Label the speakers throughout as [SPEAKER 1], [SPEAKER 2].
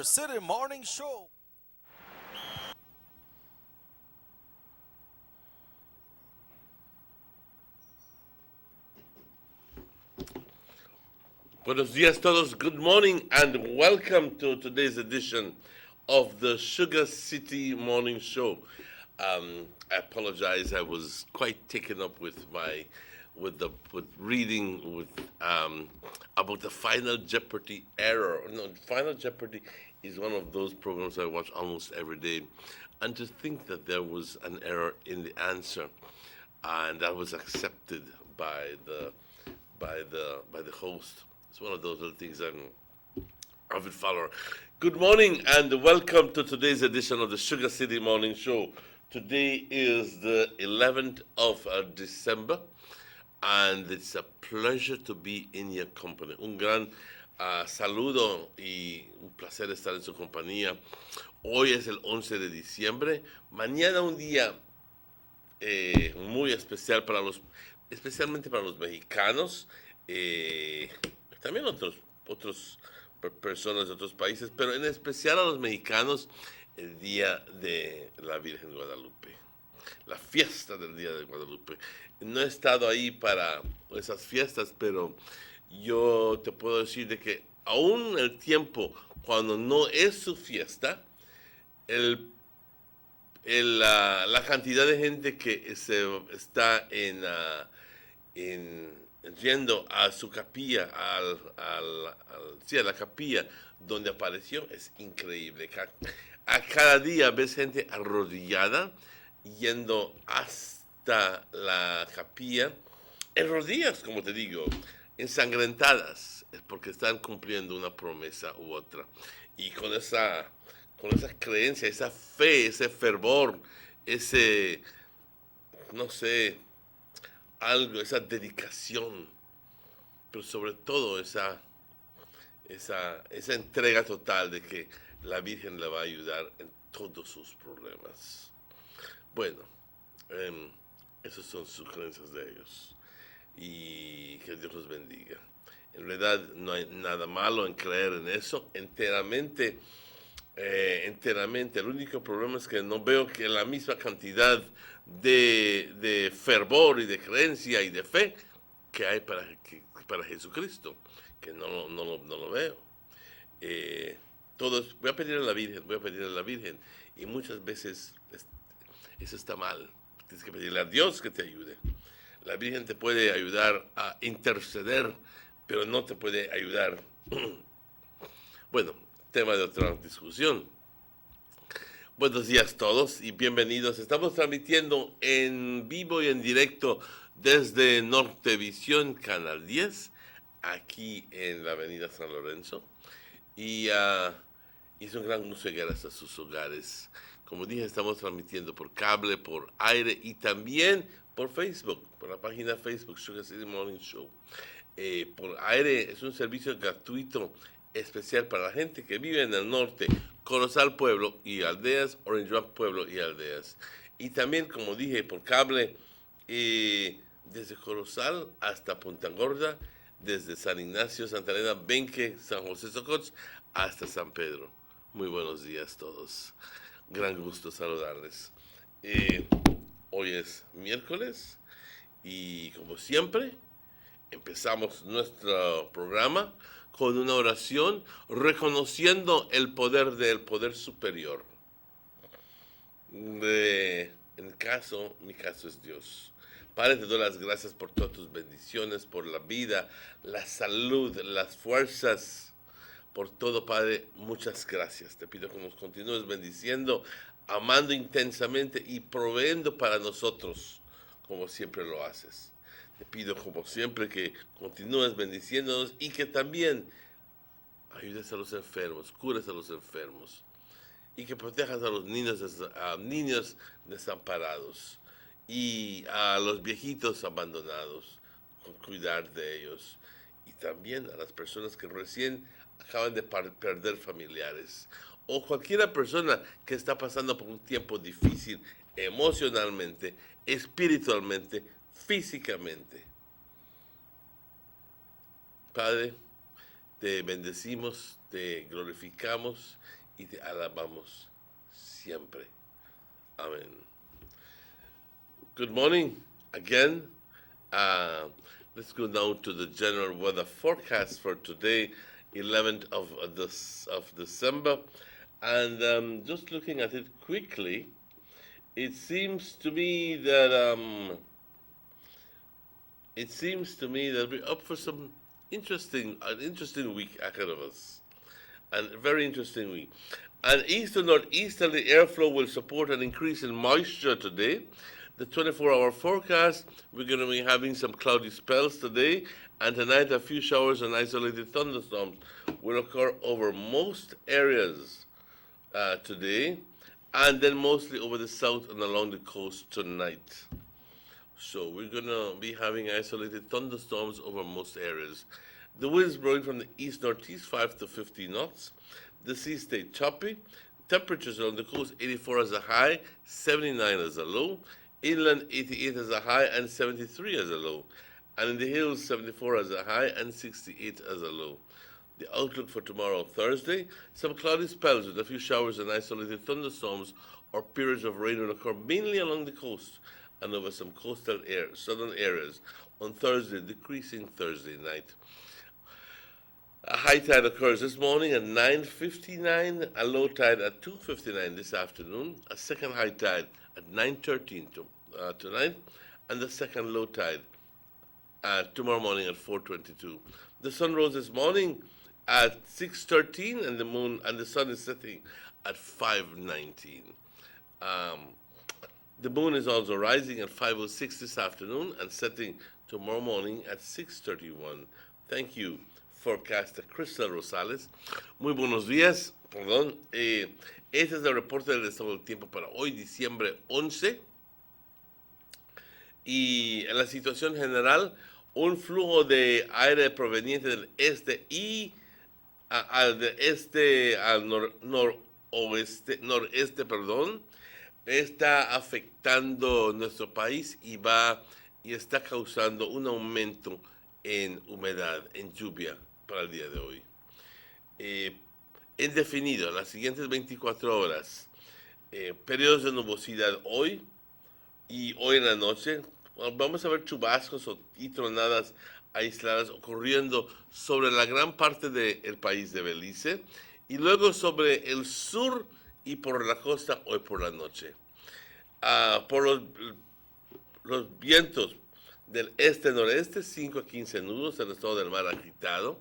[SPEAKER 1] City Morning Show.
[SPEAKER 2] Buenos dias todos, good morning and welcome to today's edition of the Sugar City Morning Show. I apologize, I was quite taken up with reading about the Final Jeopardy error. No, Final Jeopardy is one of those programs I watch almost every day, and to think that there was an error in the answer, and that was accepted by the host. It's one of those little things I'm avid follower. Good morning and welcome to today's edition of the Sugar City Morning Show. Today is the 11th of December, and it's a pleasure to be in your company. Un gran saludo y un placer estar en su compañía. Hoy es el 11 de diciembre. Mañana un día muy especial especialmente para los mexicanos, también otros personas de otros países, pero en especial a los mexicanos, el Día de la Virgen de Guadalupe, la fiesta del Día de Guadalupe. No he estado ahí para esas fiestas, pero yo te puedo decir de que aún el tiempo cuando no es su fiesta, la cantidad de gente que se está yendo a su capilla, sí, a la capilla donde apareció, es increíble. A cada día ves gente arrodillada yendo hasta la capilla, en rodillas, como te digo, ensangrentadas, es porque están cumpliendo una promesa u otra. Y con esa creencia, esa fe, ese fervor, no sé, algo, esa dedicación, pero sobre todo esa entrega total de que la Virgen le va a ayudar en todos sus problemas. Bueno, esas son sus creencias de ellos, y que Dios los bendiga. En realidad no hay nada malo en creer en eso enteramente. El único problema es que no veo que la misma cantidad de fervor y de creencia y de fe que hay para Jesucristo, que no lo veo. Voy a pedir a la Virgen, y muchas veces eso está mal. Tienes que pedirle a Dios que te ayude. La Virgen te puede ayudar a interceder, pero no te puede ayudar. Bueno, tema de otra discusión. Buenos días todos y bienvenidos. Estamos transmitiendo en vivo y en directo desde Nortevisión, Canal 10, aquí en la avenida San Lorenzo. Y es un gran gusto llegar hasta sus hogares. Como dije, estamos transmitiendo por cable, por aire y también por Facebook, por la página Facebook Sugar City Morning Show. Por aire es un servicio gratuito especial para la gente que vive en el norte, Corozal Pueblo y Aldeas, Orange Rock Pueblo y Aldeas. Y también, como dije, por cable, desde Corozal hasta Punta Gorda, desde San Ignacio, Santa Elena, Benque, San José Socots, hasta San Pedro. Muy buenos días todos. Gran gusto saludarles. Hoy es miércoles y, como siempre, empezamos nuestro programa con una oración reconociendo el poder del poder superior. Mi caso es Dios. Padre, te doy las gracias por todas tus bendiciones, por la vida, la salud, las fuerzas, por todo, Padre. Muchas gracias. Te pido que nos continúes bendiciendo, amando intensamente y proveyendo para nosotros, como siempre lo haces. Te pido, como siempre, que continúes bendiciéndonos y que también ayudes a los enfermos, cures a los enfermos y que protejas a los niños desamparados y a los viejitos abandonados, con cuidar de ellos, y también a las personas que recién acaban de perder familiares, o cualquier persona que está pasando por un tiempo difícil emocionalmente, espiritualmente, físicamente. Padre, te bendecimos, te glorificamos y te alabamos siempre. Amén. Good morning again. Let's go now to the general weather forecast for today, 11th of December. And just looking at it quickly, it seems to me that we're up for an interesting week ahead of us, and a very interesting week. An east to northeasterly airflow will support an increase in moisture today. The 24-hour forecast, we're going to be having some cloudy spells today, and tonight a few showers and isolated thunderstorms will occur over most areas today, and then mostly over the south and along the coast tonight. So we're going to be having isolated thunderstorms over most areas. The winds blowing from the east-northeast, 5 to 50 knots. The sea stayed choppy. Temperatures on the coast, 84 as a high, 79 as a low. Inland, 88 as a high and 73 as a low. And in the hills, 74 as a high and 68 as a low. The outlook for tomorrow, Thursday, some cloudy spells with a few showers and isolated thunderstorms or periods of rain will occur mainly along the coast and over some coastal southern areas on Thursday, decreasing Thursday night. A high tide occurs this morning at 9:59, a low tide at 2:59 this afternoon, a second high tide at 9:13 tonight, and the second low tide tomorrow morning at 4:22. The sun rose this morning at 6:13, and the sun is setting at 5:19. The moon is also rising at 5:06 this afternoon and setting tomorrow morning at 6:31. Thank you, forecaster Crystal Rosales. Muy buenos días, perdón. Este es el reporte del estado del tiempo para hoy, diciembre 11. Y en la situación general, un flujo de aire proveniente del este y al noreste, está afectando nuestro país y está causando un aumento en humedad, en lluvia para el día de hoy. Indefinido, las siguientes 24 horas, periodos de nubosidad hoy y hoy en la noche. Vamos a ver chubascos y tronadas aisladas ocurriendo sobre la gran parte del país de Belice y luego sobre el sur y por la costa hoy por la noche. Por los vientos del este-noreste, 5 a 15 nudos, el estado del mar agitado.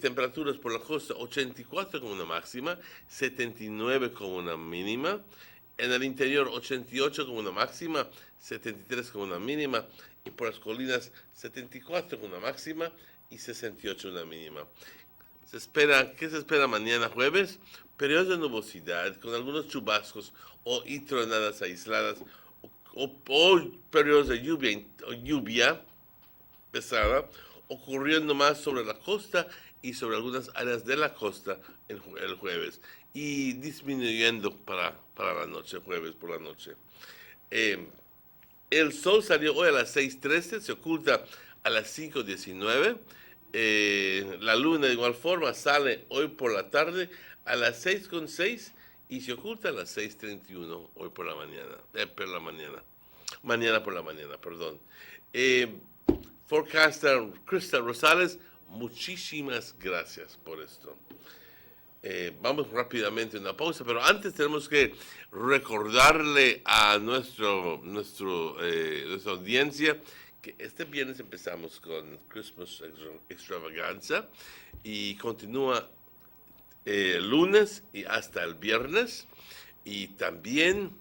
[SPEAKER 2] Temperaturas por la costa, 84 como una máxima, 79 como una mínima. En el interior, 88 como una máxima, 73 como una mínima. Y por las colinas, 74 como una máxima y 68 una mínima. ¿Qué se espera mañana jueves? Periodos de nubosidad con algunos chubascos y tronadas aisladas o periodos de lluvia pesada ocurriendo más sobre la costa y sobre algunas áreas de la costa el jueves y disminuyendo para la noche, jueves por la noche. El sol salió hoy a las 6:13, se oculta a las 5:19. La luna de igual forma sale hoy por la tarde a las 6:06 y se oculta a las 6:31 hoy por la mañana. Mañana por la mañana, perdón. Forecaster Crystal Rosales, muchísimas gracias por esto. Vamos rápidamente a una pausa, pero antes tenemos que recordarle a nuestra audiencia que este viernes empezamos con Christmas Extravaganza y continúa lunes y hasta el viernes. Y también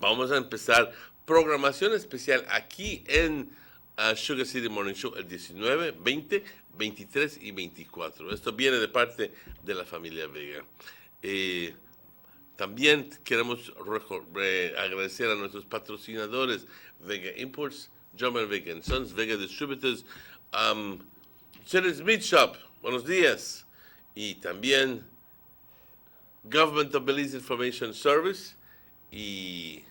[SPEAKER 2] vamos a empezar programación especial aquí en SugarCity Morning Show el 19, 20, 23 y 24. Esto viene de parte de la familia Vega. También queremos agradecer a nuestros patrocinadores, Vega Imports, German Vega Sons, Vega Distributors, Chili's Meat Shop, buenos días, y también Government of Belize Information Service y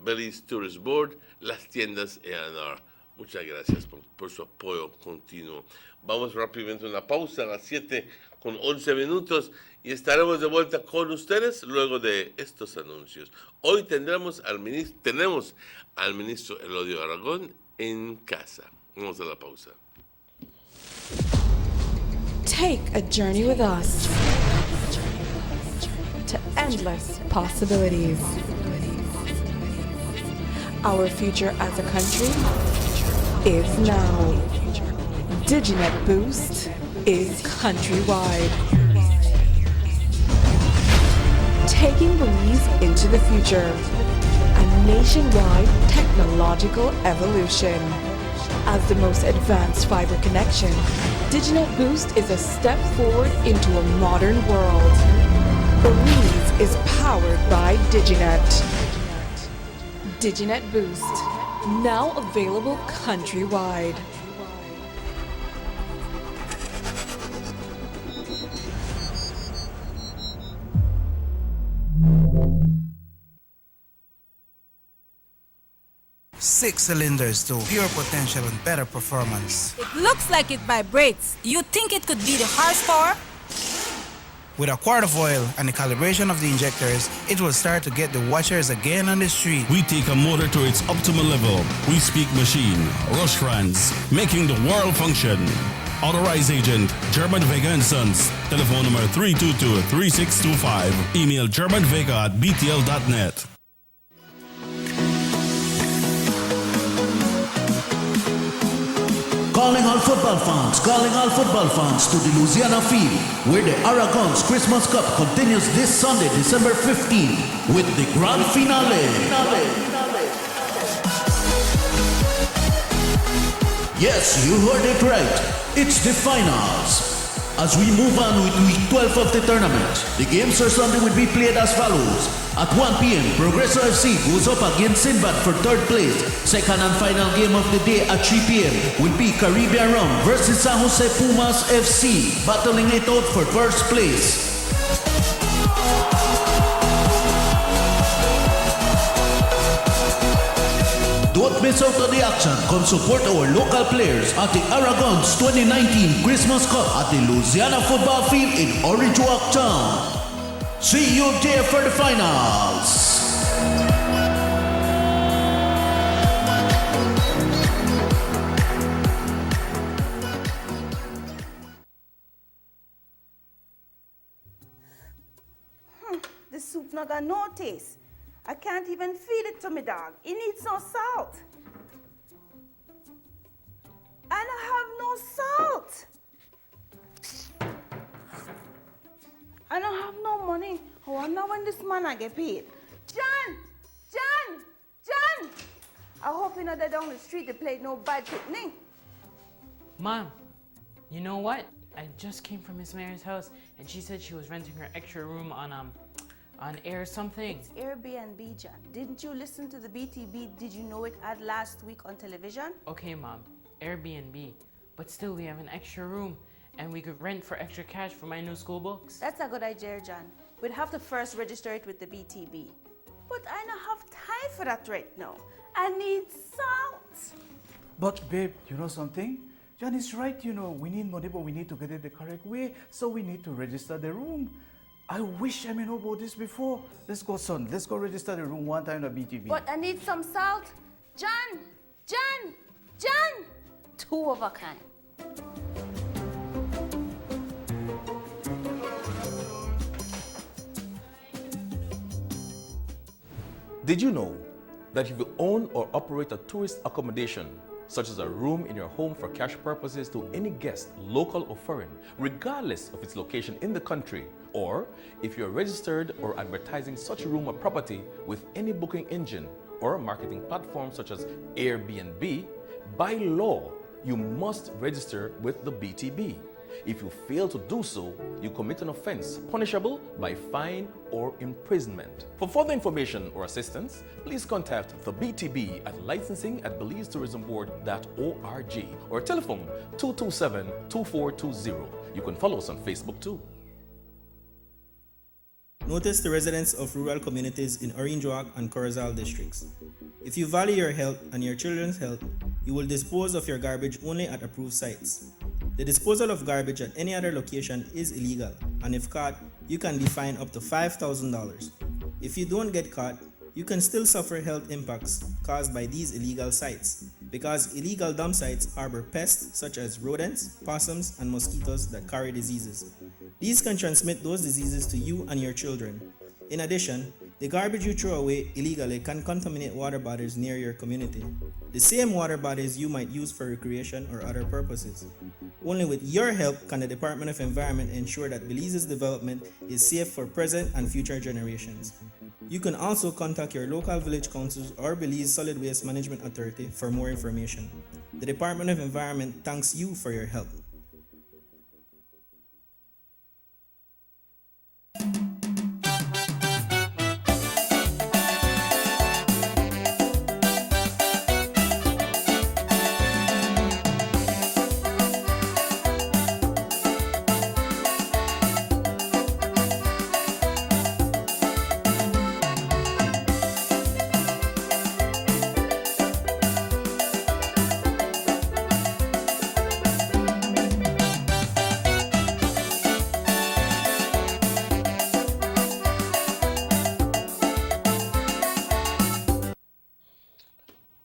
[SPEAKER 2] Belize Tourist Board, las tiendas E&R. Muchas gracias por su apoyo continuo. Vamos rápidamente a una pausa a las 7:11 y estaremos de vuelta con ustedes luego de estos anuncios. Hoy tenemos al ministro Elodio Aragón en casa. Vamos a la pausa.
[SPEAKER 1] Take a journey with us to endless possibilities. Our future as a country is now. Diginet Boost is countrywide. Taking Belize into the future. A nationwide technological evolution. As the most advanced fiber connection, Diginet Boost is a step forward into a modern world. Belize is powered by Diginet. Diginet Boost, now available countrywide.
[SPEAKER 3] Six cylinders to pure potential and better performance.
[SPEAKER 4] It looks like it vibrates. Do you think it could be the horsepower?
[SPEAKER 3] With a quart of oil and the calibration of the injectors, it will start to get the watchers again on the street.
[SPEAKER 5] We take a motor to its optimal level. We speak machine, Rush France, making the world function. Authorized agent, German Vega & Sons. Telephone number 322-3625. Email germanvega@btl.net.
[SPEAKER 6] Calling all football fans to the Louisiana Field, where the Aragons Christmas Cup continues this Sunday, December 15th, with the grand finale. Yes, you heard it right. It's the finals. As we move on with week 12 of the tournament, the games for Sunday will be played as follows. At 1 p.m., Progreso FC goes up against Sinbad for third place. Second and final game of the day at 3 p.m. will be Caribbean Rum versus San Jose Pumas FC, battling it out for first place. Don't miss out on the action. Come support our local players at the Aragons 2019 Christmas Cup at the Louisiana Football Field in Orange Walk Town. See you there for the finals.
[SPEAKER 7] This soup not got no taste. I can't even feed it to my dog. It needs no salt. And I have no salt. I don't have no money. I wonder when this man I get paid. John! I hope you know that down the street they played no bad picnic.
[SPEAKER 8] Mom, you know what? I just came from Miss Mary's house and she said she was renting her extra room on air something.
[SPEAKER 7] It's Airbnb, John. Didn't you listen to the BTB? Did you know it ad last week on television?
[SPEAKER 8] Okay, Mom, Airbnb. But still, we have an extra room and we could rent for extra cash for my new school books.
[SPEAKER 7] That's a good idea, John. We'd have to first register it with the BTB. But I don't have time for that right now. I need salt.
[SPEAKER 9] But babe, you know something? John is right, you know, we need money, but we need to get it the correct way, so we need to register the room. I wish I know about this before. Let's go, son. Let's go register the room one time at BTV.
[SPEAKER 7] But I need some salt. John! Two of a kind.
[SPEAKER 10] Did you know that if you own or operate a tourist accommodation, such as a room in your home for cash purposes to any guest, local or foreign, regardless of its location in the country, or if you're registered or advertising such a room or property with any booking engine or marketing platform such as Airbnb, by law, you must register with the BTB. If you fail to do so, you commit an offense punishable by fine or imprisonment. For further information or assistance, please contact the BTB at licensing@belizetourismboard.org or telephone 227-2420. You can follow us on Facebook too.
[SPEAKER 3] Notice the residents of rural communities in Orange Walk and Corozal districts. If you value your health and your children's health, you will dispose of your garbage only at approved sites. The disposal of garbage at any other location is illegal, and if caught, you can be fined up to $5,000. If you don't get caught, you can still suffer health impacts caused by these illegal sites, because illegal dump sites harbor pests such as rodents, possums, and mosquitoes that carry diseases. These can transmit those diseases to you and your children. In addition, the garbage you throw away illegally can contaminate water bodies near your community, the same water bodies you might use for recreation or other purposes. Only with your help can the Department of Environment ensure that Belize's development is safe for present and future generations. You can also contact your local village councils or Belize Solid Waste Management Authority for more information. The Department of Environment thanks you for your help.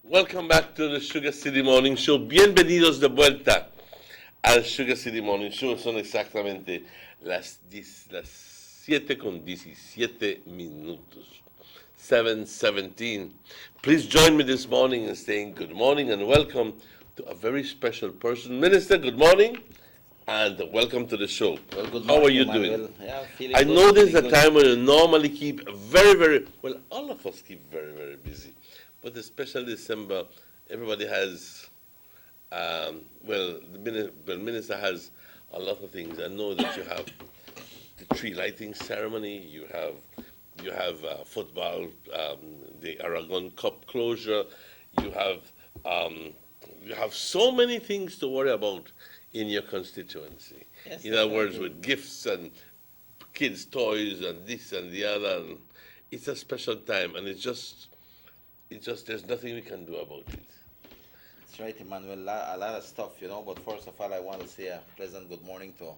[SPEAKER 2] Welcome back to the Sugar City Morning Show. Bienvenidos de vuelta al Sugar City Morning Show. Son exactamente las 7:17. 7:17. Please join me this morning in saying good morning and welcome to a very special person. Minister, good morning and welcome to the show.
[SPEAKER 11] Well, good morning,
[SPEAKER 2] How are you
[SPEAKER 11] Emmanuel.
[SPEAKER 2] doing?
[SPEAKER 11] Yeah, feeling
[SPEAKER 2] I
[SPEAKER 11] good,
[SPEAKER 2] know this is a
[SPEAKER 11] feeling good.
[SPEAKER 2] time when you normally keep very, well, all of us keep very busy. But especially December, everybody has, the minister has a lot of things. I know that you have the tree lighting ceremony, you have football, the Aragon Cup closure, you have so many things to worry about in your constituency.
[SPEAKER 11] Yes,
[SPEAKER 2] in other words,
[SPEAKER 11] definitely.
[SPEAKER 2] with gifts and kids' toys and this and the other. And it's a special time, and it's just there's nothing we can do about it.
[SPEAKER 11] That's right, Emmanuel. A lot of stuff, But first of all, I want to say a pleasant good morning to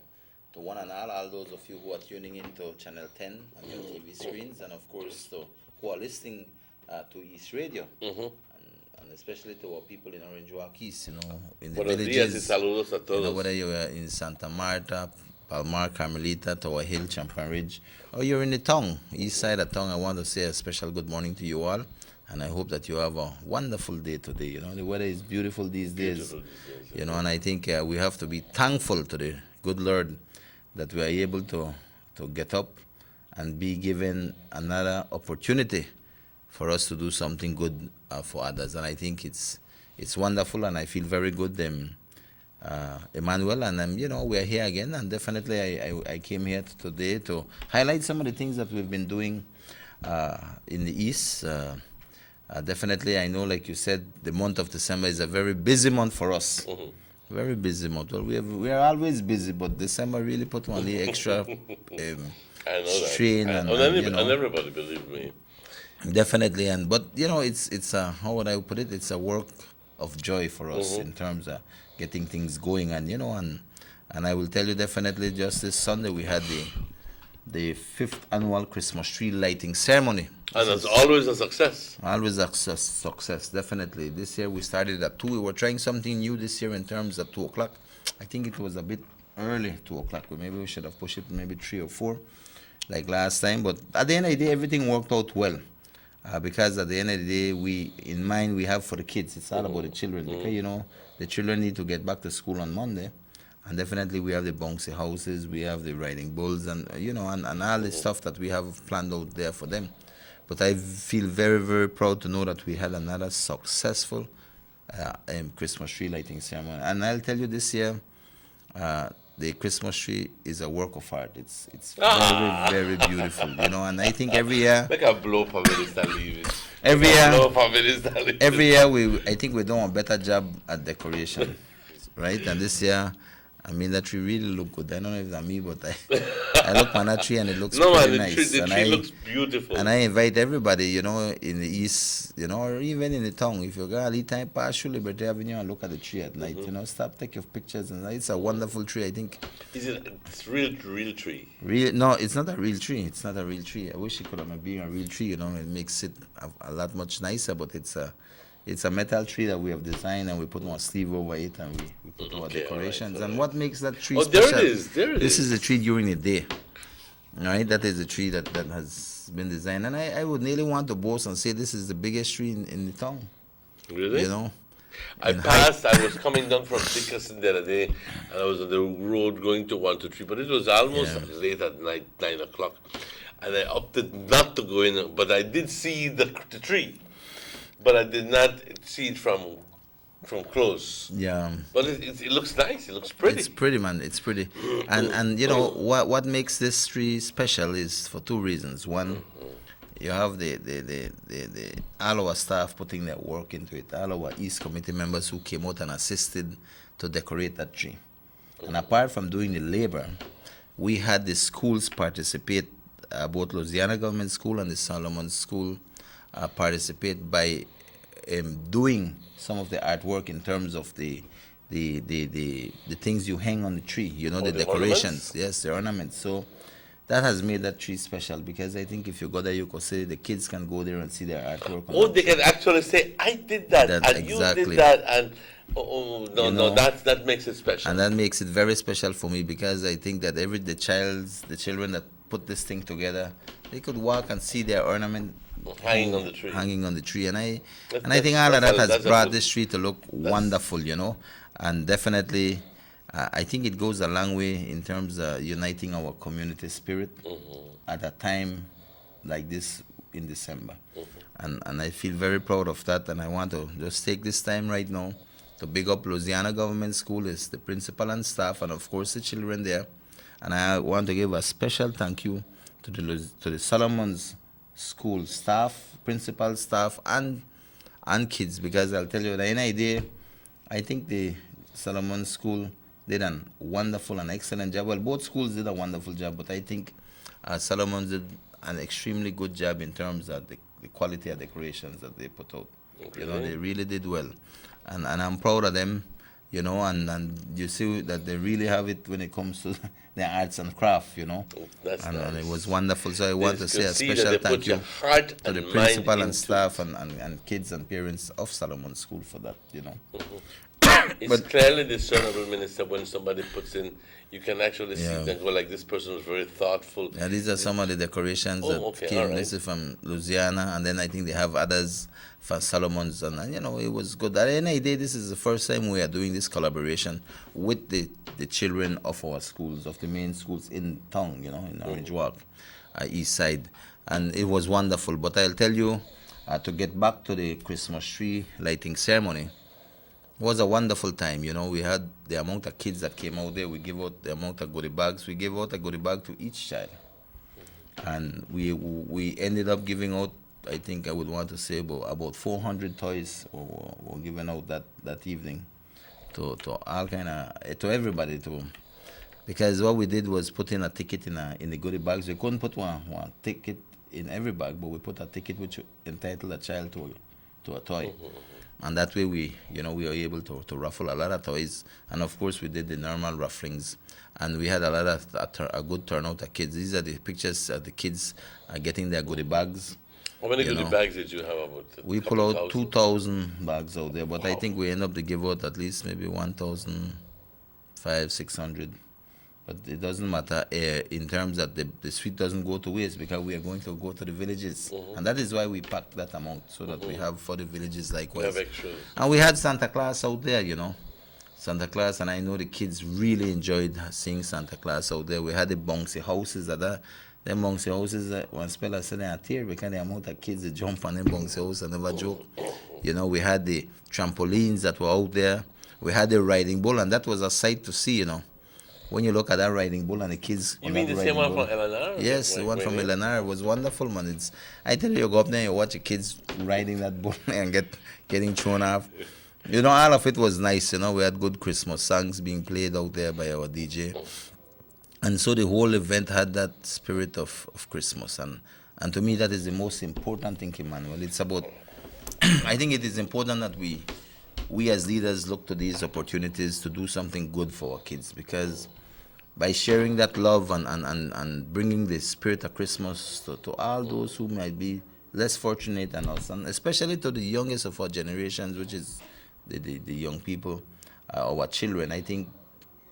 [SPEAKER 11] one and all those of you who are tuning in to Channel 10 on your TV screens, and of course to who are listening to East Radio, and especially to our people in Orange Walk East, in the
[SPEAKER 2] Buenos días y
[SPEAKER 11] villages.
[SPEAKER 2] saludos a todos.
[SPEAKER 11] Whether you're in Santa Marta, Palmar, Carmelita, Tower Hill, Champan Ridge, or you're in the town, east side of town, I want to say a special good morning to you all. And I hope that you have a wonderful day today. The weather is beautiful these days. And I think we have to be thankful to the good Lord that we are able to get up and be given another opportunity for us to do something good for others. And I think it's wonderful, and I feel very good, Emmanuel. And we are here again, and definitely I came here today to highlight some of the things that we've been doing in the East. Definitely, I know, like you said, the month of December is a very busy month for us. Very busy month. Well, we are always busy, but December really put on the extra
[SPEAKER 2] I know
[SPEAKER 11] strain.
[SPEAKER 2] that.
[SPEAKER 11] And
[SPEAKER 2] everybody, believe me.
[SPEAKER 11] Definitely, but it's how would I put it? It's a work of joy for us in terms of getting things going, and I will tell you definitely, just this Sunday we had the 5th annual Christmas tree lighting ceremony.
[SPEAKER 2] And it's always a success.
[SPEAKER 11] Always a success, definitely. This year we started at 2. We were trying something new this year in terms of 2 o'clock. I think it was a bit early, 2 o'clock. Maybe we should have pushed it maybe 3 or 4, like last time. But at the end of the day, everything worked out well. Because at the end of the day, we have for the kids. It's all about the children. Because, the children need to get back to school on Monday. And definitely we have the bouncy houses, we have the riding bulls, and and all the stuff that we have planned out there for them. But I feel very, very proud to know that we had another successful Christmas tree lighting ceremony. And I'll tell you, this year, the Christmas tree is a work of art. It's very, very beautiful, And I think every year,
[SPEAKER 2] Make a blow for Minister Levy.
[SPEAKER 11] every year I think we're doing a better job at decoration, right? And this year, I mean, that tree really look good. I don't know if that's me, but I look on that tree and it looks
[SPEAKER 2] No,
[SPEAKER 11] pretty
[SPEAKER 2] man,
[SPEAKER 11] nice.
[SPEAKER 2] the tree looks beautiful.
[SPEAKER 11] And I invite everybody, you know, in the east, you know, or even in the town. If you go a little time past Liberty Avenue and look at the tree at night, you know, stop, take your pictures. And it's a wonderful tree, I think.
[SPEAKER 2] Is it? It's real tree.
[SPEAKER 11] Real? No, it's not a real tree. It's not a real tree. I wish it could have been a real tree, you know. It makes it a lot much nicer, but it's a metal tree that we have designed, and we put one sleeve over it, and we put our decorations. And what makes that tree special?
[SPEAKER 2] There it is.
[SPEAKER 11] This is the tree during the day. All right, that is the tree that has been designed. And I would nearly want to boast and say this is the biggest tree in the town.
[SPEAKER 2] Really?
[SPEAKER 11] You know?
[SPEAKER 2] I was coming down from Dickerson the other day, and I was on the road going to 123, but it was almost late at night, 9 o'clock. And I opted not to go in, but I did see the tree. But I did not see it from close.
[SPEAKER 11] Yeah.
[SPEAKER 2] But it looks nice. It looks pretty.
[SPEAKER 11] It's pretty, man. It's pretty. And you know what makes this tree special is for two reasons. One, you have the all our staff putting their work into it. All our East Committee members who came out and assisted to decorate that tree. And apart from doing the labor, we had the schools participate. Both Louisiana Government School and the Solomon School participate by doing some of the artwork in terms of the things you hang on the tree, you know, the decorations. Ornaments? Yes, the ornaments. So that has made that tree special, because I think if you go there, you could say the kids can go there and see their artwork.
[SPEAKER 2] They can actually say, I did that and
[SPEAKER 11] exactly.
[SPEAKER 2] you did that, and that makes it special.
[SPEAKER 11] And that makes it very special for me, because I think that the children that put this thing together, they could walk and see their ornament hanging on the tree, and I think all of that has brought this tree to look wonderful, you know. And definitely I think it goes a long way in terms of uniting our community spirit at a time like this in December. And I feel very proud of that, and I want to just take this time right now to big up Louisiana Government School, is the principal and staff, and of course the children there. And I want to give a special thank you to the Solomon's School staff, principal staff, and kids, because I'll tell you, the idea, I think the Solomon School did a wonderful and excellent job. Well, both schools did a wonderful job, but I think Solomon did an extremely good job in terms of the quality of decorations that they put out. Okay. You know, they really did well, and I'm proud of them. You know, and you see that they really have it when it comes to the arts and craft, you know. That's nice. And it was wonderful. So I want to say a special thank you to the principal and staff and kids and parents of Solomon School for that, you know.
[SPEAKER 2] It's clearly discernible, Minister, when somebody puts in, you can actually see them go like, this person was very thoughtful.
[SPEAKER 11] Yeah, these are some of the decorations that came from Louisiana, and then I think they have others for Solomon's, and you know, it was good. At the end of the day, this is the first time we are doing this collaboration with the children of our schools, of the main schools in town, you know, in Orange Walk, East Side, and it was wonderful. But I'll tell you, to get back to the Christmas tree lighting ceremony, was a wonderful time. You know, we had the amount of kids that came out there. We gave out the amount of goodie bags. We gave out a goodie bag to each child, and we ended up giving out, I think I would want to say about 400 toys were given out that evening to all to everybody, because what we did was put in a ticket in the goodie bags. We couldn't put one ticket in every bag, but we put a ticket which entitled a child to a toy. And that way we were able to raffle a lot of toys, and of course we did the normal rafflings, and we had a lot of a good turnout of kids. These are the pictures of the kids getting their goodie bags.
[SPEAKER 2] How many goodie bags did you have?
[SPEAKER 11] We pull out 2,000 bags out there, but wow. I think we end up to give out at least maybe 1,500-600. But it doesn't matter in terms that the sweet doesn't go to waste, because we are going to go to the villages. And that is why we packed that amount, so that we have for the villages likewise. We have extras. And we had Santa Claus out there, you know. Santa Claus, and I know the kids really enjoyed seeing Santa Claus out there. We had the bouncy houses them bouncy houses, one spell I said they are tear, because the amount of kids that jump on them bouncy houses, I never joke. You know, we had the trampolines that were out there. We had the riding bull, and that was a sight to see, you know. When you look at that riding bull and the kids...
[SPEAKER 2] You mean the same one from LNR?
[SPEAKER 11] Yes, the one from LNR was wonderful, man. I tell you, go up there and you watch the kids riding that bull and getting thrown off. You know, all of it was nice. You know, we had good Christmas songs being played out there by our DJ. And so the whole event had that spirit of Christmas. And to me, that is the most important thing, Emmanuel. It's about, I think it is important that we as leaders look to these opportunities to do something good for our kids, because by sharing that love and bringing the spirit of Christmas to all those who might be less fortunate than us, and especially to the youngest of our generations, which is the young people, our children, I think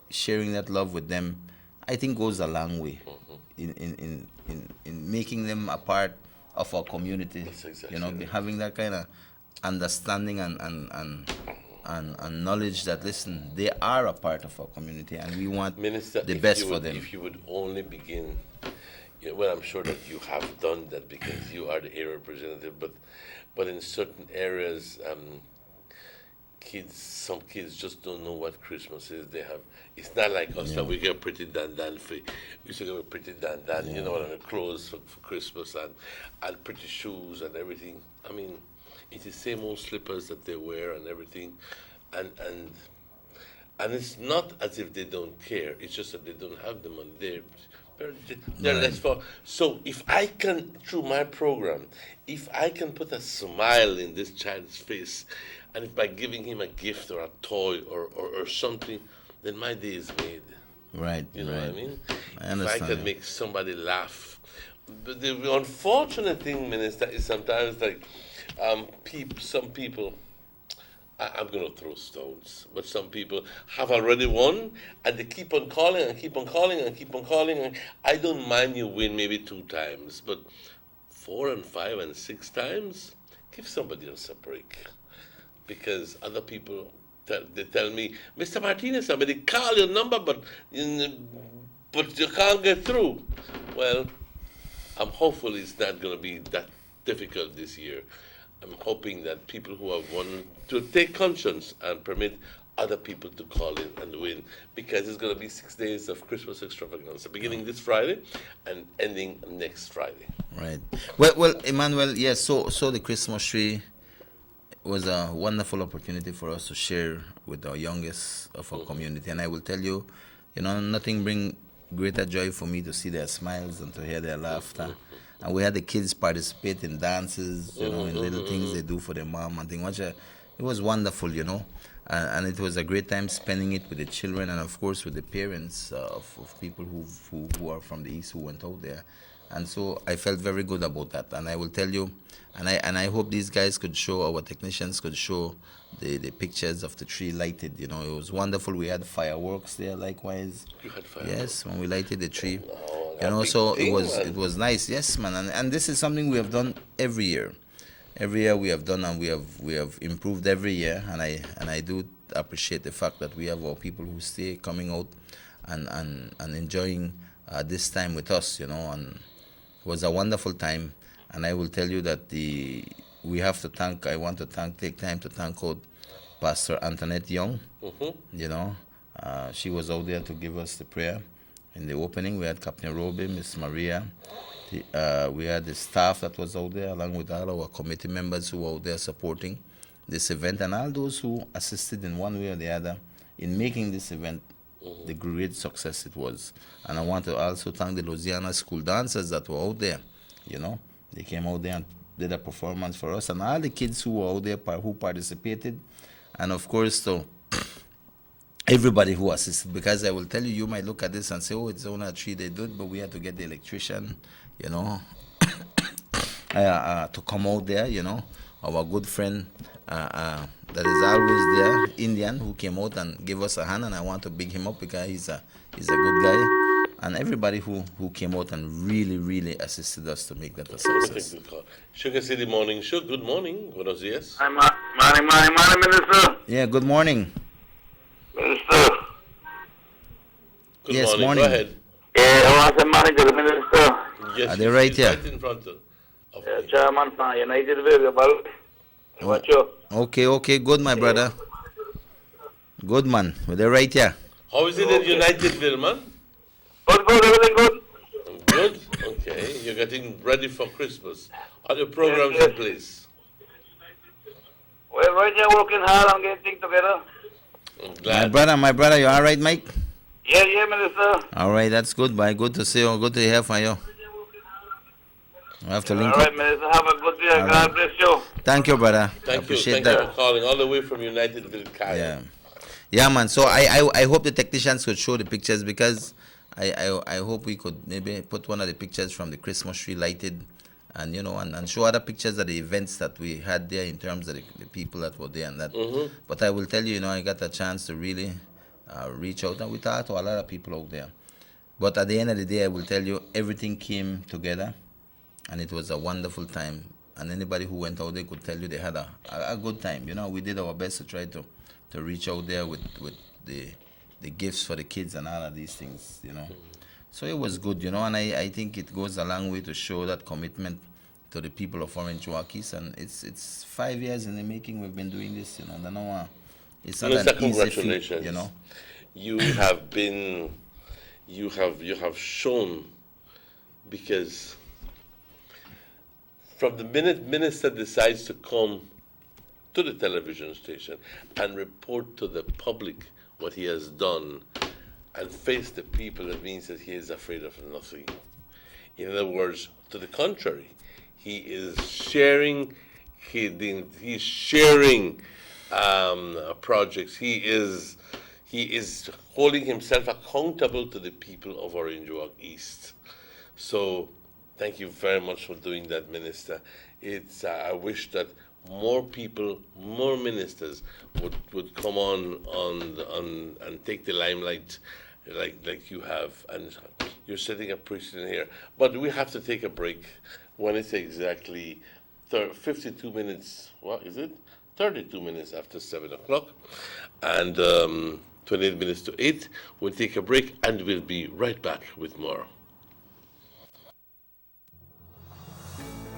[SPEAKER 11] sharing that love with them, I think goes a long way in making them a part of our community.
[SPEAKER 2] Exactly
[SPEAKER 11] You know,
[SPEAKER 2] right.
[SPEAKER 11] having that kind of understanding and knowledge that, listen, they are a part of our community and we want
[SPEAKER 2] Minister,
[SPEAKER 11] the
[SPEAKER 2] if
[SPEAKER 11] best
[SPEAKER 2] you
[SPEAKER 11] for
[SPEAKER 2] would,
[SPEAKER 11] them.
[SPEAKER 2] If you would only begin, well, I'm sure that you have done that because you are the area representative, but in certain areas, some kids just don't know what Christmas is. It's not like us that we get pretty dandan for. We used to get pretty dandan, you know, and clothes for Christmas and pretty shoes and everything. I mean, it's the same old slippers that they wear and everything, and it's not as if they don't care. It's just that they don't have them on their. They're less for. So if I can, through my program, if I can put a smile in this child's face, and if by giving him a gift or a toy or something, then my day is made.
[SPEAKER 11] Right.
[SPEAKER 2] You know what I mean?
[SPEAKER 11] I understand.
[SPEAKER 2] If I can make somebody laugh. But the unfortunate thing, Minister, is sometimes like some people, I'm going to throw stones, but some people have already won and they keep on calling and keep on calling and keep on calling. And I don't mind you win maybe 2 times, but 4 and 5 and 6 times, give somebody else a break. Because other people, they tell me, Mr. Martinez, somebody call your number, but you can't get through. Well, I'm hopeful it's not going to be that difficult this year. I'm hoping that people who have won to take conscience and permit other people to call in and win, because it's going to be 6 days of Christmas extravaganza, beginning this Friday and ending next Friday.
[SPEAKER 11] Right. Well, Emmanuel, yes. So the Christmas tree was a wonderful opportunity for us to share with our youngest of our community, and I will tell you, nothing bring greater joy for me to see their smiles and to hear their laughter. And we had the kids participate in dances, in little things they do for their mom and things. It was wonderful, and it was a great time spending it with the children and of course with the parents of people who are from the east who went out there. And so I felt very good about that. And I will tell you, and I hope these guys could show, our technicians could show the pictures of the tree lighted. It was wonderful. We had fireworks there likewise.
[SPEAKER 2] You had fireworks?
[SPEAKER 11] Yes, when we lighted the tree.
[SPEAKER 2] Big
[SPEAKER 11] So
[SPEAKER 2] thing,
[SPEAKER 11] it was nice. Yes, man. And this is something we have done every year. Every year we have done, and we have improved every year. And I do appreciate the fact that we have our people who stay coming out and enjoying this time with us. And it was a wonderful time. And I will tell you that I want to take time to thank out Pastor Antoinette Young. She was out there to give us the prayer. In the opening, we had Captain Roby, Miss Maria. We had the staff that was out there, along with all our committee members who were out there supporting this event, and all those who assisted in one way or the other in making this event the great success it was. And I want to also thank the Louisiana school dancers that were out there. They came out there and did a performance for us, and all the kids who were out there who participated, and of course, everybody who assisted, because I will tell you, you might look at this and say, oh, it's only a tree they did, but we had to get the electrician, to come out there, our good friend that is always there, Indian, who came out and gave us a hand, and I want to big him up because he's a good guy, and everybody who came out and really, really assisted us to make that a success.
[SPEAKER 2] Sugar City Morning Show, good morning. Buenos dias.
[SPEAKER 12] Morning, Minister.
[SPEAKER 11] Yeah, good morning.
[SPEAKER 12] Minister.
[SPEAKER 2] Good
[SPEAKER 11] Yes,
[SPEAKER 2] morning. Go ahead.
[SPEAKER 12] I want to say morning to the Minister.
[SPEAKER 2] Yes,
[SPEAKER 11] Are they right here?
[SPEAKER 2] Right in front of me.
[SPEAKER 12] Chairman from United Variable. Watch you.
[SPEAKER 11] Okay, good, my brother. Good, man. They're right here.
[SPEAKER 2] How is it in Unitedville, man?
[SPEAKER 12] Good, everything good.
[SPEAKER 2] Good? Okay. You're getting ready for Christmas. Are your programs in place?
[SPEAKER 12] Well, right now working hard on getting things together.
[SPEAKER 2] I'm glad.
[SPEAKER 11] My brother, you all right, Mike?
[SPEAKER 12] Yeah, Minister.
[SPEAKER 11] All right, that's good, bye. Good to see you. Good to hear from you. We have to link
[SPEAKER 12] All right,
[SPEAKER 11] up.
[SPEAKER 12] Minister. Have a good day.
[SPEAKER 11] All
[SPEAKER 12] God
[SPEAKER 11] right.
[SPEAKER 12] bless you.
[SPEAKER 11] Thank you, brother.
[SPEAKER 2] Thank you.
[SPEAKER 11] Appreciate
[SPEAKER 2] Thank
[SPEAKER 11] that.
[SPEAKER 2] you for calling all the way from Unitedville, Kyle.
[SPEAKER 11] Yeah. Yeah, man. So I hope the technicians could show the pictures, because I hope we could maybe put one of the pictures from the Christmas tree lighted, and and show other pictures of the events that we had there in terms of the people that were there and that.
[SPEAKER 2] Mm-hmm.
[SPEAKER 11] But I will tell you, I got a chance to really reach out, and we talked to a lot of people out there. But at the end of the day, I will tell you, everything came together, and it was a wonderful time. And anybody who went out there could tell you they had a good time. We did our best to try to reach out there with the gifts for the kids and all of these things, So it was good, and I think it goes a long way to show that commitment to the people of Orange Walk East. And it's 5 years in the making we've been doing this, I don't know. It's not
[SPEAKER 2] Minister,
[SPEAKER 11] an easy feat,
[SPEAKER 2] congratulations. You have been, you have shown, because from the minute Minister decides to come to the television station and report to the public what he has done and face the people, it means that he is afraid of nothing. In other words, to the contrary, he is sharing, he's sharing projects. He is holding himself accountable to the people of Orange Walk East. So thank you very much for doing that, Minister. It's I wish that more people, more ministers would come on and take the limelight like you have, and you're setting a precedent here. But we have to take a break. When it's exactly 52 minutes, what is it? 32 minutes after 7 o'clock, and 28 minutes to 8. We'll take a break, and we'll be right back with more.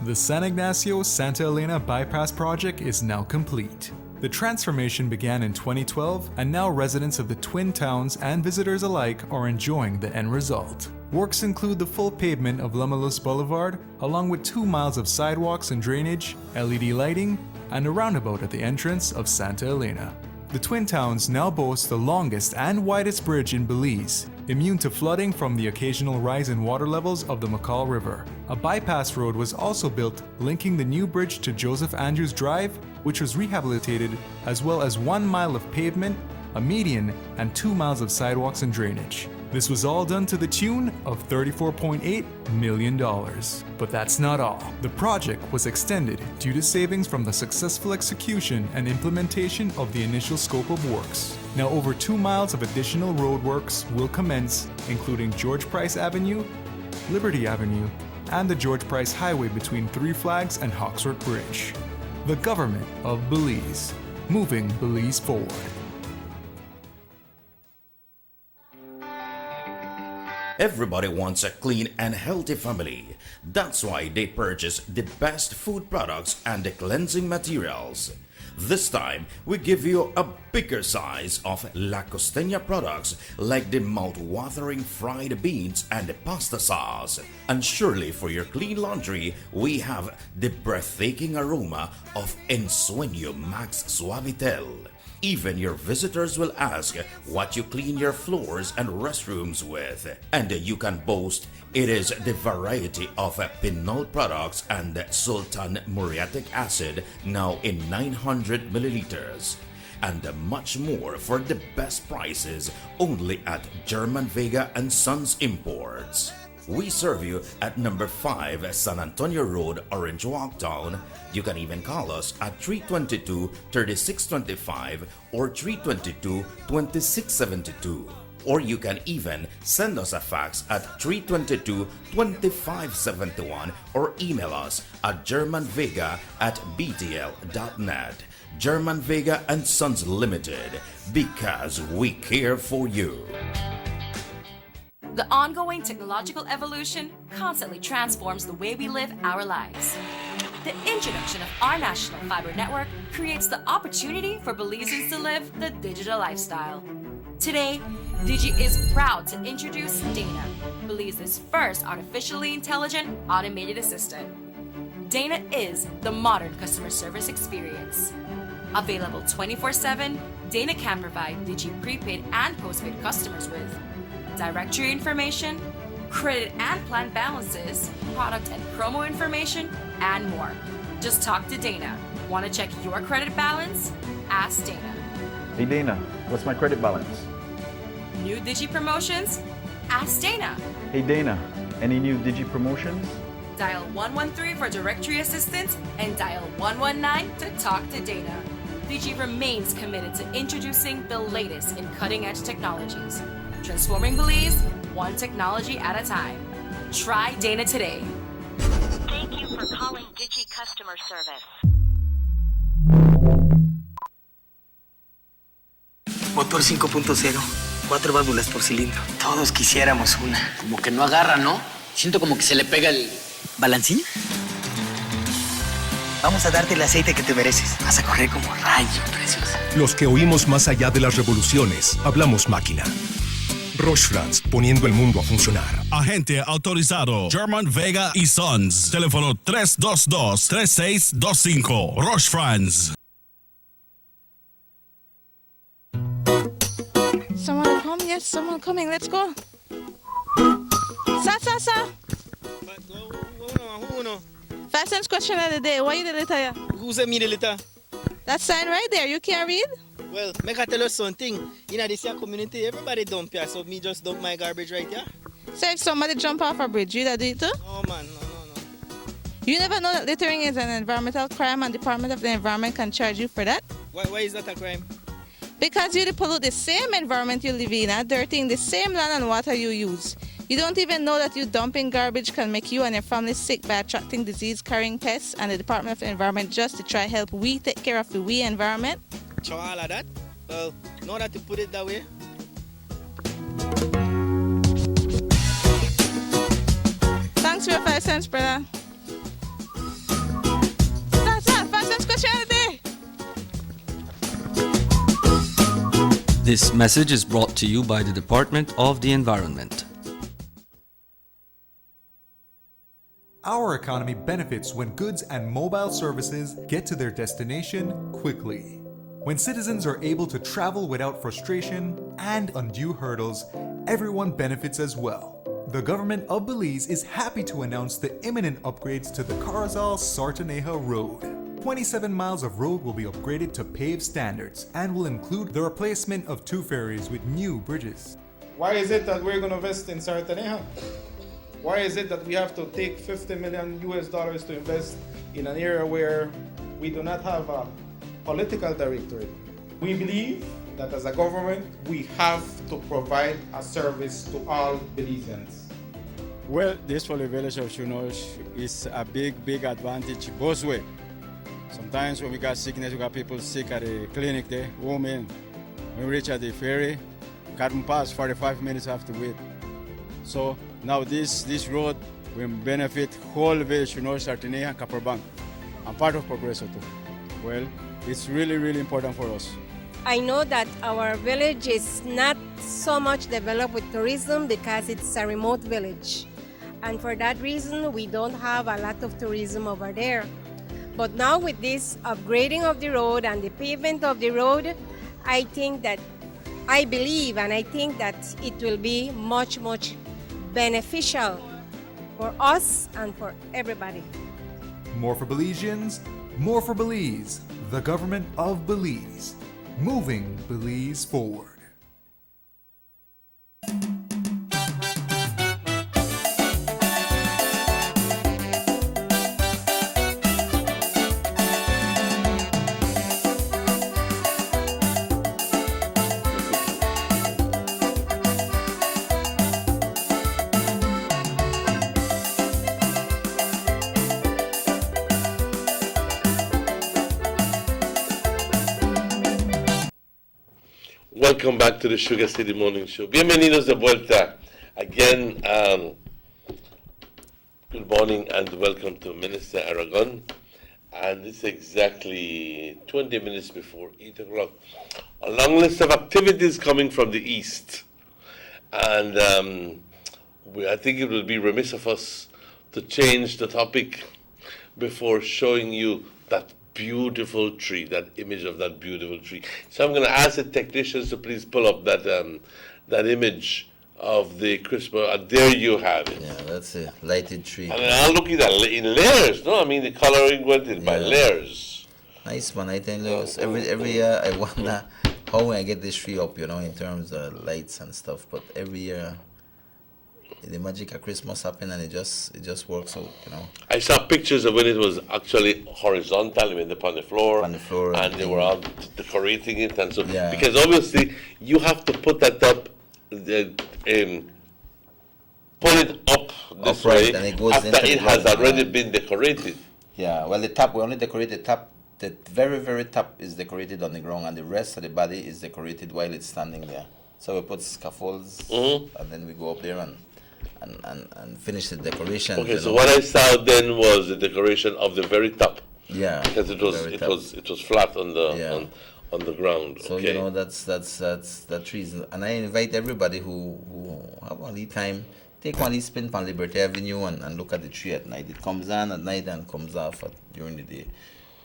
[SPEAKER 13] The San Ignacio-Santa Elena Bypass project is now complete. The transformation began in 2012, and now residents of the Twin Towns and visitors alike are enjoying the end result. Works include the full pavement of Lamalus Boulevard, along with 2 miles of sidewalks and drainage, LED lighting, and a roundabout at the entrance of Santa Elena. The Twin Towns now boast the longest and widest bridge in Belize, immune to flooding from the occasional rise in water levels of the McCall River. A bypass road was also built linking the new bridge to Joseph Andrews Drive, which was rehabilitated, as well as 1 mile of pavement, a median, and 2 miles of sidewalks and drainage. This was all done to the tune of $34.8 million. But that's not all. The project was extended due to savings from the successful execution and implementation of the initial scope of works. Now over 2 miles of additional roadworks will commence, including George Price Avenue, Liberty Avenue, and the George Price Highway between Three Flags and Hawksworth Bridge. The government of Belize, moving Belize forward.
[SPEAKER 14] Everybody wants a clean and healthy family. That's why they purchase the best food products and the cleansing materials. This time, we give you a bigger size of La Costeña products like the mouth-watering fried beans and the pasta sauce. And surely for your clean laundry, we have the breathtaking aroma of Ensueño Max Suavitel. Even your visitors will ask what you clean your floors and restrooms with. And you can boast it is the variety of Pinol products and Sultan muriatic acid now in 900 milliliters. And much more for the best prices only at German Vega and Sons Imports. We serve you at number 5 San Antonio Road, Orange Walk Town. You can even call us at 322-3625 or 322-2672. Or you can even send us a fax at 322-2571 or email us at germanvega@btl.net. German Vega and Sons Limited, because we care for you.
[SPEAKER 15] The ongoing technological evolution constantly transforms the way we live our lives. The introduction of our national fiber network creates the opportunity for Belizeans to live the digital lifestyle. Today, Digi is proud to introduce Dana, Belize's first artificially intelligent automated assistant. Dana is the modern customer service experience. Available 24/7, Dana can provide Digi prepaid and postpaid customers with directory information, credit and plan balances, product and promo information, and more. Just talk to Dana. Want to check your credit balance? Ask Dana.
[SPEAKER 9] Hey Dana, what's my credit balance?
[SPEAKER 15] New Digi promotions? Ask Dana.
[SPEAKER 9] Hey Dana, any new Digi promotions?
[SPEAKER 15] Dial 113 for directory assistance and dial 119 to talk to Dana. Digi remains committed to introducing the latest in cutting-edge technologies, transforming Belize one technology at a time. Try Dana today.
[SPEAKER 16] Thank you for calling Digi Customer Service.
[SPEAKER 17] Motor 5.0, 4 válvulas por cilindro. Todos quisiéramos una. Como que no agarra, ¿no? Siento como que se le pega el... ¿Balancín? Vamos a darte el aceite que te mereces. Vas a correr como rayo, preciosa.
[SPEAKER 18] Los que oímos más allá de las revoluciones, hablamos máquina. Roche France, poniendo el mundo a funcionar.
[SPEAKER 5] Agente autorizado German Vega y Sons. Teléfono 322-3625. Roche France.
[SPEAKER 19] Someone come? Yes, someone coming. Let's go. Sa. Fastest question of the day. Why you the letter here?
[SPEAKER 3] Who's me the letter?
[SPEAKER 19] That sign right there. You can't read?
[SPEAKER 3] Well, make I tell you something. In this here community, everybody dump here, so me just dump my garbage right here.
[SPEAKER 19] So if somebody jump off a bridge, you that do it too?
[SPEAKER 3] No, man, no.
[SPEAKER 19] You never know that littering is an environmental crime and Department of the Environment can charge you for that?
[SPEAKER 3] Why is that a crime?
[SPEAKER 19] Because you pollute the same environment you live in, dirtying the same land and water you use. You don't even know that you dumping garbage can make you and your family sick by attracting disease-carrying pests, and the Department of the Environment just to try help we take care of the we environment.
[SPEAKER 3] So all of that? Well, now that you put it that way.
[SPEAKER 19] Thanks for your 5 cents, brother. That's 5 cents question of the day.
[SPEAKER 20] This message is brought to you by the Department of the Environment.
[SPEAKER 13] Our economy benefits when goods and mobile services get to their destination quickly. When citizens are able to travel without frustration and undue hurdles, everyone benefits as well. The government of Belize is happy to announce the imminent upgrades to the Carazal-Sartaneja Road. 27 miles of road will be upgraded to paved standards and will include the replacement of 2 ferries with new bridges.
[SPEAKER 21] Why is it that we're going to invest in Sartaneja? Why is it that we have to take $50 million to invest in an area where we do not have a political directorate? We believe that as a government, we have to provide a service to all Belizeans.
[SPEAKER 22] Well, this for the village of Shunosh is a big advantage both ways. Sometimes when we got sickness, we got people sick at the clinic there, women. When we reach at the ferry, can't pass 45 minutes have to wait. So now this road will benefit whole village, Sartaneja and Kaparbank. I'm part of Progreso too. Well, it's really important for us.
[SPEAKER 23] I know that our village is not so much developed with tourism because it's a remote village. And for that reason, we don't have a lot of tourism over there. But now with this upgrading of the road and the pavement of the road, I think that, I believe and I think that it will be much beneficial for us and for everybody.
[SPEAKER 13] More for Belizeans, more for Belize. The government of Belize. Moving Belize forward.
[SPEAKER 2] Welcome back to the SugarCity Morning Show. Bienvenidos de vuelta. Again, good morning and welcome to Minister Aragon. And it's exactly 20 minutes before 8 o'clock. A long list of activities coming from the east. And I think it will be remiss of us to change the topic before showing you that beautiful tree, that image of that beautiful tree. So I'm going to ask the technicians to please pull up that image of the Christmas. There you have it.
[SPEAKER 11] Yeah, that's a lighted tree.
[SPEAKER 2] And I'm looking at in layers, no? I mean, the coloring went in by layers.
[SPEAKER 11] Nice one. I think every year I wonder how I get this tree up, in terms of lights and stuff. But every year the magic of Christmas happen and it just works out,
[SPEAKER 2] I saw pictures of when it was actually horizontal, I mean, upon the floor, and they were all decorating it, and so because obviously you have to put that up, pull it up this way
[SPEAKER 11] and it goes
[SPEAKER 2] after
[SPEAKER 11] into
[SPEAKER 2] it has already been decorated.
[SPEAKER 11] Yeah, well, the top, we only decorate the top. The very, very top is decorated on the ground, and the rest of the body is decorated while it's standing there. So we put scaffolds, and then we go up there and finish the decoration.
[SPEAKER 2] Okay, so what I saw then was the decoration of the very top.
[SPEAKER 11] Yeah,
[SPEAKER 2] because it was flat on the on the ground.
[SPEAKER 11] So
[SPEAKER 2] okay.
[SPEAKER 11] That's that reason, and I invite everybody who have only time, take one spin on Liberty Avenue and look at the tree at night. It comes on at night and comes off during the day.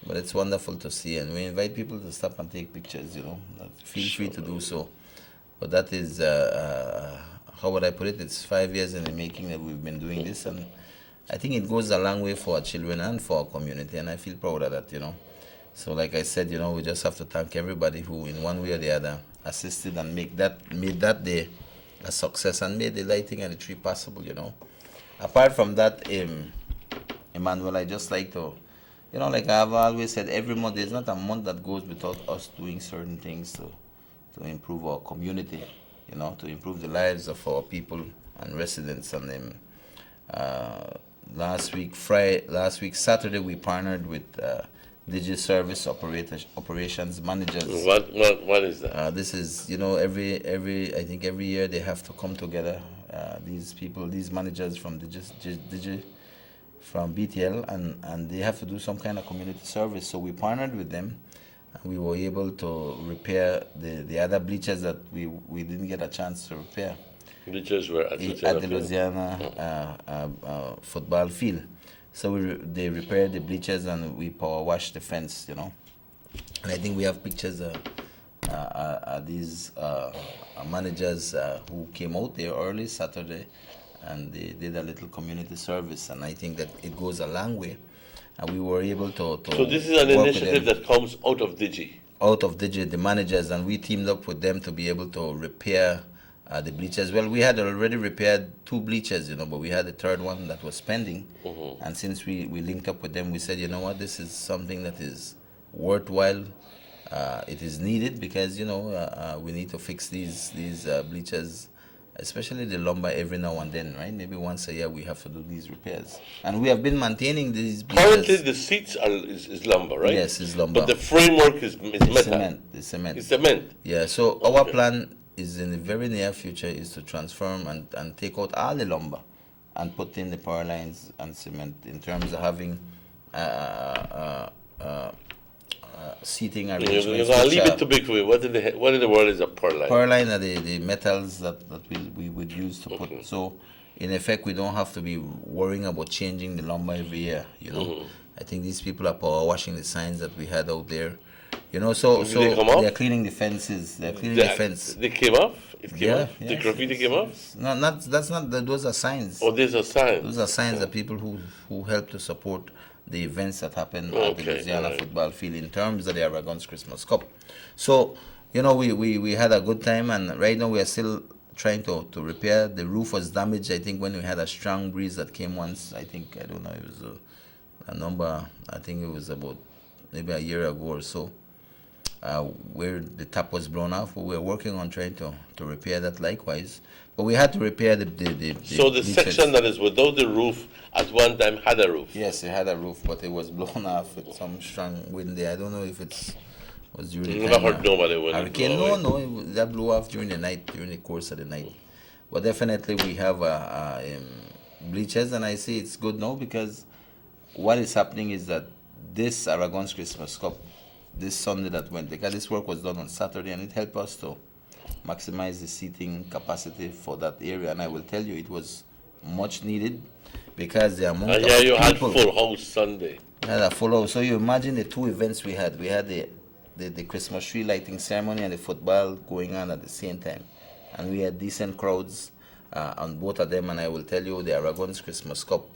[SPEAKER 11] But it's wonderful to see, and we invite people to stop and take pictures. Feel free to do so. But that is how would I put it? It's 5 years in the making that we've been doing this, and I think it goes a long way for our children and for our community, and I feel proud of that. So like I said, we just have to thank everybody who, in one way or the other, assisted and made that day a success and made the lighting and the tree possible. Apart from that, Emmanuel, I just like to. Like I've always said, every month, there's not a month that goes without us doing certain things to improve our community, to improve the lives of our people and residents. And last week Saturday, we partnered with Digi Service Operations Managers.
[SPEAKER 2] What is that?
[SPEAKER 11] This is, I think every year they have to come together. These managers from Digi from BTL, and they have to do some kind of community service. So we partnered with them, and we were able to repair the other bleachers that we didn't get a chance to repair.
[SPEAKER 2] Bleachers were at
[SPEAKER 11] the Louisiana football field. So they repaired the bleachers and we power washed the fence, And I think we have pictures of these managers who came out there early Saturday, and they did a little community service, and I think that it goes a long way. And we were able to
[SPEAKER 2] So this is an initiative that comes out of Digi?
[SPEAKER 11] Out of Digi, the managers, and we teamed up with them to be able to repair the bleachers. Well, we had already repaired 2 bleachers, but we had a third one that was pending. And since we linked up with them, we said, this is something that is worthwhile. It is needed because, we need to fix these bleachers, especially the lumber, every now and then, right? Maybe once a year we have to do these repairs. And we have been maintaining these bleachers.
[SPEAKER 2] Currently the seats is lumber, right?
[SPEAKER 11] Yes, it's lumber.
[SPEAKER 2] But the framework is metal.
[SPEAKER 11] The cement.
[SPEAKER 2] It's cement.
[SPEAKER 11] Yeah, so our plan is in the very near future is to transform and take out all the lumber and put in the power lines and cement in terms of having seating arrangements.
[SPEAKER 2] I'll leave it too big for me. What in the world is a power line?
[SPEAKER 11] Power line are the metals that we would use to put. So in effect, we don't have to be worrying about changing the lumber every year. I think these people are power washing the signs that we had out there. So they're cleaning the fences. They're cleaning the fence.
[SPEAKER 2] They came off? It came off? The graffiti came off?
[SPEAKER 11] No, those are signs.
[SPEAKER 2] Oh, these are signs.
[SPEAKER 11] Those are signs of people who help to support the events that happen at the Louisiana football field in terms of the Aragon's Christmas Cup. So, we had a good time, and right now we are still trying to repair. The roof was damaged, I think, when we had a strong breeze that came once. I think, I don't know, it was a number, I think it was about maybe a year ago or so. Where the top was blown off, but we're working on trying to repair that likewise. But we had to repair the
[SPEAKER 2] So the section that is without the roof at one time had a roof?
[SPEAKER 11] Yes, it had a roof, but it was blown off with some strong wind there. I don't know if it was during the
[SPEAKER 2] never heard nobody when
[SPEAKER 11] hurricane. No, that blew off during the night, during the course of the night. But definitely we have bleachers, and I say it's good now because what is happening is that this Aragon's Christmas Cup, this Sunday that went, because this work was done on Saturday, and it helped us to maximize the seating capacity for that area. And I will tell you, it was much needed because the amount of
[SPEAKER 2] you
[SPEAKER 11] people,
[SPEAKER 2] had full house Sunday.
[SPEAKER 11] We had a full house. So you imagine the two events we had. We had the Christmas tree lighting ceremony and the football going on at the same time. And we had decent crowds on both of them. And I will tell you, the Aragon's Christmas Cup,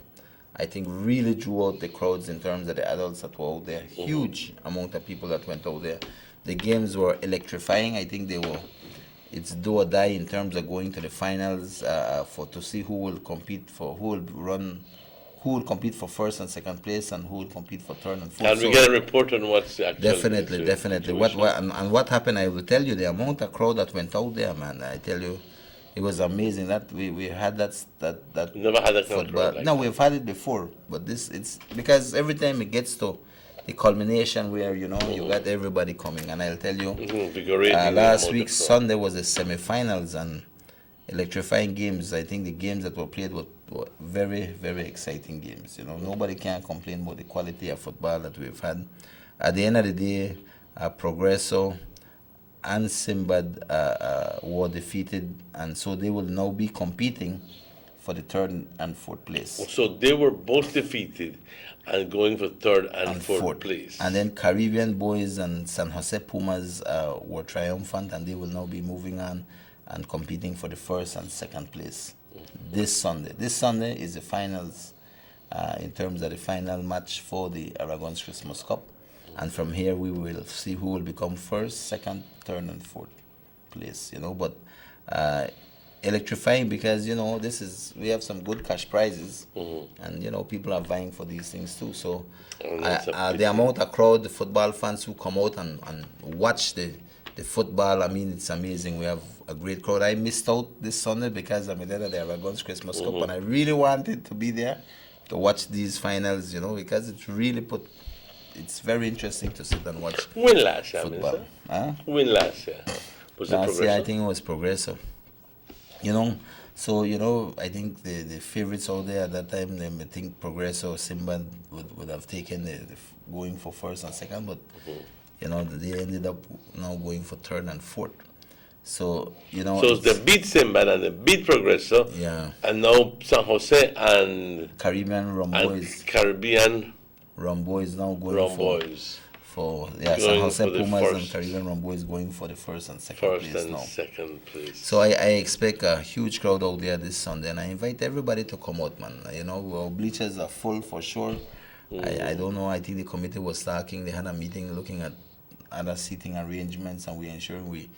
[SPEAKER 11] I think, really drew out the crowds in terms of the adults that were out there. Huge amount of people that went out there. The games were electrifying. I think it's do or die in terms of going to the finals to see who will compete for first and second place and who will compete for third and fourth.
[SPEAKER 2] And we get a report on what's actually
[SPEAKER 11] definitely. What happened, I will tell you, the amount of crowd that went out there, man. I tell you, it was amazing. That we had that
[SPEAKER 2] never had a football.
[SPEAKER 11] No, we've had it before, but it's because every time it gets to the culmination where you got everybody coming, and I'll tell you, last week Sunday was the semi-finals and electrifying games. I think the games that were played were very, very exciting games. Nobody can complain about the quality of football that we've had. At the end of the day, Progreso and Simbad were defeated, and so they will now be competing for the third and fourth place.
[SPEAKER 2] So they were both defeated and going for third and fourth place.
[SPEAKER 11] And then Caribbean Boys and San Jose Pumas were triumphant, and they will now be moving on and competing for the first and second place this Sunday. This Sunday is the finals in terms of the final match for the Aragon's Christmas Cup. And from here we will see who will become first, second, third, and fourth place. But electrifying because we have some good cash prizes, and people are vying for these things too. So the amount of crowd, the football fans who come out and watch the football, I mean, it's amazing. We have a great crowd. I missed out this Sunday because I'm there at the Aragon's Christmas Cup, and I really wanted to be there to watch these finals, because it's really it's very interesting to sit and watch
[SPEAKER 2] Win last year,
[SPEAKER 11] football.
[SPEAKER 2] Win last year. Was it
[SPEAKER 11] last year, I
[SPEAKER 2] Progreso?
[SPEAKER 11] think it was Progreso. So, I think the favorites out there at that time, I think Progreso, Simbad would have taken going for first and second, but, they ended up now going for third and fourth. So,
[SPEAKER 2] So they beat Simbad and they beat Progreso.
[SPEAKER 11] Yeah.
[SPEAKER 2] And now San Jose and
[SPEAKER 11] Caribbean Romboys.
[SPEAKER 2] Caribbean
[SPEAKER 11] Romboys now going
[SPEAKER 2] Romboys.
[SPEAKER 11] for San
[SPEAKER 2] Going
[SPEAKER 11] Jose
[SPEAKER 2] for the
[SPEAKER 11] Pumas and
[SPEAKER 2] first.
[SPEAKER 11] Caribbean Romboys going for the first and second
[SPEAKER 2] First
[SPEAKER 11] place
[SPEAKER 2] and
[SPEAKER 11] now.
[SPEAKER 2] second place.
[SPEAKER 11] So I expect a huge crowd out there this Sunday, and I invite everybody to come out, man. Our bleachers are full for sure. I don't know. I think the committee was talking. They had a meeting looking at other seating arrangements, and we're ensuring we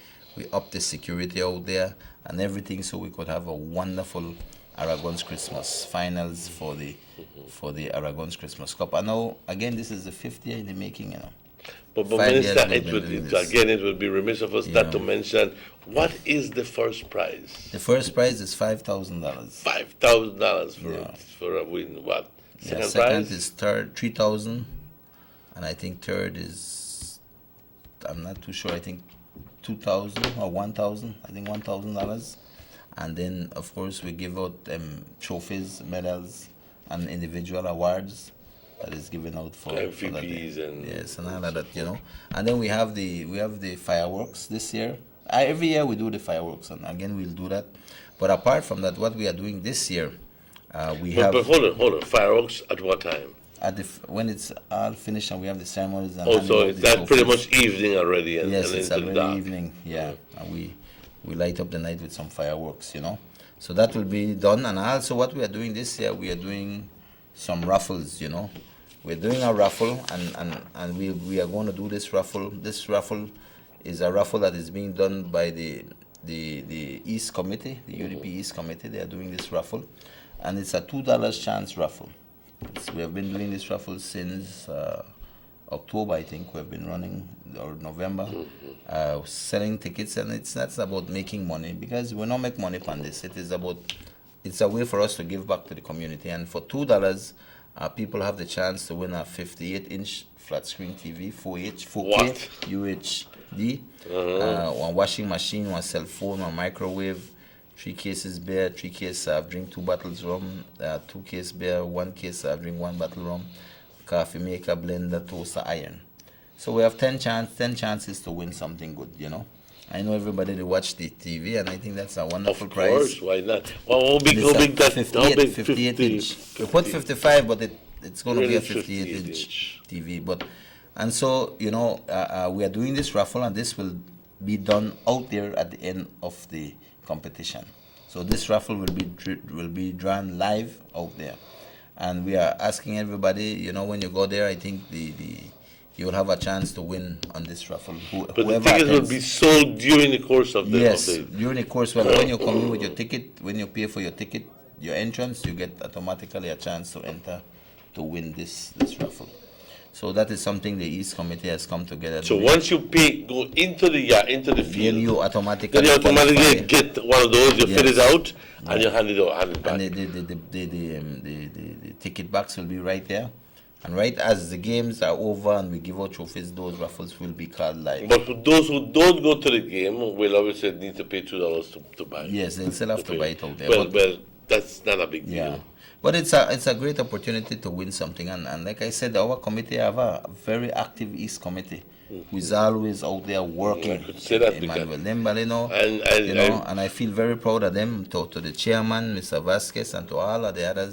[SPEAKER 11] up the security out there and everything so we could have a wonderful Aragon's Christmas finals for the Aragon's Christmas Cup. I know, again, this is the 5th year in the making,
[SPEAKER 2] But
[SPEAKER 11] 5
[SPEAKER 2] Minister,
[SPEAKER 11] years we've been doing this.
[SPEAKER 2] it would be remiss of us not to mention what is the first prize?
[SPEAKER 11] The first prize is $5,000.
[SPEAKER 2] $5,000 for a win. What? Second
[SPEAKER 11] Second
[SPEAKER 2] prize?
[SPEAKER 11] is $3,000, and I think third is, I'm not too sure. I think $2,000 or $1,000. I think $1,000, and then of course we give out trophies, medals, and individual awards that is given out for
[SPEAKER 2] MVPs and
[SPEAKER 11] yes, and all of that, And then we have the fireworks this year. Every year we do the fireworks, and again we'll do that. But apart from that, what we are doing this year,
[SPEAKER 2] But hold on. Fireworks at what time?
[SPEAKER 11] When it's all finished and we have the ceremonies. And
[SPEAKER 2] So that's pretty much evening already.
[SPEAKER 11] Yes, it's
[SPEAKER 2] into the
[SPEAKER 11] already
[SPEAKER 2] dark.
[SPEAKER 11] evening. Yeah, and we light up the night with some fireworks. So that will be done. And also, what we are doing this year, we are doing some raffles. We're doing a raffle, and we are going to do this raffle. This raffle is a raffle that is being done by the East Committee, the UDP East Committee. They are doing this raffle, and it's a $2 chance raffle. We have been doing this raffle since October, I think. We've been running, or November, selling tickets, and it's not about making money, because we don't make money on this. It's a way for us to give back to the community, and for $2, people have the chance to win a 58-inch flat screen TV, 4K UHD, one washing machine, one cell phone, one microwave, 3 cases beer, 3 cases soft drink, 2 bottles rum, 2 cases beer, 1 case soft drink, 1 bottle rum, coffee maker, blender, toaster, iron. So we have 10 chances to win something good, I know everybody they watch the TV, and I think that's a wonderful prize.
[SPEAKER 2] Of course, why not? How big that?
[SPEAKER 11] 58 inch. We put 55, but it's going to be a
[SPEAKER 2] Really
[SPEAKER 11] 58-inch TV. And so, you know, we are doing this raffle, and this will be done out there at the end of the competition. So this raffle will be drawn live out there, and we are asking everybody. You know, when you go there, I think you will have a chance to win on this raffle.
[SPEAKER 2] But the tickets will be sold during the course of the
[SPEAKER 11] Yes, during the course. Well, when you come in with your ticket, when you pay for your ticket, your entrance, you get automatically a chance to enter to win this raffle. So that is something the East Committee has come together.
[SPEAKER 2] So once you pay, go into the field,
[SPEAKER 11] then you automatically
[SPEAKER 2] get one of those. You fill it out, and you hand it back.
[SPEAKER 11] And the ticket box will be right there. And right as the games are over and we give out trophies, those raffles will be called live.
[SPEAKER 2] But for those who don't go to the game, will obviously need to pay $2 to buy.
[SPEAKER 11] Yes, they'll still have to buy it out there.
[SPEAKER 2] Well, that's not a big deal.
[SPEAKER 11] Yeah. But it's a great opportunity to win something, and like I said, our committee have a very active East Committee who is always out there working.
[SPEAKER 2] I could say that
[SPEAKER 11] Emmanuel Lembalino, and I feel very proud of them, to the chairman, Mr. Vasquez, and to all of the other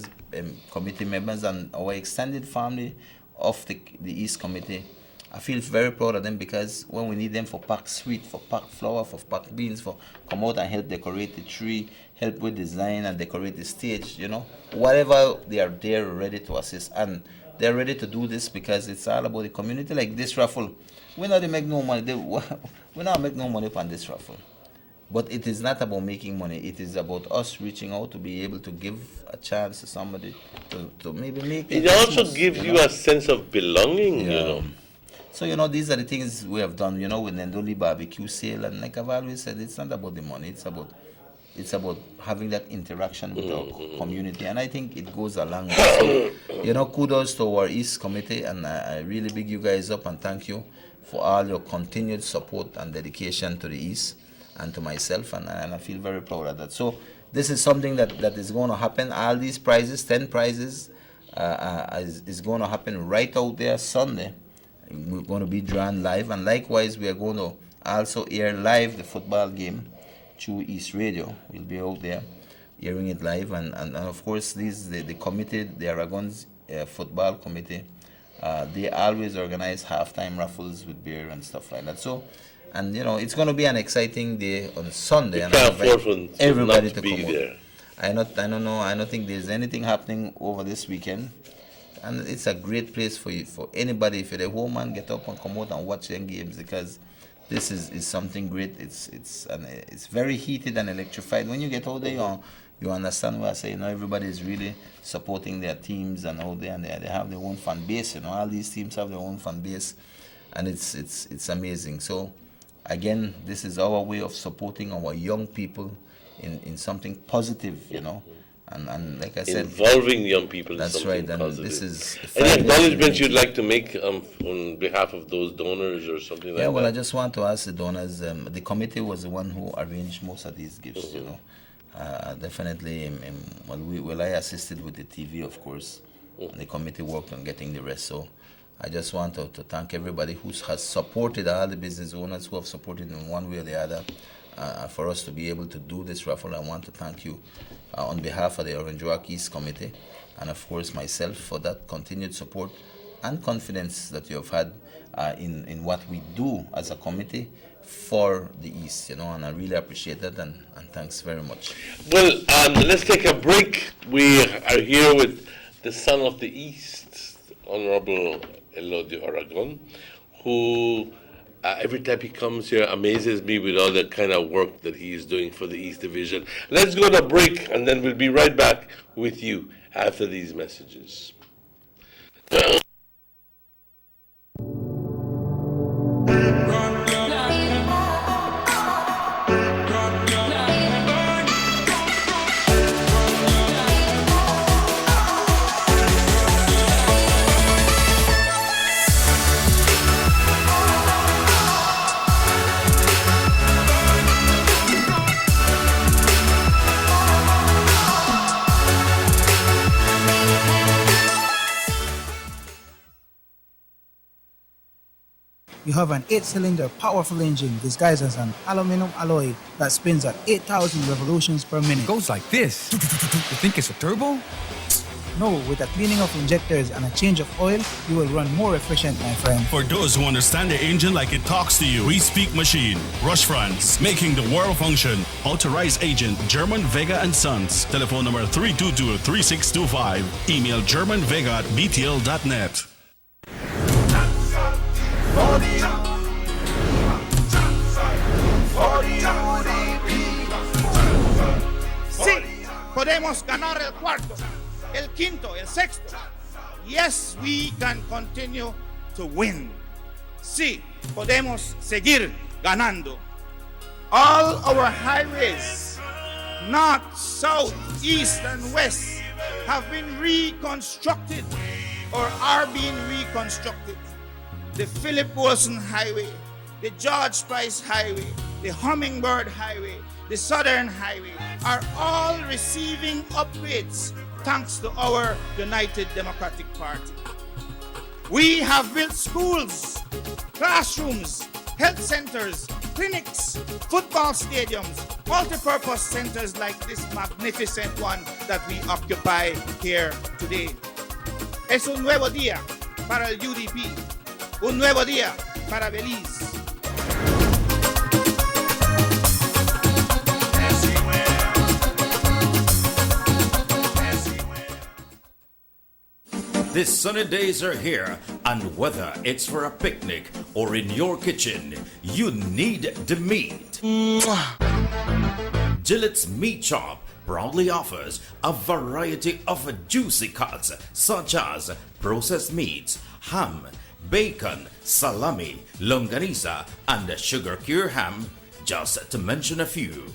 [SPEAKER 11] committee members and our extended family of the East Committee. I feel very proud of them, because when we need them for packed sweet, for packed flour, for packed beans, for come out and help decorate the tree, help with design and decorate the stage, you know, whatever, they are there ready to assist, and they're ready to do this because it's all about the community. Like this raffle, we're not make no money. We not make no money on this raffle, but it is not about making money. It is about us reaching out to be able to give a chance to somebody to maybe make
[SPEAKER 2] it. It also gives you a sense of belonging, you know.
[SPEAKER 11] So, you know, these are the things we have done, you know, with Nendoli barbecue sale, and like I've always said, it's not about the money. It's about having that interaction with our community, and I think it goes a long way. So, you know, kudos to our East Committee, and I really big you guys up and thank you for all your continued support and dedication to the East and to myself, and I feel very proud of that. So this is something that is going to happen. All these prizes, 10 prizes, is going to happen right out there Sunday. We're going to be drawn live, and likewise we are going to also air live the football game through East Radio. We'll be out there airing it live, and of course the committee, the Aragon's football committee, they always organize halftime raffles with beer and stuff like that. So, and you know, it's going to be an exciting day on Sunday, and I invite everybody to come there. I don't think there's anything happening over this weekend. And it's a great place for anybody. If you're at home, and get up and come out and watch them games, because this is something great. It's very heated and electrified. When you get out there, you understand what I say. You know, everybody is really supporting their teams and out there, and they have their own fan base. You know, all these teams have their own fan base, and it's amazing. So, again, this is our way of supporting our young people in something positive. You know. And like I said,
[SPEAKER 2] involving young people.
[SPEAKER 11] That's right. And
[SPEAKER 2] positive.
[SPEAKER 11] This is
[SPEAKER 2] any acknowledgement you'd like to make on behalf of those donors or something like that?
[SPEAKER 11] Yeah, well, I just want to ask the donors. The committee was the one who arranged most of these gifts. You know, definitely. I assisted with the TV, of course, and the committee worked on getting the rest. So, I just want to thank everybody who has supported, all the business owners who have supported in one way or the other. For us to be able to do this raffle, I want to thank you on behalf of the Orange Rock East Committee, and of course myself, for that continued support and confidence that you have had in what we do as a committee for the East, you know, and I really appreciate that, and thanks very much.
[SPEAKER 2] Well, let's take a break. We are here with the son of the East, Honorable Elodio Aragon, who every time he comes here amazes me with all the kind of work that he is doing for the East Division. Let's go to break, and then we'll be right back with you after these messages.
[SPEAKER 1] You have an 8-cylinder powerful engine disguised as an aluminum alloy that spins at 8,000 revolutions per minute.
[SPEAKER 4] Goes like this. You think it's a turbo?
[SPEAKER 1] No, with a cleaning of injectors and a change of oil, you will run more efficient, my friend.
[SPEAKER 5] For those who understand the engine like it talks to you, we speak machine. Rush France, making the world function. Authorized agent German Vega and Sons. Telephone number 322-3625. Email germanvega@btl.net.
[SPEAKER 4] Sí, podemos ganar el cuarto, el quinto, el sexto. Yes, we can continue to win. Sí, podemos seguir ganando. All our highways, north, south, east, and west, have been reconstructed or are being reconstructed. The Philip Wilson Highway, the George Price Highway, the Hummingbird Highway, the Southern Highway are all receiving upgrades thanks to our United Democratic Party. We have built schools, classrooms, health centers, clinics, football stadiums, multi-purpose centers like this magnificent one that we occupy here today. Es un nuevo día para el UDP, un nuevo día para Belize.
[SPEAKER 14] These sunny days are here, and whether it's for a picnic or in your kitchen, you need the meat. Gillette's Meat Shop proudly offers a variety of juicy cuts such as processed meats, ham, bacon, salami, longaniza, and sugar cure ham, just to mention a few.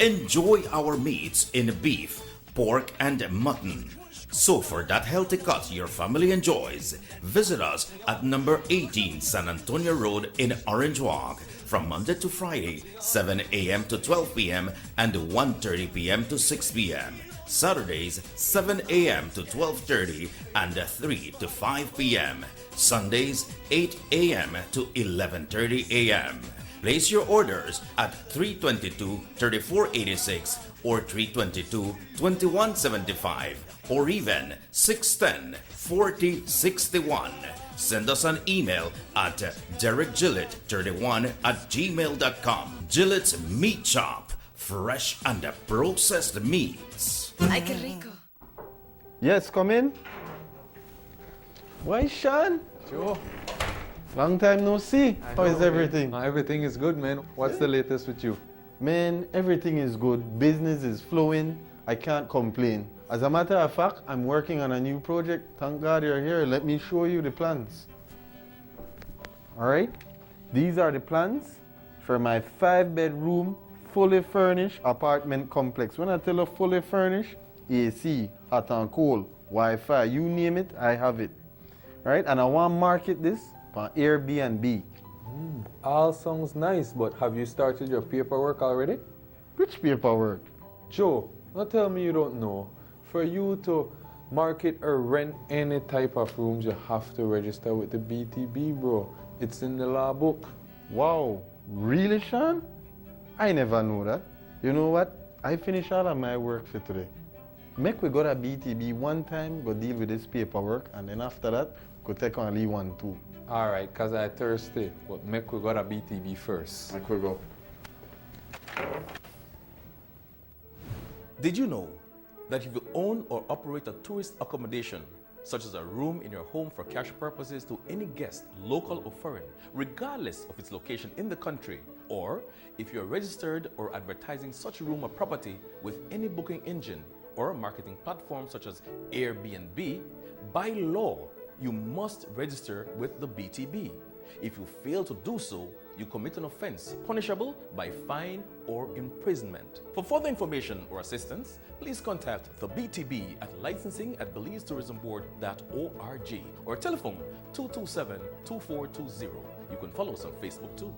[SPEAKER 14] Enjoy our meats in beef, pork, and mutton. So for that healthy cut your family enjoys, visit us at number 18 San Antonio Road in Orange Walk from Monday to Friday, 7 a.m. to 12 p.m. and 1:30 p.m. to 6 p.m. Saturdays, 7 a.m. to 12:30 and 3 to 5 p.m. Sundays, 8 a.m. to 11:30 a.m. Place your orders at 322-3486 or 322-2175 or even 610-4061. Send us an email at derekgillett31@gmail.com. Gillette's Meat Shop, fresh and processed meats.
[SPEAKER 15] Ay, qué rico.
[SPEAKER 6] Yes, come in. Why, Sean?
[SPEAKER 8] Joe.
[SPEAKER 6] Long time no see. How is everything?
[SPEAKER 8] Everything is good, man. What's the latest with you?
[SPEAKER 6] Man, everything is good. Business is flowing. I can't complain. As a matter of fact, I'm working on a new project. Thank God you're here. Let me show you the plans. All right? These are the plans for my 5-bedroom, fully furnished apartment complex. When I tell you fully furnished, AC, hot and cold, Wi-Fi, you name it, I have it. All right? And I want to market this on Airbnb.
[SPEAKER 8] All sounds nice, but have you started your paperwork already?
[SPEAKER 6] Which paperwork?
[SPEAKER 8] Joe, don't tell me you don't know. For you to market or rent any type of rooms, you have to register with the BTB, bro. It's in the law book.
[SPEAKER 6] Wow, really, Sean? I never knew that. You know what? I finished all of my work for today. Make we go to BTB one time, go deal with this paperwork, and then after that, go take on Lee one too.
[SPEAKER 8] All right, because I thirsty, but make we go to BTB first.
[SPEAKER 6] Make we go.
[SPEAKER 10] Did you know that if you own or operate a tourist accommodation, such as a room in your home for cash purposes to any guest, local or foreign, regardless of its location in the country, or if you're registered or advertising such room or property with any booking engine or marketing platform such as Airbnb, by law, you must register with the BTB. If you fail to do so, you commit an offense punishable by fine or imprisonment. For further information or assistance, please contact the BTB at licensing@belizetourismboard.org or telephone 227-2420. You can follow us on Facebook too.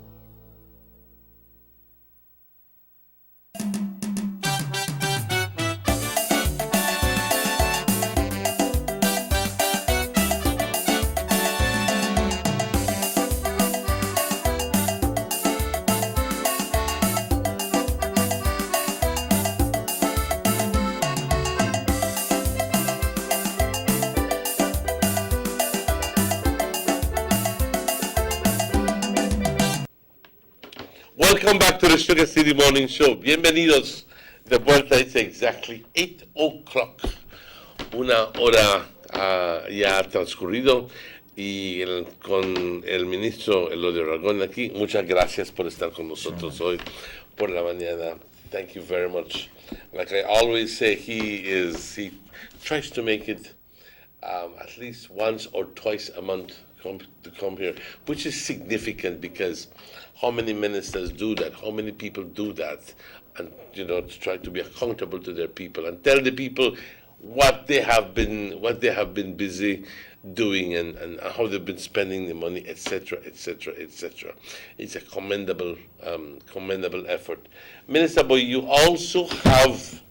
[SPEAKER 2] Welcome back to the Sugar City Morning Show. Bienvenidos de vuelta. It's exactly 8 o'clock. Una hora ya ha transcurrido y con el ministro Elodio Aragón aquí. Muchas gracias por estar con nosotros hoy por la mañana. Thank you very much. Like I always say, he tries to make it at least once or twice a month to come here, which is significant because how many ministers do that? How many people do that? And to try to be accountable to their people and tell the people what they have been busy doing and how they've been spending the money, etc., etc., etc. It's a commendable effort. Minister Boy, you also have,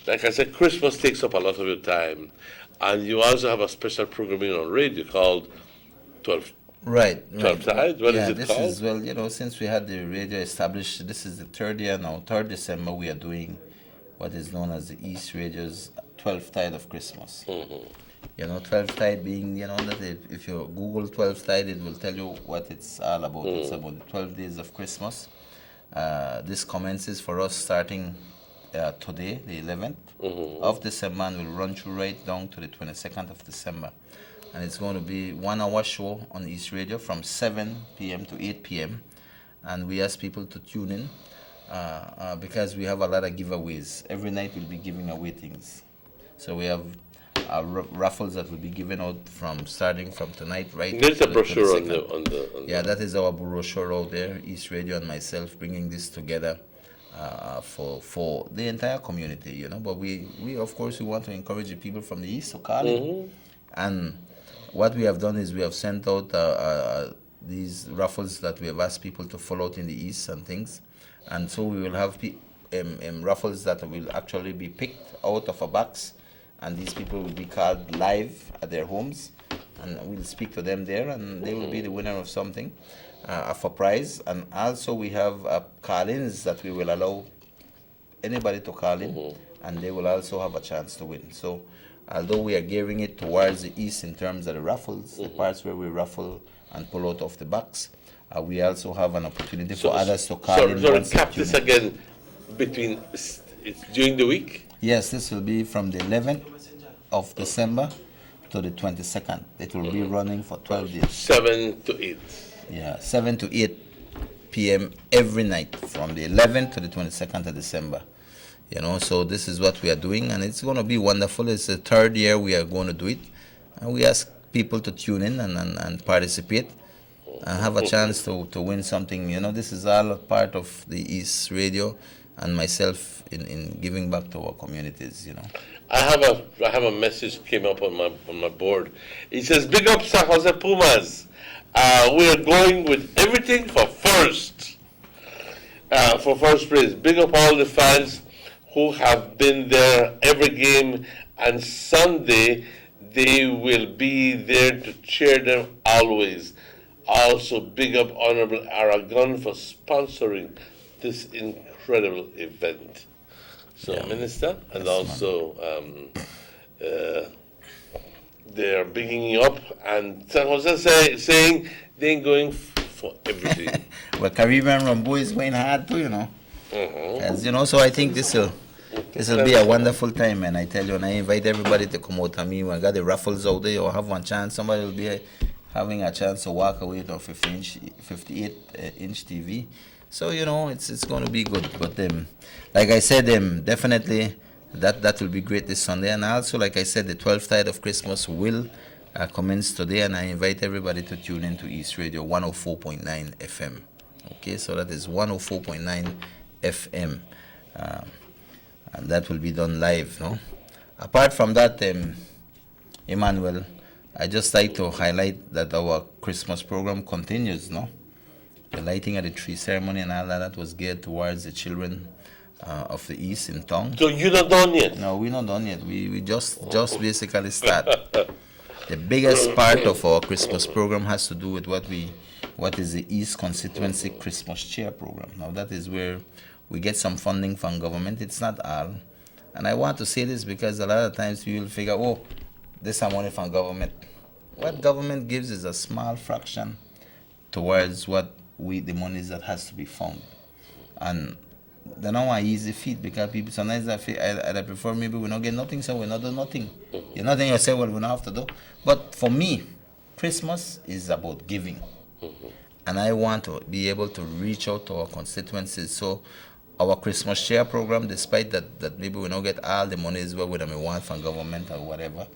[SPEAKER 2] like I said, Christmas takes up a lot of your time, and you also have a special programming on radio called 12
[SPEAKER 11] Right.
[SPEAKER 2] Tide. What is it
[SPEAKER 11] this
[SPEAKER 2] called?
[SPEAKER 11] is, well, since we had the radio established, this is the third year now, 3rd December, we are doing what is known as the East Radio's 12th Tide of Christmas. 12th Tide being, that if you Google 12th Tide, it will tell you what it's all about. It's about the 12 days of Christmas. This commences for us starting today, the 11th of December, and will run through right down to the 22nd of December. And it's going to be 1 hour show on East Radio from 7 p.m. to 8 p.m. And we ask people to tune in because we have a lot of giveaways. Every night we'll be giving away things. So we have raffles that will be given out starting from tonight, right?
[SPEAKER 2] There's a brochure on
[SPEAKER 11] the yeah, that is our brochure out there, East Radio and myself bringing this together for the entire community, But we of course, we want to encourage the people from the East to call in. And what we have done is we have sent out these raffles that we have asked people to follow out in the East and things. And so we will have raffles that will actually be picked out of a box, and these people will be called live at their homes, and we'll speak to them there, and they will be the winner of something, of a prize. And also we have call-ins that we will allow anybody to call in, and they will also have a chance to win. So although we are gearing it towards the East in terms of the raffles, the parts where we raffle and pull out of the box, we also have an opportunity for others to call in.
[SPEAKER 2] So recap this again, it's during the week?
[SPEAKER 11] Yes, this will be from the 11th of December to the 22nd. It will be running for 12 days.
[SPEAKER 2] 7 to 8.
[SPEAKER 11] Yeah, 7 to 8 p.m. every night from the 11th to the 22nd of December. So this is what we are doing, and it's going to be wonderful. It's the 3rd year we are going to do it, and we ask people to tune in and participate and have a chance to win something. This is all a part of the East Radio and myself in giving back to our communities.
[SPEAKER 2] I have a message came up on my board. It says, "Big up San Jose Pumas. We are going with everything for first place. Big up all the fans who have been there every game, and Sunday they will be there to cheer them always. Also, big up Honorable Aragon for sponsoring this incredible event." So, Minister, and also they are bigging you up, and San Jose saying they're going for everything.
[SPEAKER 11] Well, Caribbean Rumbo is going hard too, As so I think this will be a wonderful time, and I tell you, and I invite everybody to come out. I mean, I got the raffles out there, or have one chance. Somebody will be having a chance to walk away with a 58-inch TV. So it's going to be good. But like I said, definitely that will be great this Sunday. And also, like I said, the 12th Tide of Christmas will commence today, and I invite everybody to tune in to East Radio 104.9 FM. Okay, so that is 104.9 FM. And that will be done live, Apart from that, Emmanuel, I just like to highlight that our Christmas program continues, The lighting of the tree ceremony and all that was geared towards the children of the East in town.
[SPEAKER 2] So you're not done yet?
[SPEAKER 11] No, we're not done yet. We just basically start. The biggest part of our Christmas program has to do with what is the East Constituency Christmas Cheer program. Now that is where we get some funding from government. It's not all. And I want to say this because a lot of times we will figure, this is money from government. What government gives is a small fraction towards the monies that has to be found. And they don't want easy feet because people sometimes I prefer maybe we don't get nothing, so we not do nothing. You know, then you say, well, we don't have to do. But for me, Christmas is about giving. And I want to be able to reach out to our constituencies. So our Christmas share program, despite that maybe we don't get all the monies where we want from government or whatever,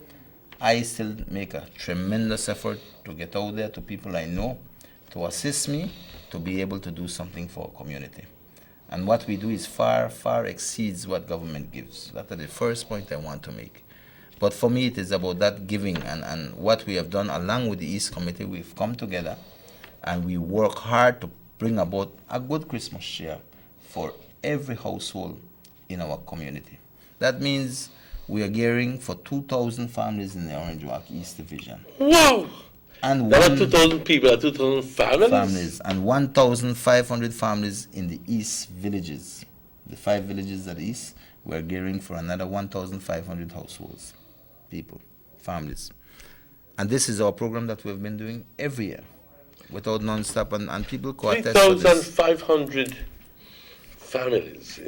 [SPEAKER 11] I still make a tremendous effort to get out there to people I know, to assist me, to be able to do something for our community. And what we do is far, far exceeds what government gives. That's the first point I want to make. But for me, it is about that giving and what we have done along with the East Committee. We've come together and we work hard to bring about a good Christmas share for every household in our community. That means we are gearing for 2,000 families in the Orange Walk East Division.
[SPEAKER 2] Wow!
[SPEAKER 11] And
[SPEAKER 2] Not 2,000 people, 2,000
[SPEAKER 11] families. And 1,500 families in the East villages. The 5 villages at the East, we are gearing for another 1,500 households, people, families. And this is our program that we've been doing every year, without non-stop, and people co-attest to this.
[SPEAKER 2] 3,500 families,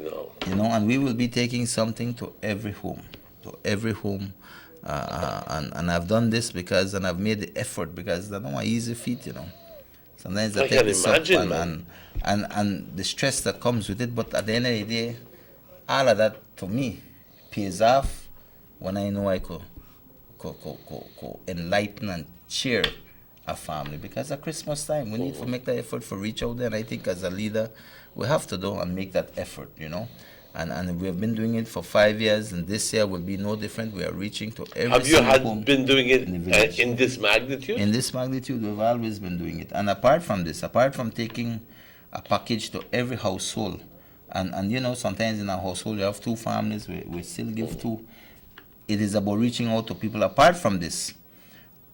[SPEAKER 11] And we will be taking something to every home, and I've done this because, and I've made the effort because I don't want easy feet, Sometimes I take this up and the stress that comes with it, but at the end of the day, all of that, for me, pays off when I know I could enlighten and cheer a family, because at Christmas time we need to make that effort for reach out there, and I think as a leader we have to do and make that effort, and we have been doing it for 5 years, and this year will be no different. We are reaching to every
[SPEAKER 2] Have you
[SPEAKER 11] home
[SPEAKER 2] been doing it
[SPEAKER 11] in
[SPEAKER 2] this magnitude?
[SPEAKER 11] In this magnitude, we've always been doing it. And apart from this, apart from taking a package to every household, and sometimes in a household you have 2 families, we still give 2. It is about reaching out to people. Apart from this,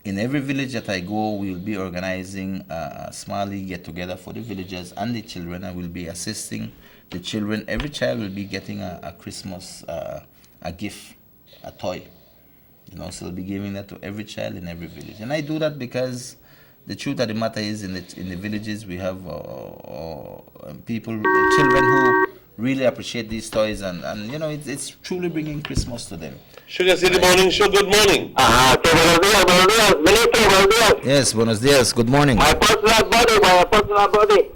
[SPEAKER 11] in every village that I go, we will be organizing a small get-together for the villagers and the children, and we'll be assisting the children. Every child will be getting a Christmas a gift, a toy. So we'll be giving that to every child in every village. And I do that because the truth of the matter is, in the villages, we have people, children who really appreciate these toys, and it's truly bringing Christmas to them.
[SPEAKER 2] Sugar City Morning Show, good morning.
[SPEAKER 7] Buenos días, ministro, buenos días.
[SPEAKER 11] Yes, buenos días, good morning.
[SPEAKER 7] My personal body.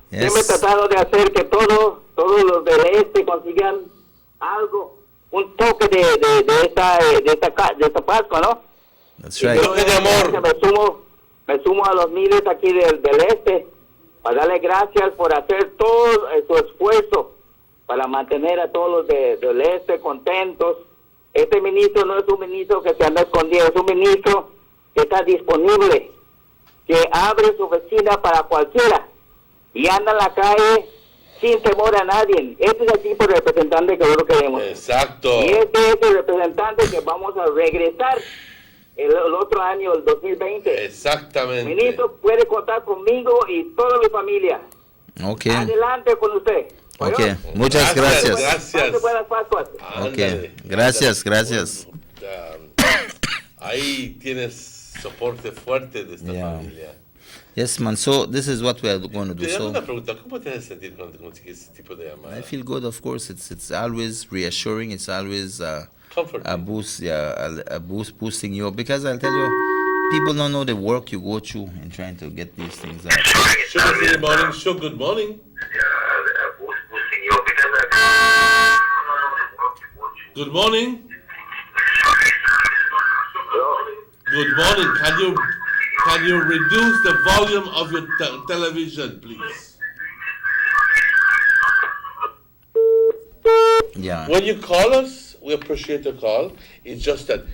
[SPEAKER 11] Yes.
[SPEAKER 7] Hemos tratado de hacer que todos los del este consigan algo, un toque de esta Pascua, ¿no?
[SPEAKER 11] That's right.
[SPEAKER 7] Toque de amor. Me sumo a los miles aquí del este para darle gracias por hacer todo su esfuerzo para mantener a todos los del este contentos. Este ministro no es un ministro que se anda escondido, es un ministro que está disponible, que abre su oficina para cualquiera y anda en la calle sin temor a nadie. Este es el tipo de representante que nosotros queremos.
[SPEAKER 2] Exacto.
[SPEAKER 7] Y este es el representante que vamos a regresar el otro año, el 2020.
[SPEAKER 2] Exactamente.
[SPEAKER 7] Ministro, puede contar conmigo y toda mi familia.
[SPEAKER 11] Okay.
[SPEAKER 7] Adelante con usted.
[SPEAKER 11] Okay, muchas gracias.
[SPEAKER 7] Buenas Pascuas.
[SPEAKER 11] Okay, gracias.
[SPEAKER 2] Ahí tienes soporte fuerte de esta familia.
[SPEAKER 11] Yes, man. So this is what we are going to do.
[SPEAKER 2] Te
[SPEAKER 11] So
[SPEAKER 2] una pregunta, ¿cómo te haces sentir cuando consigues este tipo de llamada?
[SPEAKER 11] I feel good, of course. It's always reassuring. It's always a boost, a boosting you up, because I'll tell you, people don't know the work you go through in trying to get these things out.
[SPEAKER 2] Sugar City Morning Show, good morning. Good morning. Good morning. Can you reduce the volume of your television, please?
[SPEAKER 11] Yeah.
[SPEAKER 2] When you call us, we appreciate the call. It's just that,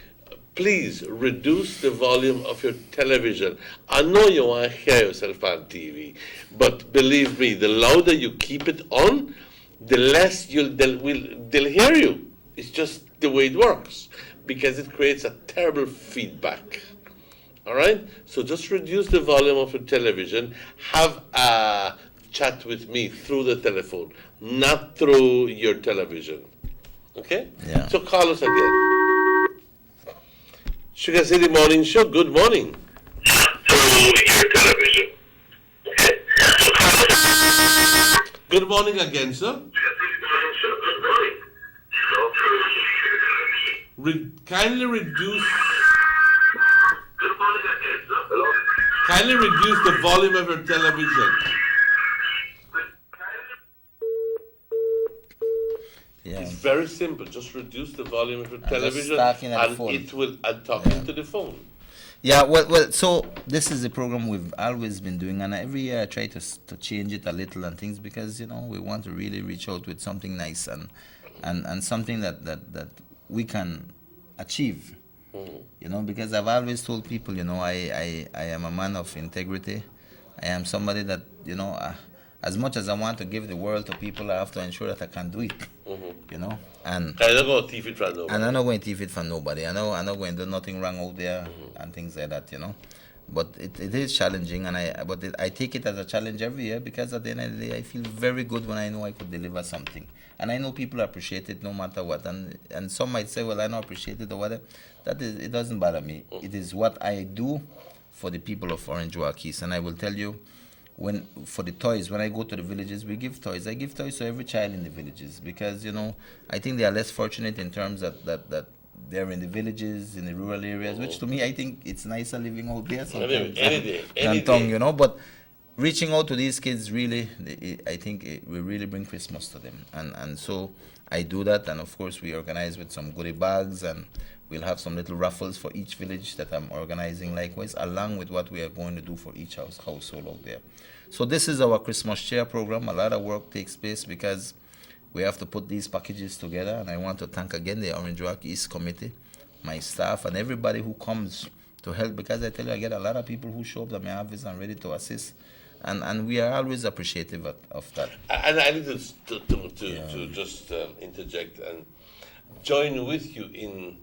[SPEAKER 2] please reduce the volume of your television. I know you want to hear yourself on TV, but believe me, the louder you keep it on, the less they'll hear you. It's just the way it works, because it creates a terrible feedback. All right? So just reduce the volume of your television. Have a chat with me through the telephone, not through your television. Okay?
[SPEAKER 11] Yeah.
[SPEAKER 2] So call us again. Sugar City Morning Show, good morning. Good Good morning again, sir. Kindly reduce the volume of your television.
[SPEAKER 11] Yeah.
[SPEAKER 2] It's very simple. Just reduce the volume of your
[SPEAKER 11] just
[SPEAKER 2] television,
[SPEAKER 11] talking at the
[SPEAKER 2] and
[SPEAKER 11] phone.
[SPEAKER 2] it will talking to the phone.
[SPEAKER 11] Yeah, well. So this is the program we've always been doing, and every year I try to change it a little and things because we want to really reach out with something nice and something that we can achieve. Because I've always told people, I am a man of integrity. I am somebody that as much as I want to give the world to people, I have to ensure that I can do it. And
[SPEAKER 2] I don't go thief it from nobody.
[SPEAKER 11] And I'm not going to thief it from nobody. I'm not going to do nothing wrong out there and things like that, But it is challenging, and I take it as a challenge every year because at the end of the day, I feel very good when I know I could deliver something. And I know people appreciate it no matter what. And some might say, well, I don't appreciate it or whatever. It doesn't bother me. It is what I do for the people of Orange Walk East. And I will tell you, for the toys, when I go to the villages, we give toys. I give toys to every child in the villages because, I think they are less fortunate in terms that they're in the villages, in the rural areas, which to me, I think it's nicer living out there sometimes than town, But reaching out to these kids, really, I think it will really bring Christmas to them. And so I do that, and of course, we organize with some goodie bags, and we'll have some little raffles for each village that I'm organizing likewise, along with what we are going to do for each household out there. So this is our Christmas Cheer program. A lot of work takes place because we have to put these packages together, and I want to thank again the Orange Walk East Committee, my staff, and everybody who comes to help, because I tell you, I get a lot of people who show up at my office and ready to assist, and we are always appreciative of that.
[SPEAKER 2] And I need to just interject and join with you in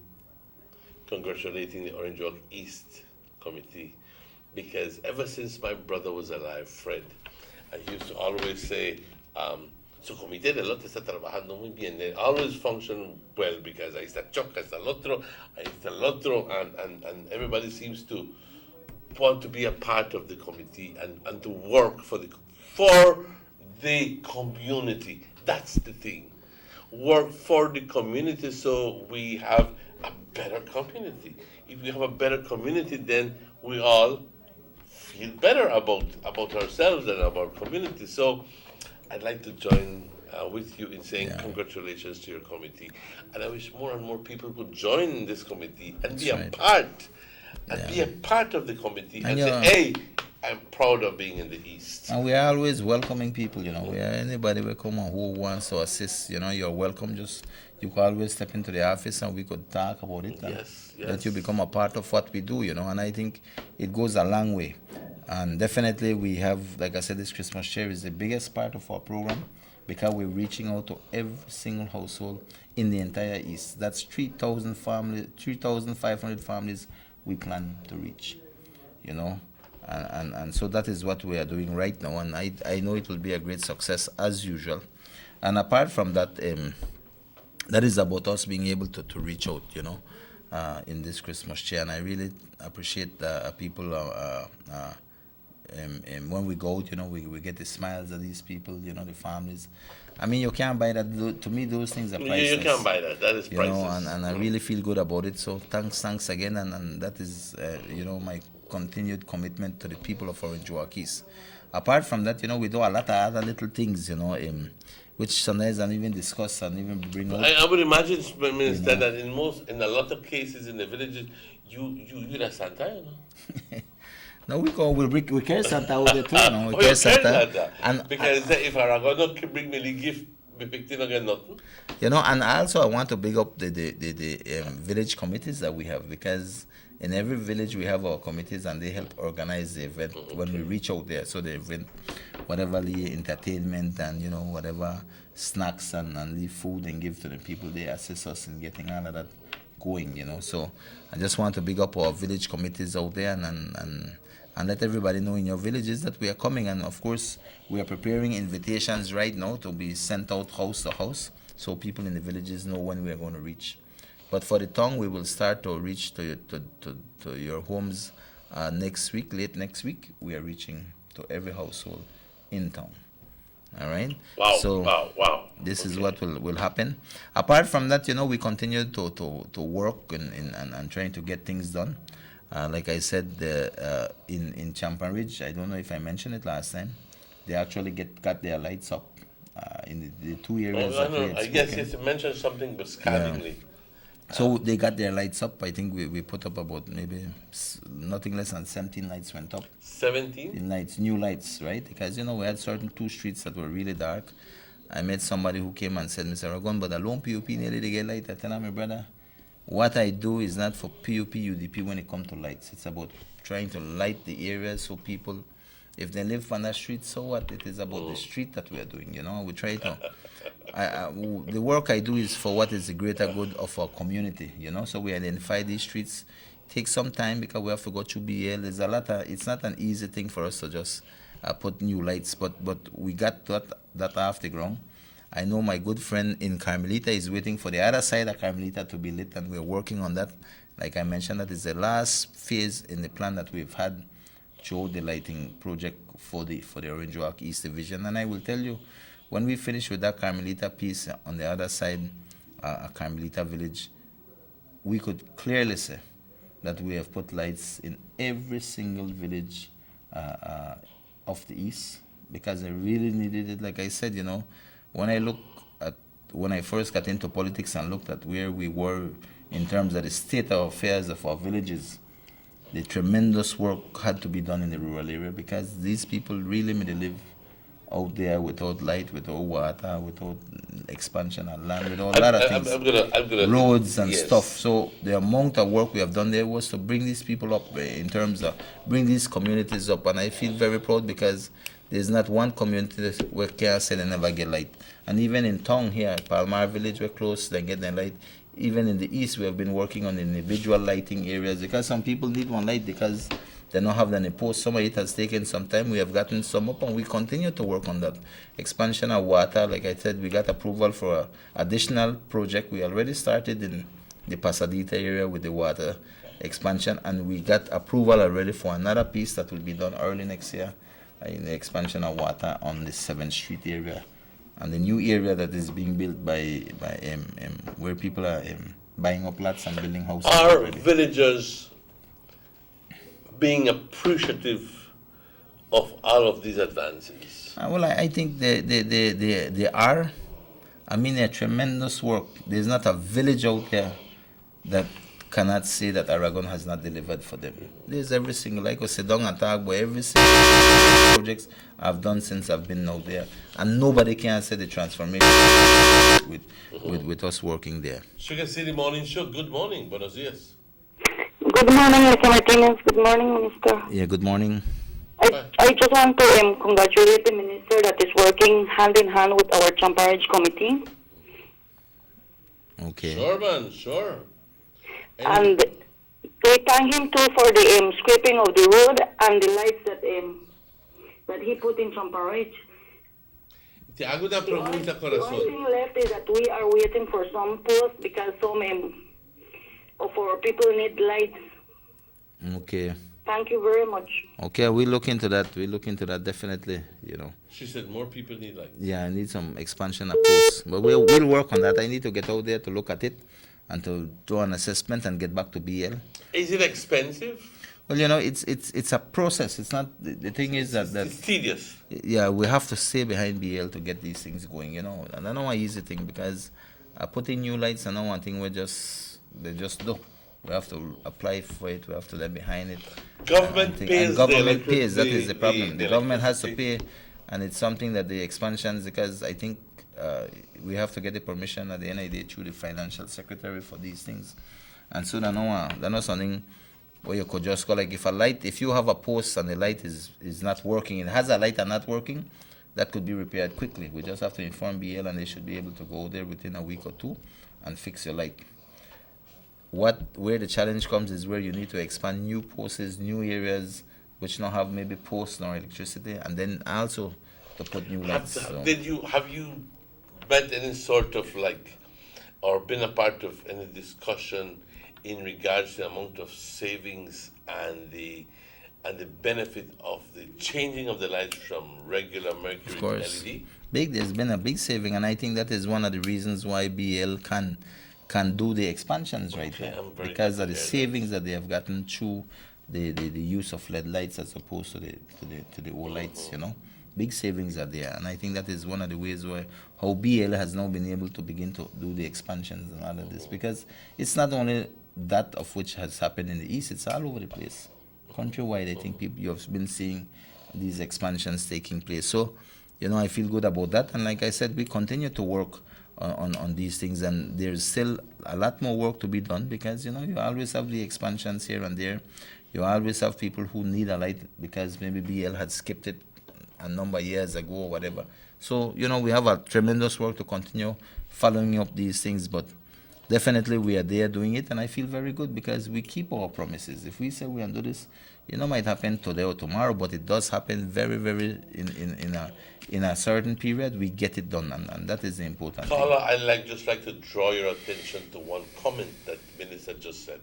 [SPEAKER 2] congratulating the Orange Walk East Committee, because ever since my brother was alive, Fred, I used to always say, su comité del lote está trabajando muy bien. They always function well because ahí está Choc, ahí está el otro, and everybody seems to want to be a part of the committee and to work for the community. That's the thing. Work for the community so we have a better community. If we have a better community, then we all feel better about ourselves and about community. So I'd like to join with you in saying congratulations to your committee, and I wish more and more people could join this committee and be a part of the committee and say, hey, I'm proud of being in the East.
[SPEAKER 11] And we are always welcoming people, We are anybody welcome who wants to assist, you're welcome. Just you can always step into the office and we could talk about it.
[SPEAKER 2] Yes.
[SPEAKER 11] That you become a part of what we do, and I think it goes a long way. And definitely we have, like I said, this Christmas Cheer is the biggest part of our program because we're reaching out to every single household in the entire East. That's 3,500 families we plan to reach, And so that is what we are doing right now, and I know it will be a great success as usual. And apart from that, that is about us being able to reach out, in this Christmas Cheer. And I really appreciate people when we go out, we get the smiles of these people, the families. I mean, you can't buy that. To me, those things are priceless.
[SPEAKER 2] You can't buy that. That is priceless.
[SPEAKER 11] And I really feel good about it. So thanks again. And that is, my continued commitment to the people of Orange Walk East. Apart from that, we do a lot of other little things, which sometimes I even discuss and even bring up.
[SPEAKER 2] I would imagine, Minister, that in a lot of cases in the villages, you're a Santa,
[SPEAKER 11] No, we carry Santa over there too,
[SPEAKER 2] We carry Santa. And because if I going to bring me the gift, we picked in again nothing.
[SPEAKER 11] And also I want to big up the village committees that we have, because in every village we have our committees and they help organize the event when we reach out there. So the event, whatever the entertainment and whatever snacks and the food and give to the people, they assist us in getting all of that going. So I just want to big up our village committees out there and let everybody know in your villages that we are coming. And of course, we are preparing invitations right now to be sent out house to house, so people in the villages know when we are going to reach. But for the town, we will start to reach to your homes late next week. We are reaching to every household in town. All right.
[SPEAKER 2] Wow,
[SPEAKER 11] So
[SPEAKER 2] wow.
[SPEAKER 11] This is what will happen. Apart from that, we continue to work and trying to get things done. Like I said, in Champan Ridge, I don't know if I mentioned it last time, they actually got their lights up in the two areas that we had
[SPEAKER 2] I guess
[SPEAKER 11] spoken.
[SPEAKER 2] you mentioned something, but scanningly.
[SPEAKER 11] So they got their lights up. I think we put up about maybe nothing less than 17 lights went up.
[SPEAKER 2] 17?
[SPEAKER 11] Lights, new lights, right? Because, we had certain two streets that were really dark. I met somebody who came and said, Mr. Ragon, but alone PUP nearly they get light. I tell him, my brother, what I do is not for PUP, UDP when it comes to lights. It's about trying to light the areas so people, if they live on that street, so what? It is about the street that we are doing, We try to... the work I do is for what is the greater good of our community, So we identify these streets. Take some time because we have to go through BL. There's a lot of... It's not an easy thing for us to just put new lights, but we got that off the ground. I know my good friend in Carmelita is waiting for the other side of Carmelita to be lit, and we're working on that. Like I mentioned, that is the last phase in the plan that we've had through the lighting project for the Orange Walk East Division. And I will tell you, when we finish with that Carmelita piece on the other side, Carmelita Village, we could clearly say that we have put lights in every single village of the East, because I really needed it. Like I said, when I first got into politics and looked at where we were in terms of the state of affairs of our villages, the tremendous work had to be done in the rural area, because these people really may live out there without light, without water, without expansion of land, without a lot of things,
[SPEAKER 2] I'm gonna
[SPEAKER 11] roads and
[SPEAKER 2] yes.
[SPEAKER 11] stuff. So the amount of work we have done there was to bring these people up in terms of bring these communities up, and I feel very proud because there's not one community where can't say they never get light. And even in town here, Palmar Village, we're close, they get their light. Even in the east, we have been working on individual lighting areas, because some people need one light because they don't have any post. Some of it has taken some time. We have gotten some up, and we continue to work on that. Expansion of water, like I said, we got approval for an additional project. We already started in the Pasadita area with the water expansion, and we got approval already for another piece that will be done early next year in the expansion of water on the 7th Street area. And the new area that is being built by where people are buying up lots and building houses.
[SPEAKER 2] Are
[SPEAKER 11] already.
[SPEAKER 2] villagers being appreciative of all of these advances?
[SPEAKER 11] Well, I think they are. I mean, a tremendous work. There's not a village out there that cannot say that Aragon has not delivered for them. There's every single, like I said, and talk about every single projects I've done since I've been out there, and nobody can say the transformation with us working there.
[SPEAKER 2] SugarCity MorningShow, good morning, buenos dias.
[SPEAKER 9] Good morning, Mr. Martinez. Good morning, Minister.
[SPEAKER 11] Yeah, good morning.
[SPEAKER 9] I just want to congratulate the Minister that is working hand in hand with our Champarage Committee.
[SPEAKER 11] Okay.
[SPEAKER 2] Sure, man, sure.
[SPEAKER 9] And we thank him too for the scraping of the road and the lights that he put in Champarage.
[SPEAKER 2] Te hago una pregunta,
[SPEAKER 9] The only
[SPEAKER 2] corazón.
[SPEAKER 9] thing left is that we are waiting for some posts because some of our people need lights.
[SPEAKER 11] Okay.
[SPEAKER 9] Thank you very much.
[SPEAKER 11] Okay, we look into that. We look into that definitely.
[SPEAKER 2] She said more people need light.
[SPEAKER 11] Yeah, I need some expansion of posts, but we'll work on that. I need to get out there to look at it and to do an assessment and get back to BL.
[SPEAKER 2] Is it expensive?
[SPEAKER 11] Well, it's a process. It's not the thing is that
[SPEAKER 2] It's tedious.
[SPEAKER 11] Yeah, we have to stay behind BL to get these things going. And I don't know an easy thing, because putting new lights and one thing they just do. We have to apply for it. We have to get behind it.
[SPEAKER 2] Government pays.
[SPEAKER 11] And government
[SPEAKER 2] the
[SPEAKER 11] pays. That is the problem.
[SPEAKER 2] the
[SPEAKER 11] The government has to
[SPEAKER 2] electricity.
[SPEAKER 11] pay, and it's something that the expansions, because I think we have to get the permission at the NID through the financial secretary for these things. And so that's not something where you could just go, like if you have a post and the light is not working, it has a light and not working, that could be repaired quickly. We just have to inform BL, and they should be able to go there within a week or two and fix your light. Where the challenge comes is where you need to expand new posts, new areas which don't have maybe posts nor electricity, and then also to put new lights.
[SPEAKER 2] Have you met any sort of or been a part of any discussion in regards to the amount of savings and the and the benefit of the changing of the lights from regular mercury
[SPEAKER 11] Of course.
[SPEAKER 2] to LED?
[SPEAKER 11] There's been a big saving, and I think that is one of the reasons why BL can do the expansions right there, because of the savings that they have gotten through the use of LED lights as opposed to the old lights. Big savings are there, and I think that is one of the ways why how BL has now been able to begin to do the expansions and all of this, because it's not only that of which has happened in the east; it's all over the place, countrywide. I think you have been seeing these expansions taking place. So, I feel good about that, and like I said, we continue to work on these things, and there's still a lot more work to be done, because you always have the expansions here and there. You always have people who need a light because maybe BL had skipped it a number of years ago or whatever. So, we have a tremendous work to continue following up these things, but definitely we are there doing it, and I feel very good because we keep our promises. If we say we're going to do this, might happen today or tomorrow, but it does happen very, very in a certain period, we get it done, and that is the important thing.
[SPEAKER 2] Carla, I'd just like to draw your attention to one comment that the minister just said,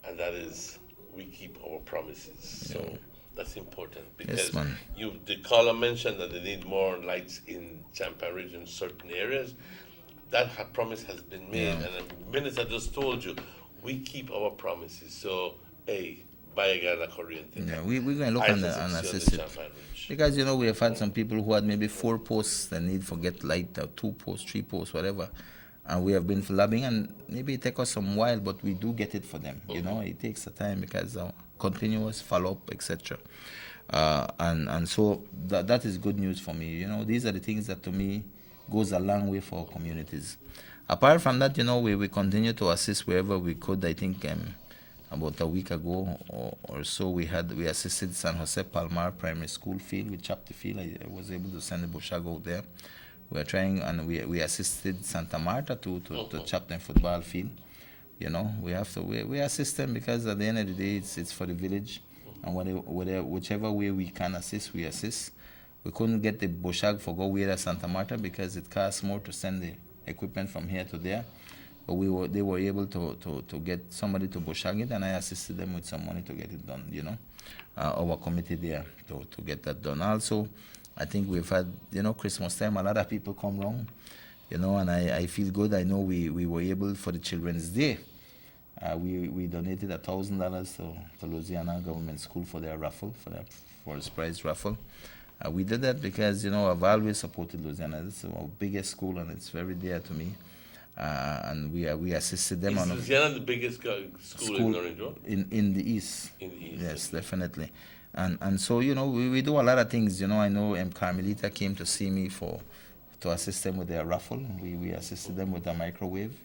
[SPEAKER 2] and that is, we keep our promises. So that's important, because the caller mentioned that they need more lights in Champa Ridge in certain areas. That promise has been made, and the minister just told you, we keep our promises. So, vaya la corriente.
[SPEAKER 11] Yeah, we're going to look and assist it. Because, we have had some people who had maybe 4 posts that need to get light, or 2 posts, 3 posts, whatever. And we have been lobbying, and maybe it takes us some while, but we do get it for them. It takes a time because continuous follow-up, etc. And so that is good news for me. These are the things that to me goes a long way for our communities. Apart from that, we continue to assist wherever we could. I think about a week ago or so, we assisted San Jose Palmar Primary School field. We chopped the field. I was able to send the bushag out there. We are trying, and we assisted Santa Marta to chop them football field. We assist them because at the end of the day, it's for the village, and whichever way we can assist, we assist. We couldn't get the bushag for go way to Santa Marta because it costs more to send the equipment from here to there. But they were able to get somebody to bushag it, and I assisted them with some money to get it done. Our committee there to get that done. Also, I think we've had, Christmas time, a lot of people come around, and I feel good. I know we were able, for the Children's Day, we donated $1,000 to Louisiana Government School for their raffle, for a prize raffle. We did that because, I've always supported Louisiana. It's our biggest school, and it's very dear to me. And we assisted them.
[SPEAKER 2] Is Louisiana the biggest school in Orange Road?
[SPEAKER 11] In the East.
[SPEAKER 2] In the East.
[SPEAKER 11] Yes, definitely. And so, we do a lot of things. I know Carmelita came to see me to assist them with their raffle. We assisted them with a microwave,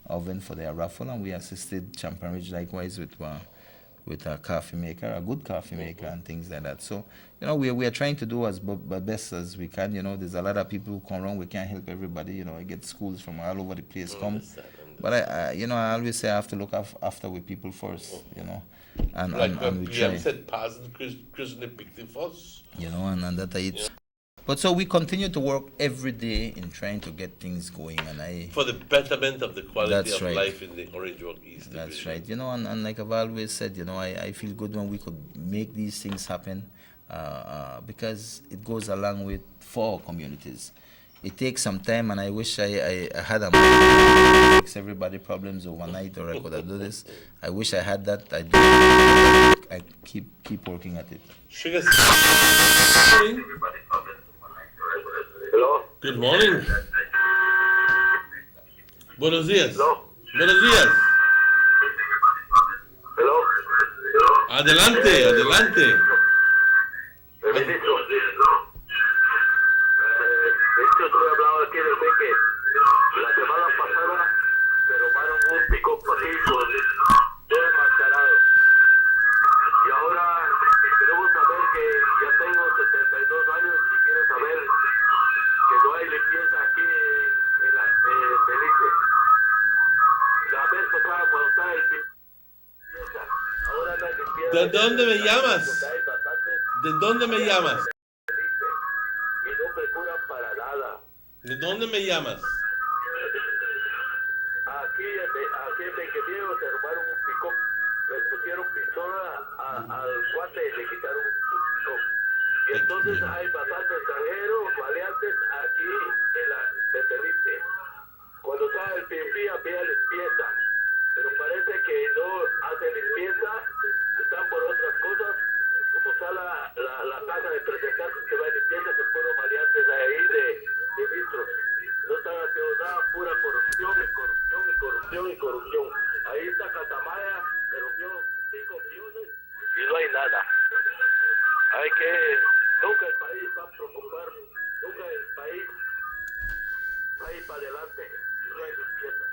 [SPEAKER 11] oven for their raffle, and we assisted Champa Ridge likewise with a coffee maker, a good coffee maker, and things like that. So, we are trying to do as best as we can. There's a lot of people who come around. We can't help everybody. I get schools from all over the place come. But I always say I have to look after with people first. And we try.
[SPEAKER 2] Said,
[SPEAKER 11] and that it. But so we continue to work every day in trying to get things going, and
[SPEAKER 2] for the betterment of the quality of
[SPEAKER 11] right.
[SPEAKER 2] life in the Orange Walk East.
[SPEAKER 11] That's right. And like I've always said, I feel good when we could make these things happen, because it goes a long way for our communities. It takes some time, and I wish I had a to fix everybody problems overnight, or I could have done this. I wish I had that. I keep working at it.
[SPEAKER 2] Hello. Good morning. Buenos días. Hello. Buenos días.
[SPEAKER 7] Hello.
[SPEAKER 2] Adelante.
[SPEAKER 7] Estoy hablando aquí de que la semana pasada se robaron un pick-up aquí con todo enmascarado. Y ahora queremos saber que ya tengo 72 años y quiero saber que no hay limpieza aquí en la Felice. La vez pasada cuando estaba en limpieza, ahora no hay limpieza.
[SPEAKER 2] ¿De dónde me llamas? ¿De dónde me llamas?
[SPEAKER 7] Y no me curan para nada.
[SPEAKER 2] ¿De dónde me llamas?
[SPEAKER 7] Aquí en Benqueviejo se robaron un pick-up, le pusieron pistola al
[SPEAKER 2] Entonces hay bastantes extranjeros, maleantes aquí en la Belice. Cuando está el PNP había limpieza, pero parece que no hacen limpieza, están por otras cosas, como está la casa de presentarse que va a limpieza, que fueron maleantes ahí de ministros. No están haciendo nada, pura corrupción y corrupción y corrupción y corrupción. Ahí está Catamaya, que rompió 5 millones y no hay nada. Hay que, nunca el país va a preocupar, nunca el país va a ir para adelante si no hay limpieza.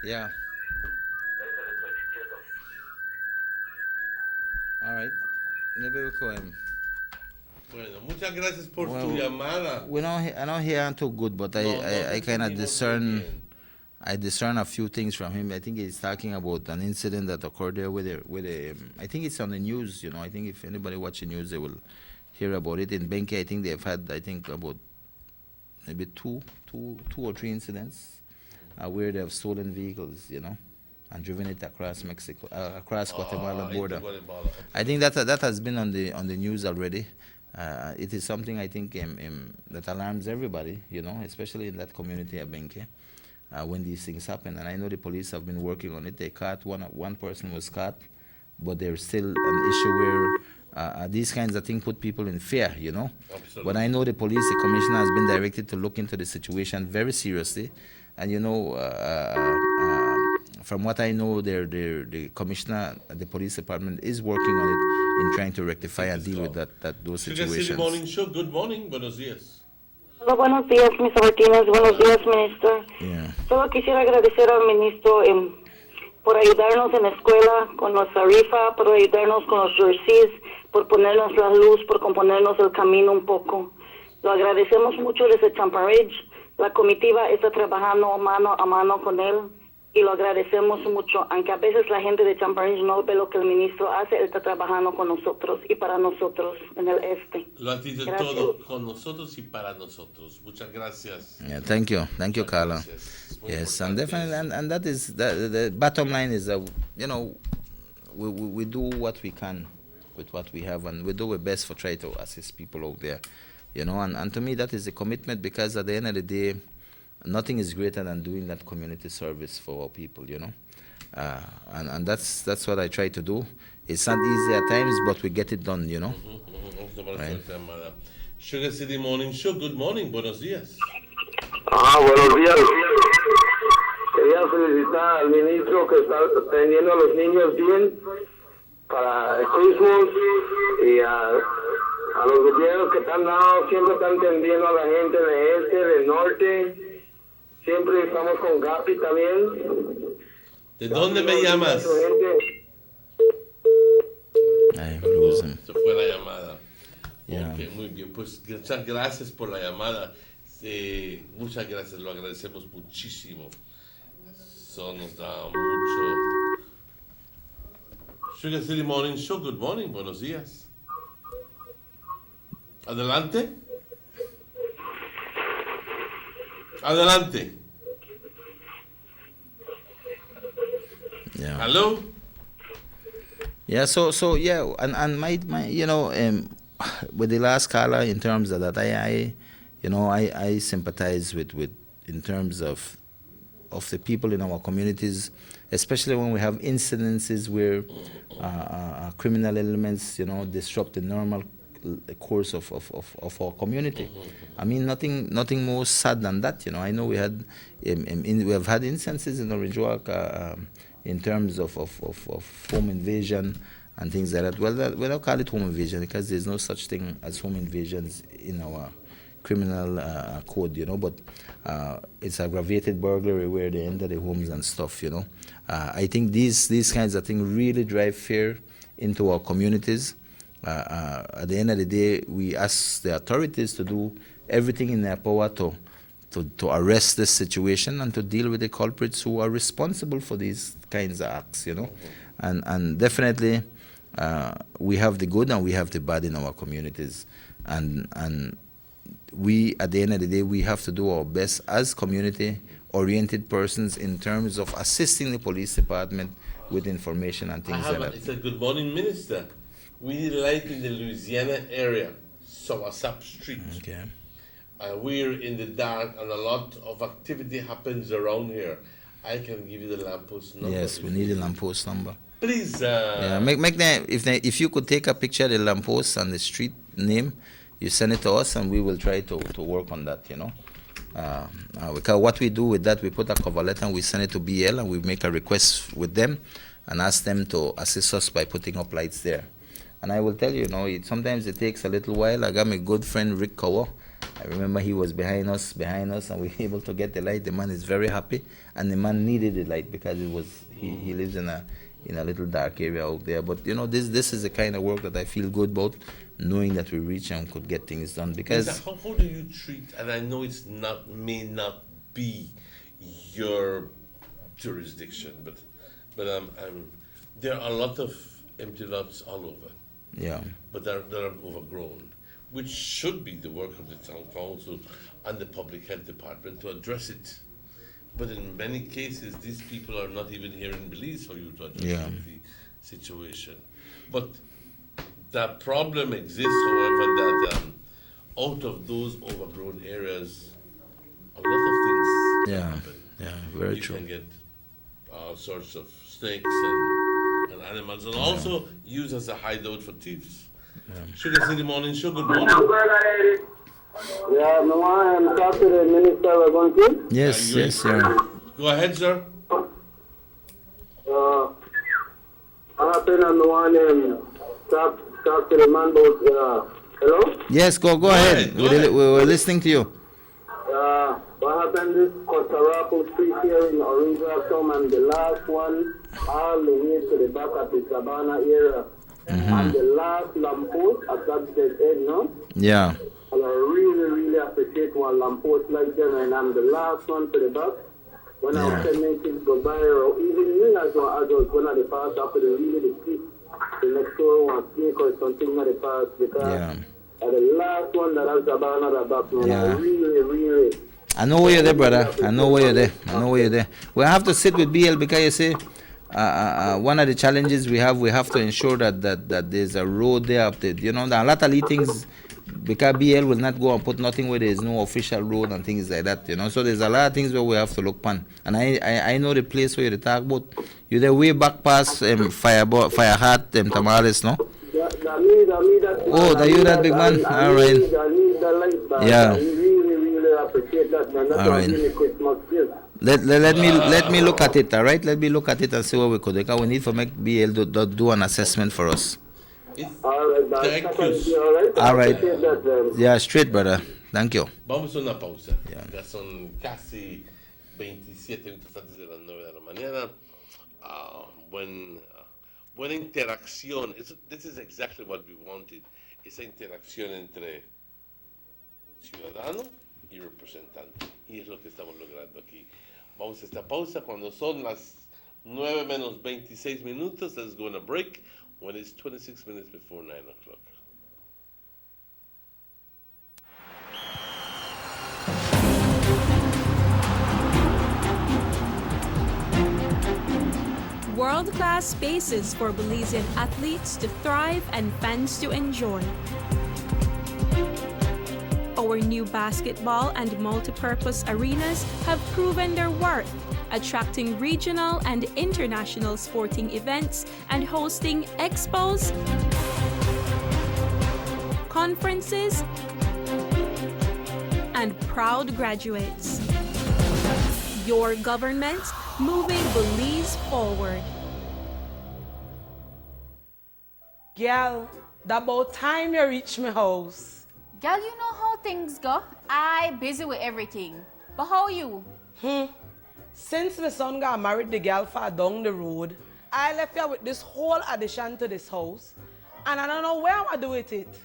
[SPEAKER 11] Yeah.
[SPEAKER 2] Eso le estoy diciendo.
[SPEAKER 11] All right. Maybe we can.
[SPEAKER 2] Bueno, muchas gracias por tu llamada.
[SPEAKER 11] I don't hear too good, but I kind of discern. I discern a few things from him. I think he's talking about an incident that occurred there with a I think it's on the news. You know, I think if anybody watch the news, they will hear about it. In Benke, I think they've had, I think, about maybe two or three incidents where they have stolen vehicles, you know, and driven it across Mexico, across Guatemala border. I think that has been on the news already. It is something I think that alarms everybody, you know, especially in that community of Benke. When these things happen, and I know the police have been working on it. They caught one person was caught, but there's still an issue where these kinds of things put people in fear, you know.
[SPEAKER 2] Absolutely.
[SPEAKER 11] But I know the commissioner has been directed to look into the situation very seriously, and you know, from what I know, the commissioner at the police department is working on it in trying to rectify and deal with those
[SPEAKER 2] SugarCity
[SPEAKER 11] situations.
[SPEAKER 2] Morning Show, good morning, buenos días.
[SPEAKER 9] Hola, buenos días, Mr. Martínez. Buenos días, ministro.
[SPEAKER 11] Yeah.
[SPEAKER 9] Solo quisiera agradecer al ministro por ayudarnos en la escuela con nuestra rifa, por ayudarnos con los jerseys, por ponernos la luz, por componernos el camino un poco. Lo agradecemos mucho desde Tampa Ridge. La comitiva está trabajando mano a mano con él y lo agradecemos mucho. Aunque a veces la gente de Tampa Ridge no ve lo que el ministro hace, él está trabajando con nosotros y para nosotros en el este.
[SPEAKER 2] Lo has dicho
[SPEAKER 9] Gracias.
[SPEAKER 2] todo con nosotros y para nosotros. Muchas gracias.
[SPEAKER 11] Yeah, thank you, Carla. Yes, and definitely, and that is the bottom line is that you know we do what we can with what we have, and we do our best for try to assist people out there, you know. And to me, that is a commitment, because at the end of the day, nothing is greater than doing that community service for our people, you know. And that's what I try to do. It's not easy at times, but we get it done, you know. Right.
[SPEAKER 2] SugarCity Morning Show, good morning, buenos días.
[SPEAKER 7] Buenos días. Quería felicitar al ministro que está atendiendo a los niños bien para el Christmas y a los gobiernos que están dando, siempre están atendiendo a la gente del este, del norte. Siempre estamos con Gapi también.
[SPEAKER 2] ¿De dónde me llamas? Se fue la llamada.
[SPEAKER 11] Yeah.
[SPEAKER 2] Ok, muy bien. Pues muchas gracias por la llamada. Muchas gracias, lo agradecemos muchísimo. Eso nos da mucho. SugarCity Morning Show, good morning, buenos días. Adelante. Adelante.
[SPEAKER 11] Yeah.
[SPEAKER 2] Hello.
[SPEAKER 11] Yeah. So yeah, and my you know with the last caller in terms of that, I sympathize with in terms of the people in our communities, especially when we have incidences where criminal elements, you know, disrupt the normal course of our community. I mean, nothing more sad than that, you know. I know we have had instances in Orange Walk in terms of home invasion and things like that. Well, we don't call it home invasion because there's no such thing as home invasions in our criminal code, you know, but it's aggravated burglary where they enter the homes and stuff, you know. I think these kinds of things really drive fear into our communities. At the end of the day, we ask the authorities to do everything in their power to arrest this situation and to deal with the culprits who are responsible for these kinds of acts, you know. And definitely, we have the good and we have the bad in our communities. And we, at the end of the day, we have to do our best as community-oriented persons in terms of assisting the police department with information and things like that.
[SPEAKER 2] It's a good morning, Minister. We need light in the Louisiana area, Sawasap Street.
[SPEAKER 11] Okay.
[SPEAKER 2] We're in the dark and a lot of activity happens around here. I can give you the lamppost number.
[SPEAKER 11] Yes, we need a lamppost number.
[SPEAKER 2] Please.
[SPEAKER 11] Yeah, make them, if you could take a picture of the lamppost and the street name, you send it to us and we will try to work on that, you know. Because what we do with that, we put a cover letter and we send it to BL and we make a request with them and ask them to assist us by putting up lights there. And I will tell you, you know, sometimes it takes a little while. I got my good friend Rick Cower. I remember he was behind us, and we were able to get the light. The man is very happy, and the man needed the light because he lives in a little dark area out there. But you know, this is the kind of work that I feel good about, knowing that we reach and could get things done. Because
[SPEAKER 2] how do you treat? And I know may not be your jurisdiction, but there are a lot of empty lots all over.
[SPEAKER 11] Yeah.
[SPEAKER 2] But they're overgrown, which should be the work of the town council and the public health department to address it. But in many cases, these people are not even here in Belize for you to address the situation. But the problem exists, however, that out of those overgrown areas, a lot of things can happen.
[SPEAKER 11] Yeah, very true.
[SPEAKER 2] You can get all sorts of snakes and animals, and also used as a hideout for thieves. SugarCity MorningShow, good morning.
[SPEAKER 12] Yeah, no, I'm talking to the minister. We're going to.
[SPEAKER 11] Yes, sir.
[SPEAKER 2] Go ahead, sir.
[SPEAKER 12] I happen and want to talk to the man about. Hello.
[SPEAKER 11] Yes, go ahead. We were listening to you.
[SPEAKER 12] What happened is Costarapo Street here in Orange Town, and the last one all the way to the back of the Savannah area. And the last lamppost at that end, no?
[SPEAKER 11] Yeah.
[SPEAKER 12] And I really appreciate one lamppost like them, and I'm the last one to the back. When I was sending things go viral, even me as well, I was one of the past after the street, the next door one snake or something at the past, because the last one that I was about another back, man. I really.
[SPEAKER 11] I know where you're there, brother. I know where you're there. We have to sit with BL because you see, one of the challenges we have to ensure that there's a road there up there. You know, there are a lot of things because BL will not go and put nothing where there is no official road and things like that. You know, so there's a lot of things where we have to look upon. And I know the place where you talk about. You're there way back past Fire Hat, Tamales, no? Oh, that you that big man. All right. Yeah.
[SPEAKER 12] Really appreciate that, man. That's
[SPEAKER 11] all right.
[SPEAKER 12] Really Christmas gift.
[SPEAKER 11] Let me look at it, all right? Let me look at it and see what we could do. Because we need to make BL do an assessment for us. All right. Yeah, straight, brother. Thank you.
[SPEAKER 2] Vamos a una pausa. Ya son casi 27 minutos antes de las 9 de la mañana. Buena interacción. This is exactly what we wanted. Esa interacción entre ciudadano y representante. Y es lo que estamos logrando aquí. Vamos a esta pausa cuando son las 9 menos 26 minutos. Let's go on a break when it's 26 minutes before 9 o'clock.
[SPEAKER 16] World-class spaces for Belizean athletes to thrive and fans to enjoy. Our new basketball and multi-purpose arenas have proven their worth, attracting regional and international sporting events and hosting expos, conferences, and proud graduates. Your government moving Belize forward.
[SPEAKER 17] Girl, that about time you reach my house.
[SPEAKER 24] Girl, you know how things go. I busy with everything. But how you?
[SPEAKER 17] Since my son got married the girl far down the road, I left here with this whole addition to this house. And I don't know where I'm going to do with it.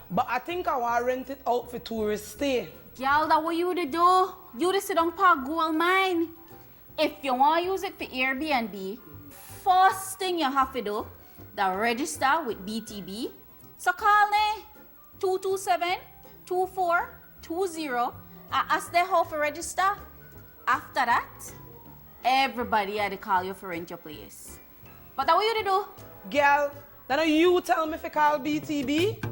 [SPEAKER 17] But I think I want to rent it out for tourists stay.
[SPEAKER 24] Girl, that what you to do? You to sit down park gold mine. If you want to use it for Airbnb, first thing you have to do, the register with BTB. So call me 227-2420 and ask them how to register. After that, everybody had to call you for rent your place. But what you do?
[SPEAKER 17] Girl, then you tell me if I call BTB?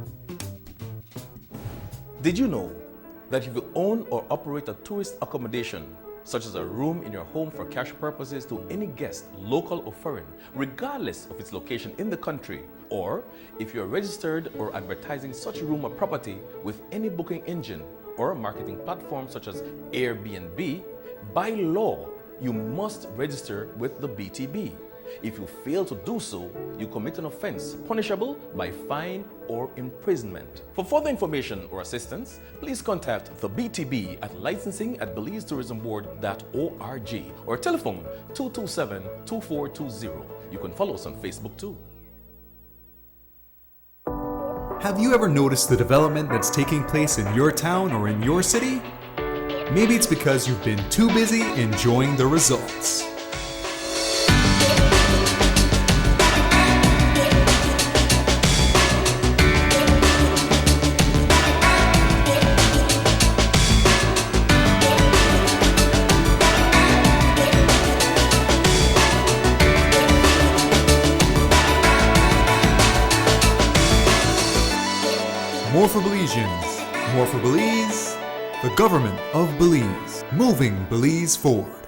[SPEAKER 10] Did you know that if you own or operate a tourist accommodation, such as a room in your home for cash purposes to any guest, local or foreign, regardless of its location in the country, or if you are registered or advertising such room or property with any booking engine or marketing platform such as Airbnb, by law, you must register with the BTB. If you fail to do so, you commit an offense punishable by fine or imprisonment. For further information or assistance, please contact the BTB at licensing@belizetourismboard.org or telephone 227-2420. You can follow us on Facebook too.
[SPEAKER 13] Have you ever noticed the development that's taking place in your town or in your city? Maybe it's because you've been too busy enjoying the results. More for Belizeans, more for Belize, the government of Belize, moving Belize forward.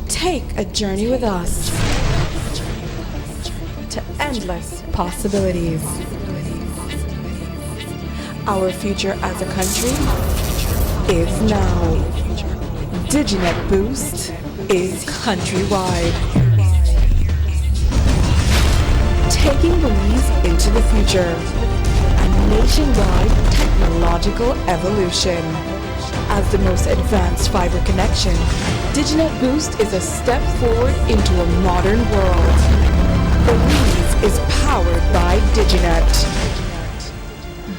[SPEAKER 3] Take a journey with us to endless possibilities. Our future as a country is now. DigiNet Boost is countrywide. Taking Belize into the future. A nationwide technological evolution. As the most advanced fiber connection, DigiNet Boost is a step forward into a modern world. Belize is powered by DigiNet.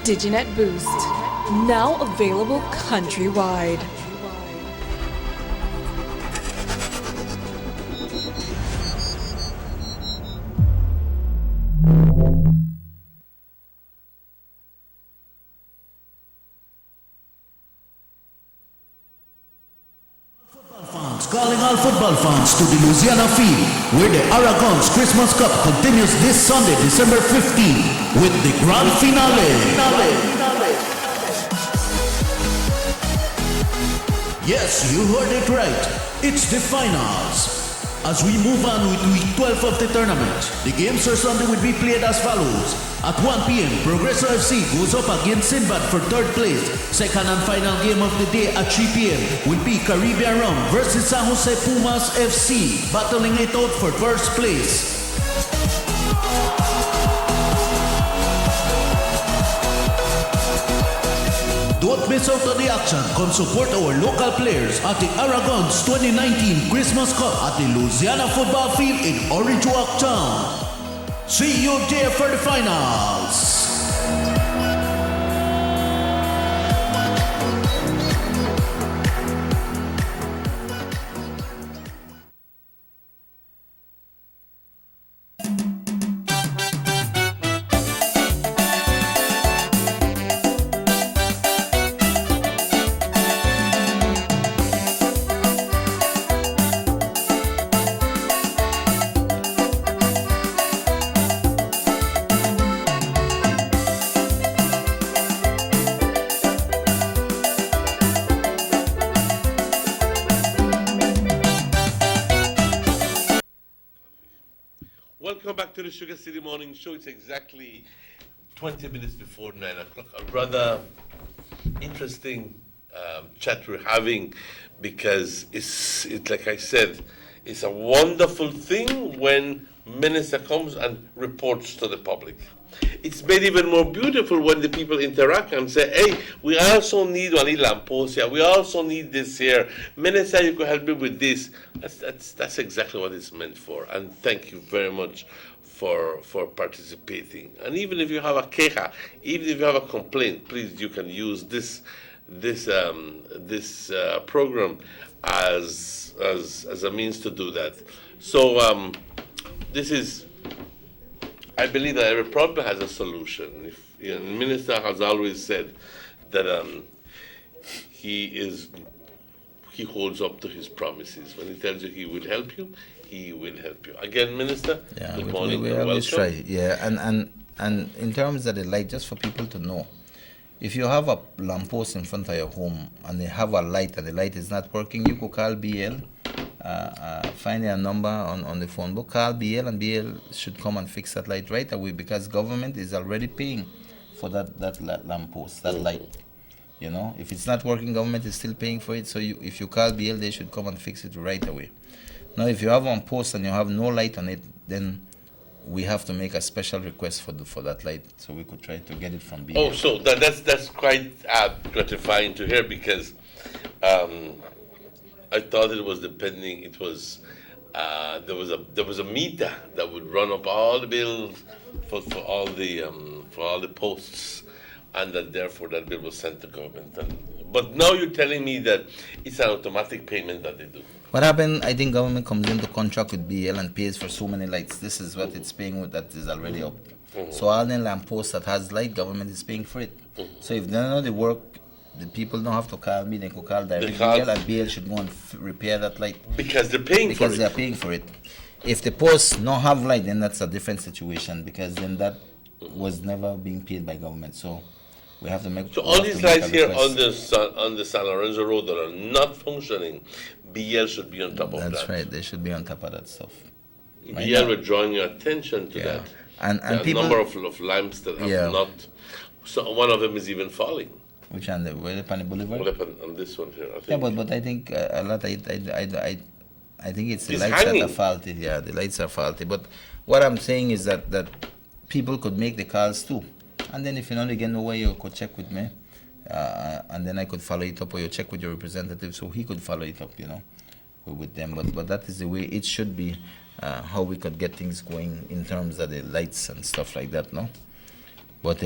[SPEAKER 3] DigiNet Boost, now available countrywide.
[SPEAKER 18] Calling all football fans to the Louisiana Field, where the Aragons Christmas Cup continues this Sunday, December 15th, with the grand finale. Yes, you heard it right. It's the finals. As we move on with week 12 of the tournament, the games for Sunday will be played as follows. At 1 p.m., Progreso FC goes up against Sinbad for third place. Second and final game of the day at 3 p.m. will be Caribbean Rum versus San Jose Pumas FC, battling it out for first place. Don't miss out on the action. Come support our local players at the Aragons 2019 Christmas Cup at the Louisiana Football Field in Orange Walk Town. See you there for the finals.
[SPEAKER 2] Welcome back to the Sugar City Morning Show. It's exactly 20 minutes before 9 o'clock. A rather interesting chat we're having because it's like I said, it's a wonderful thing when minister comes and reports to the public. It's made even more beautiful when the people interact and say, hey, we also need one lamppost here. We also need this here. Minister, you could help me with this. That's exactly what it's meant for. And thank you very much for participating. And even if you have a queja, even if you have a complaint, please, you can use this program as a means to do that. So I believe that every problem has a solution. The minister has always said that he is he holds up to his promises. When he tells you he will help you, he will help you. Again, Minister,
[SPEAKER 11] Yeah,
[SPEAKER 2] good morning
[SPEAKER 11] we
[SPEAKER 2] and
[SPEAKER 11] always
[SPEAKER 2] welcome.
[SPEAKER 11] try. Yeah, and in terms of the light, just for people to know, if you have a lamppost in front of your home and they have a light and the light is not working, you could call BL, find their number on the phone book, call BL, and BL should come and fix that light right away, because government is already paying for that lamppost, that light. You know, if it's not working, government is still paying for it. So if you call BL, they should come and fix it right away. Now, if you have one post and you have no light on it, then we have to make a special request for that light, so we could try to get it from BL.
[SPEAKER 2] Oh, so that's quite gratifying to hear, because I thought it was depending. It was there was a meter that would run up all the bills for all the posts, and that therefore that bill was sent to government. But now you're telling me that it's an automatic payment that they do.
[SPEAKER 11] What happened, I think government comes into contract with BL and pays for so many lights. This is what it's paying with, that is already up. So all the lampposts that has light, government is paying for it. So if they don't know the work, the people don't have to call me, they could call directly BL, and BL should go and repair that light.
[SPEAKER 2] Because they're paying for it.
[SPEAKER 11] Because they're paying for it. If the posts don't have light, then that's a different situation, because then that was never being paid by government. So we have to make.
[SPEAKER 2] So all these lights here on the San Lorenzo Road that are not functioning, BL should be on top of that.
[SPEAKER 11] That's right. They should be on top of that stuff.
[SPEAKER 2] BL were drawing your attention to that.
[SPEAKER 11] And
[SPEAKER 2] there are
[SPEAKER 11] people,
[SPEAKER 2] a number of lamps that have not. So one of them is even falling.
[SPEAKER 11] Which one? Where the Pani Boulevard?
[SPEAKER 2] On this one here. I think.
[SPEAKER 11] Yeah, but I think a lot. I think it's the
[SPEAKER 2] It's
[SPEAKER 11] lights
[SPEAKER 2] hanging.
[SPEAKER 11] that are faulty. Yeah, the lights are faulty. But what I'm saying is that people could make the calls too, and then if you don't again know where, you could check with me, and then I could follow it up, or you check with your representative, so he could follow it up, you know, with them. But that is the way it should be. How we could get things going in terms of the lights and stuff like that, no? But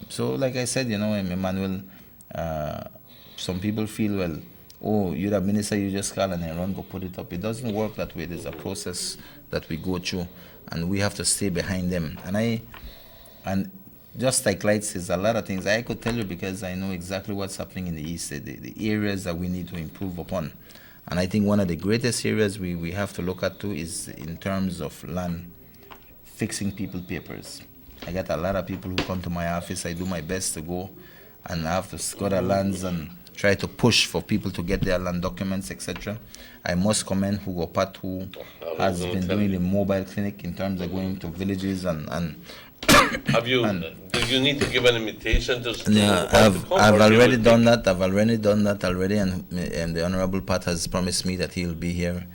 [SPEAKER 11] so like I said, you know, Emmanuel, some people feel, well, oh, you're a minister, you just call and then run, go put it up. It doesn't work that way. There's a process that we go through, and we have to stay behind them. And just like lights, there's a lot of things I could tell you, because I know exactly what's happening in the East, the areas that we need to improve upon. And I think one of the greatest areas we have to look at too is in terms of land, fixing people papers. I got a lot of people who come to my office. I do my best to go, and I have to scour the lands and try to push for people to get their land documents, etc. I must commend Hugo Pat, who has been doing the mobile clinic in terms of going to villages and
[SPEAKER 2] Have you? Do you need to give an invitation to?
[SPEAKER 11] Yeah, I've already done that. I've already done that already, and the Honorable Pat has promised me that he'll be here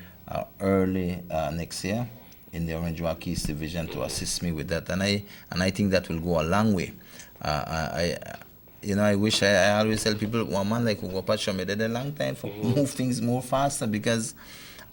[SPEAKER 11] early next year in the Orange Walk East Division to assist me with that, and I think that will go a long way. I wish I always tell people, one man like Hugo Pat showed me that a long time for move things more faster, because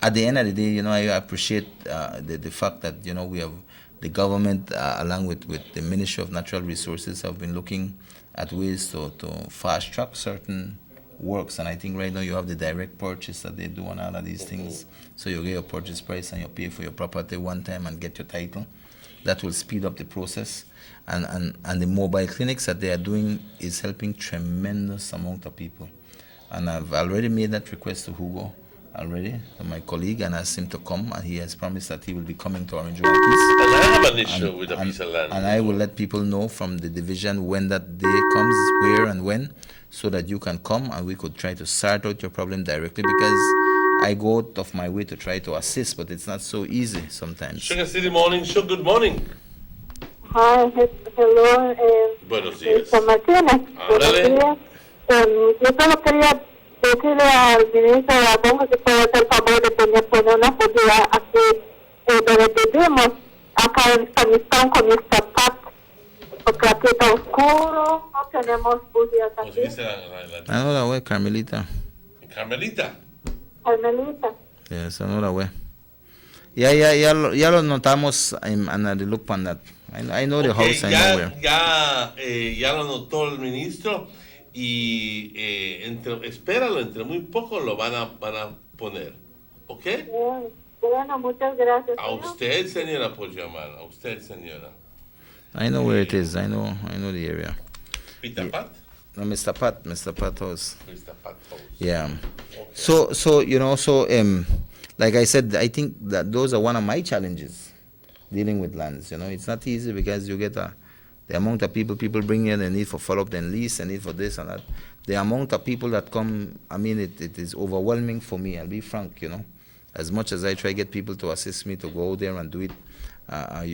[SPEAKER 11] at the end of the day, you know, I appreciate the fact that, you know, we have the government along with the Ministry of Natural Resources have been looking at ways to fast track certain works, and I think right now you have the direct purchase that they do on all of these things. So you get your purchase price and you pay for your property one time and get your title. That will speed up the process. And the mobile clinics that they are doing is helping tremendous amount of people. And I've already made that request to Hugo already, to my colleague, and asked him to come, and he has promised that he will be coming to Orange Walk East.
[SPEAKER 2] And I have an issue with a piece of land.
[SPEAKER 11] And I will let people know from the division when that day comes, where and when, so that you can come and we could try to sort out your problem directly, because I go out of my way to try to assist, but it's not so easy sometimes.
[SPEAKER 2] SugarCity MorningShow, good morning.
[SPEAKER 19] Hi, hello.
[SPEAKER 2] Buenos días.
[SPEAKER 19] Martínez. Buenos días. Yo solo quería decirle al ministro de la Congo que puede hacer favor de poner una fotografía aquí donde vivimos, acá en Afganistán con mis zapatos, porque aquí está oscuro, no tenemos bujías aquí.
[SPEAKER 11] Another way, Carmelita.
[SPEAKER 2] Carmelita.
[SPEAKER 19] Carmelita.
[SPEAKER 11] Yes, another way. Ya lo notamos and the look on that. I know the house, I know where.
[SPEAKER 2] Ya lo notó el ministro y espéralo, entre muy poco lo van a poner, ¿ok?
[SPEAKER 19] Bueno, muchas gracias.
[SPEAKER 2] A usted, señora, por llamar, a usted, señora.
[SPEAKER 11] I know where it is. I know the area.
[SPEAKER 2] Peter Pat?
[SPEAKER 11] No, Mr. Pat House.
[SPEAKER 2] Mr. Pat House.
[SPEAKER 11] Yeah. So like I said, I think that those are one of my challenges dealing with lands. It's not easy because you get the amount of people bring in, the need for follow-up, then lease, the need for this and that. The amount of people that come, I mean, it is overwhelming for me. I'll be frank, As much as I try to get people to assist me to go out there and do it,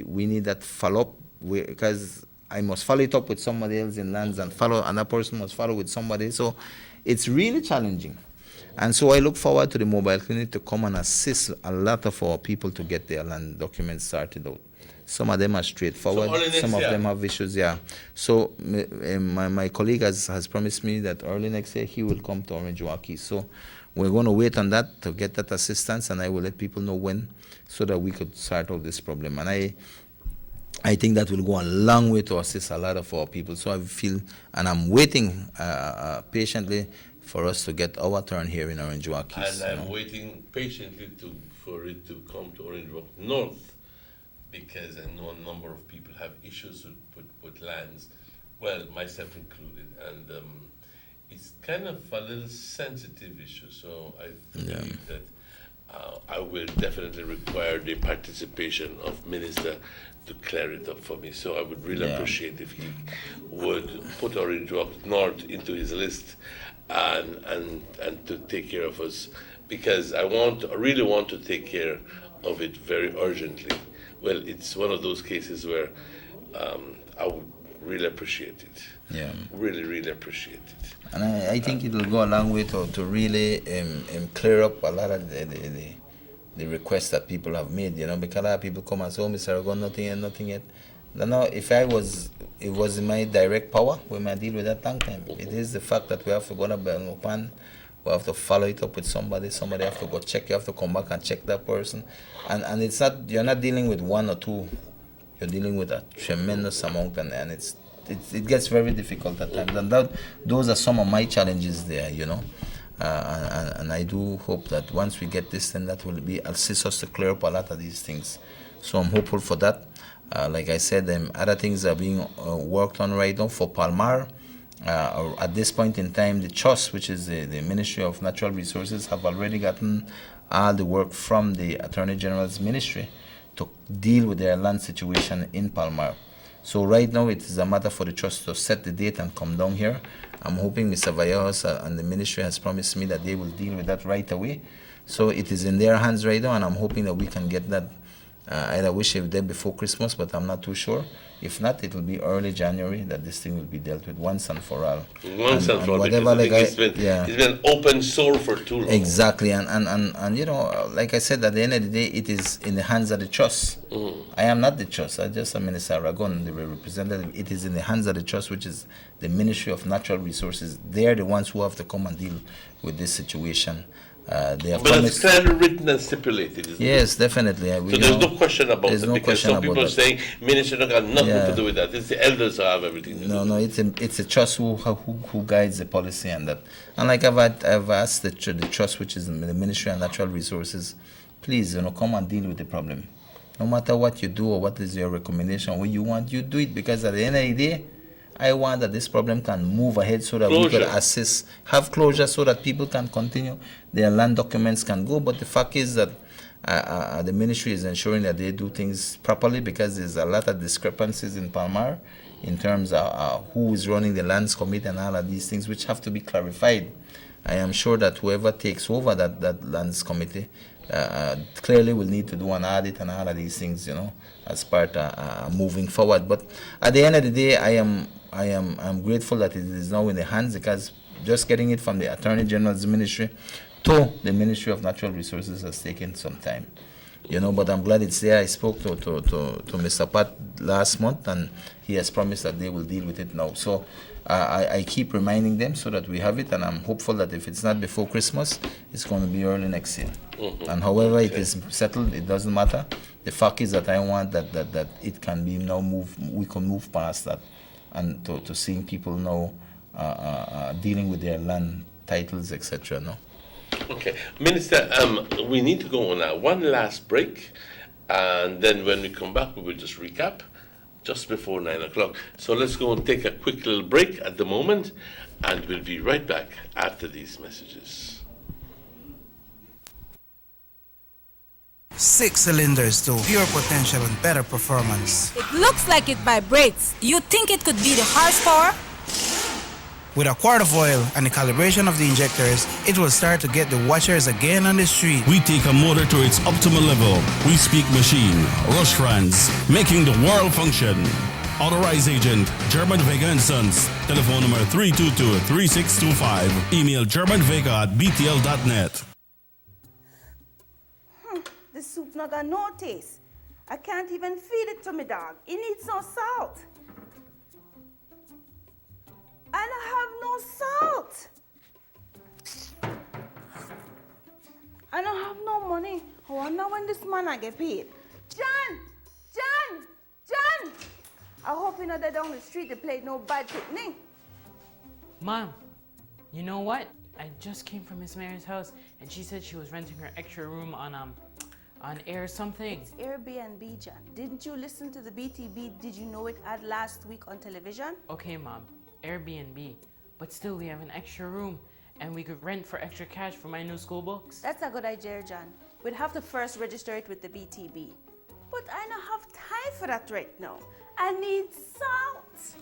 [SPEAKER 11] we need that follow-up because I must follow it up with somebody else in lands and another person must follow with somebody. So it's really challenging. And so I look forward to the mobile clinic to come and assist a lot of our people to get their land documents started out. Some of them are straightforward. Some of them have issues, yeah. So my colleague has promised me that early next year he will come to Orange Walkie. So we're going to wait on that to get that assistance, and I will let people know when so that we could sort out this problem. And I think that will go a long way to assist a lot of our people. So I feel, and I'm waiting patiently for us to get our turn here in Orange Walkie.
[SPEAKER 2] And I'm waiting patiently for it to come to Orange Walk North, because I know a number of people have issues with lands, well, myself included, and it's kind of a little sensitive issue. So I believe that I will definitely require the participation of Minister to clear it up for me. So I would really appreciate if he would put Orange Walk North into his list and to take care of us, because I really want to take care of it very urgently. Well, it's one of those cases where I would really appreciate it.
[SPEAKER 11] Yeah.
[SPEAKER 2] Really, really appreciate it.
[SPEAKER 11] And I think it will go a long way to really clear up a lot of the requests that people have made, because a lot of people come and say, oh, Mr. Aragon, nothing yet. No, if it was in my direct power, we might deal with that long time. It is the fact that we have to go to Belmopan, we have to follow it up with somebody have to go check, you have to come back and check that person. And it's not, you're not dealing with one or two, you're dealing with a tremendous amount, and it gets very difficult at times. And those are some of my challenges there, and I do hope that once we get this, then that will assist us to clear up a lot of these things. So I'm hopeful for that. Like I said, other things are being worked on right now for Palmar. At this point in time, the trust, which is the Ministry of Natural Resources, have already gotten all the work from the Attorney General's ministry to deal with their land situation in Palmar. So right now it is a matter for the trust to set the date and come down here. I'm hoping Mr. Vallejos and the ministry has promised me that they will deal with that right away. So it is in their hands right now, and I'm hoping that we can get that. I wish it was there before Christmas, but I'm not too sure. If not, it will be early January that this thing will be dealt with once and for all.
[SPEAKER 2] Once and for all, because it's been an open sore for too long.
[SPEAKER 11] Exactly, and like I said, at the end of the day, it is in the hands of the trust. I am not the trust. I'm just a Minister Aragon, the representative. It is in the hands of the trust, which is the Ministry of Natural Resources. They are the ones who have to come and deal with this situation. But
[SPEAKER 2] it's clearly written and stipulated, isn't
[SPEAKER 11] yes,
[SPEAKER 2] it?
[SPEAKER 11] definitely.
[SPEAKER 2] So there's no question about it, because some people are saying minister don't got nothing to do with that. It's the elders who have everything to do with it.
[SPEAKER 11] It's a trust who guides the policy and that. And like I've asked the trust, which is the Ministry of Natural Resources, please, come and deal with the problem. No matter what you do or what is your recommendation, what you want, you do it, because at the end of the day, I want that this problem can move ahead so that we can assist, have closure so that people can continue, their land documents can go. But the fact is that the ministry is ensuring that they do things properly, because there's a lot of discrepancies in Palmar in terms of who is running the lands committee and all of these things, which have to be clarified. I am sure that whoever takes over that lands committee clearly will need to do an audit and all of these things, as part of moving forward. But at the end of the day, I'm grateful that it is now in the hands, because just getting it from the Attorney General's ministry to the Ministry of Natural Resources has taken some time. But I'm glad it's there. I spoke to Mr. Pat last month, and he has promised that they will deal with it now. So I keep reminding them so that we have it, and I'm hopeful that if it's not before Christmas, it's going to be early next year. And however it is settled, it doesn't matter. The fact is that I want that it can be now we can move past that, and to seeing people now dealing with their land titles, etc. No.
[SPEAKER 2] Okay, Minister, we need to go on now. One last break, and then when we come back, we will just recap just before 9 o'clock. So let's go and take a quick little break at the moment, and we'll be right back after these messages.
[SPEAKER 1] 6 cylinders to pure potential and better performance.
[SPEAKER 20] It looks like it vibrates. You think it could be the horsepower?
[SPEAKER 1] With a quart of oil and the calibration of the injectors, it will start to get the watchers again on the street.
[SPEAKER 5] We take a motor to its optimal level. We speak machine. Rush Franz, making the world function. Authorized agent, German Vega & Sons. Telephone number 322-3625. Email germanvega@btl.net.
[SPEAKER 21] The soup not got no taste. I can't even feed it to my dog. It needs no salt. I don't have no salt. I don't have no money. I wonder when this man I get paid. John! I hope you know that down the street they played no bad picnic.
[SPEAKER 22] Mom, you know what? I just came from Miss Mary's house and she said she was renting her extra room on air something.
[SPEAKER 21] It's Airbnb, John. Didn't you listen to the BTB? Did you know it ad last week on television?
[SPEAKER 22] Okay, Mom. Airbnb, but still we have an extra room and we could rent for extra cash for my new school books.
[SPEAKER 21] That's a good idea, John. We'd have to first register it with the BTB. But I don't have time for that right now. I need salt.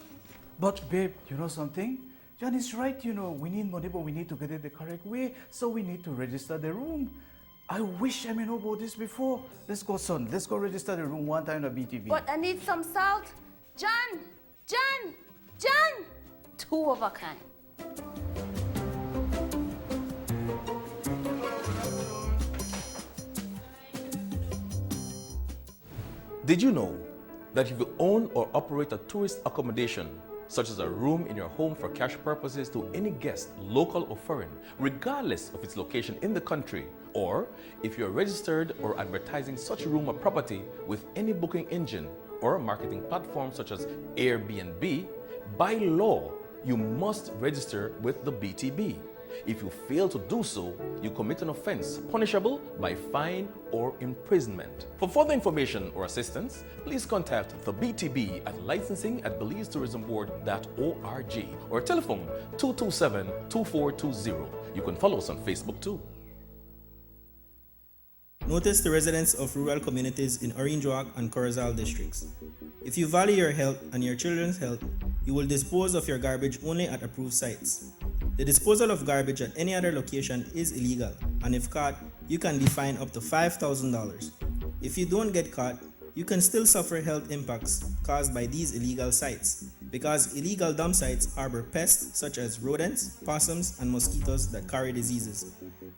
[SPEAKER 23] But babe, you know something? John is right, we need money, but we need to get it the correct way, so we need to register the room. I wish I may know about this before. Let's go, son. Let's go register the room one time at BTB.
[SPEAKER 21] But I need some salt. John! 2 of a kind.
[SPEAKER 10] Did you know that if you own or operate a tourist accommodation, such as a room in your home for cash purposes to any guest, local or foreign, regardless of its location in the country, or if you're registered or advertising such room or property with any booking engine or marketing platform such as Airbnb, by law, you must register with the BTB. If you fail to do so, you commit an offense punishable by fine or imprisonment. For further information or assistance, please contact the BTB at licensing@belizetourismboard.org or telephone 227-2420. You can follow us on Facebook too.
[SPEAKER 25] Notice the residents of rural communities in Orange Walk and Corozal districts. If you value your health and your children's health, you will dispose of your garbage only at approved sites. The disposal of garbage at any other location is illegal, and if caught, you can be fined up to $5,000. If you don't get caught, you can still suffer health impacts caused by these illegal sites, because illegal dump sites harbor pests such as rodents, possums, and mosquitoes that carry diseases.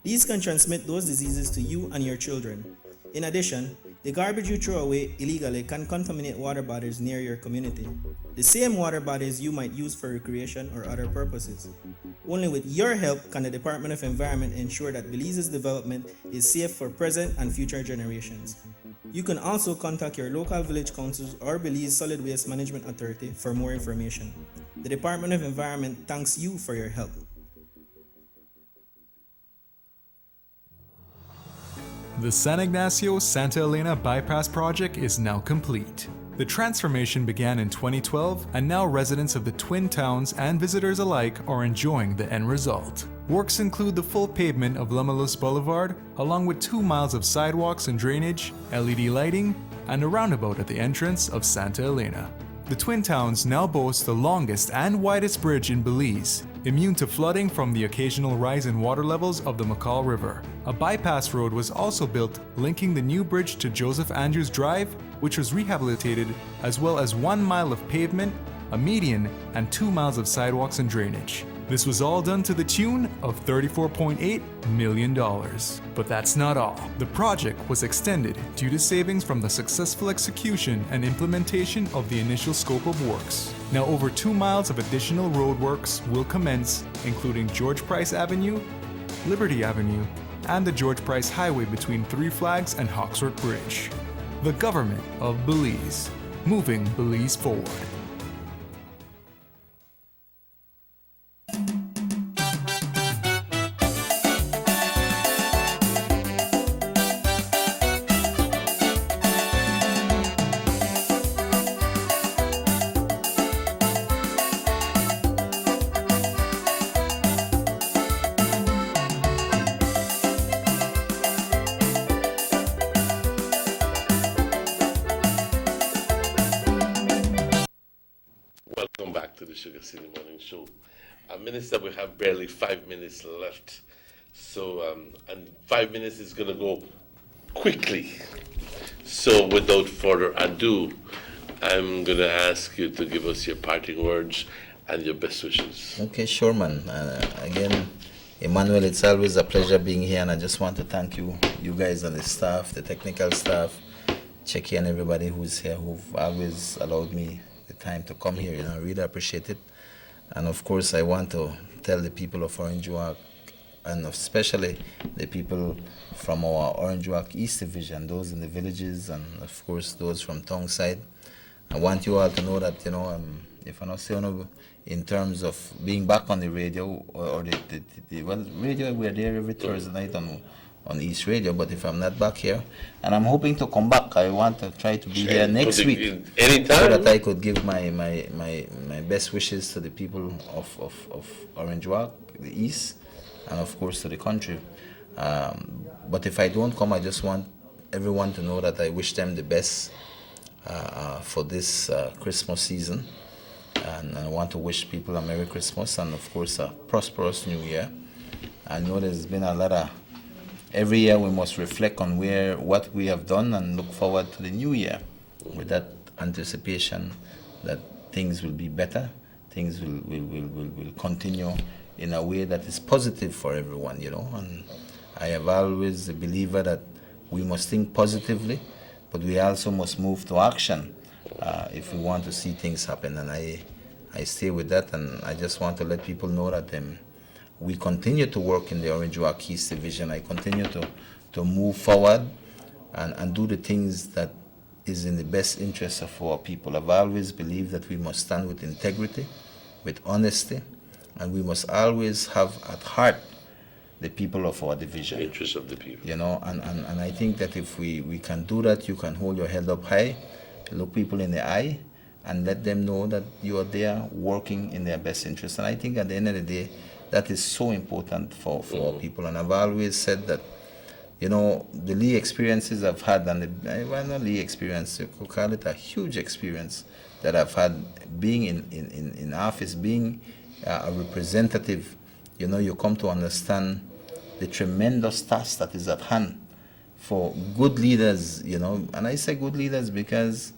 [SPEAKER 25] These can transmit those diseases to you and your children. In addition, the garbage you throw away illegally can contaminate water bodies near your community, the same water bodies you might use for recreation or other purposes. Only with your help can the Department of Environment ensure that Belize's development is safe for present and future generations. You can also contact your local village councils or Belize Solid Waste Management Authority for more information. The Department of Environment thanks you for your help.
[SPEAKER 13] The San Ignacio-Santa Elena Bypass Project is now complete. The transformation began in 2012, and now residents of the Twin Towns and visitors alike are enjoying the end result. Works include the full pavement of Lamalus Boulevard, along with 2 miles of sidewalks and drainage, LED lighting, and a roundabout at the entrance of Santa Elena. The Twin Towns now boast the longest and widest bridge in Belize, immune to flooding from the occasional rise in water levels of the McCall River. A bypass road was also built linking the new bridge to Joseph Andrews Drive, which was rehabilitated, as well as 1 mile of pavement, a median, and 2 miles of sidewalks and drainage. This was all done to the tune of $34.8 million. But that's not all. The project was extended due to savings from the successful execution and implementation of the initial scope of works. Now over 2 miles of additional roadworks will commence, including George Price Avenue, Liberty Avenue, and the George Price Highway between Three Flags and Hawksworth Bridge. The government of Belize, moving Belize forward.
[SPEAKER 2] Minister, we have barely 5 minutes left. So, and 5 minutes is going to go quickly. So, without further ado, I'm going to ask you to give us your parting words and your best wishes.
[SPEAKER 11] Okay, sure, man. Again, Emmanuel, it's always a pleasure being here, and I just want to thank you guys and the staff, the technical staff, Checky and everybody who's here, who've always allowed me the time to come here. I really appreciate it. And of course, I want to tell the people of Orange Walk, and especially the people from our Orange Walk East Division, those in the villages, and of course those from town side. I want you all to know that, if I'm not saying in terms of being back on the radio or the radio, we're there every Thursday night on East Radio, but if I'm not back here, and I'm hoping to come back, I want to try to be here next week,
[SPEAKER 2] anytime,
[SPEAKER 11] so that I could give my best wishes to the people of Orange Walk, the East, and of course to the country. But if I don't come, I just want everyone to know that I wish them the best for this Christmas season, and I want to wish people a Merry Christmas and of course a prosperous New Year. I know there's been a lot of, every year we must reflect on what we have done and look forward to the new year with that anticipation that things will be better, things will continue in a way that is positive for everyone, and I have always a believer that we must think positively, but we also must move to action if we want to see things happen, and I stay with that, and I just want to let people know that we continue to work in the Orange Walk East Division. I continue to move forward and do the things that is in the best interest of our people. I've always believed that we must stand with integrity, with honesty, and we must always have at heart the people of our division.
[SPEAKER 2] The interests of the people.
[SPEAKER 11] And I think that if we can do that, you can hold your head up high, look people in the eye, and let them know that you are there working in their best interest. And I think at the end of the day, that is so important for our people. And I've always said that, the Lee experiences I've had, and not Lee experience, you could call it a huge experience that I've had being in office, being a representative. You come to understand the tremendous task that is at hand for good leaders, and I say good leaders because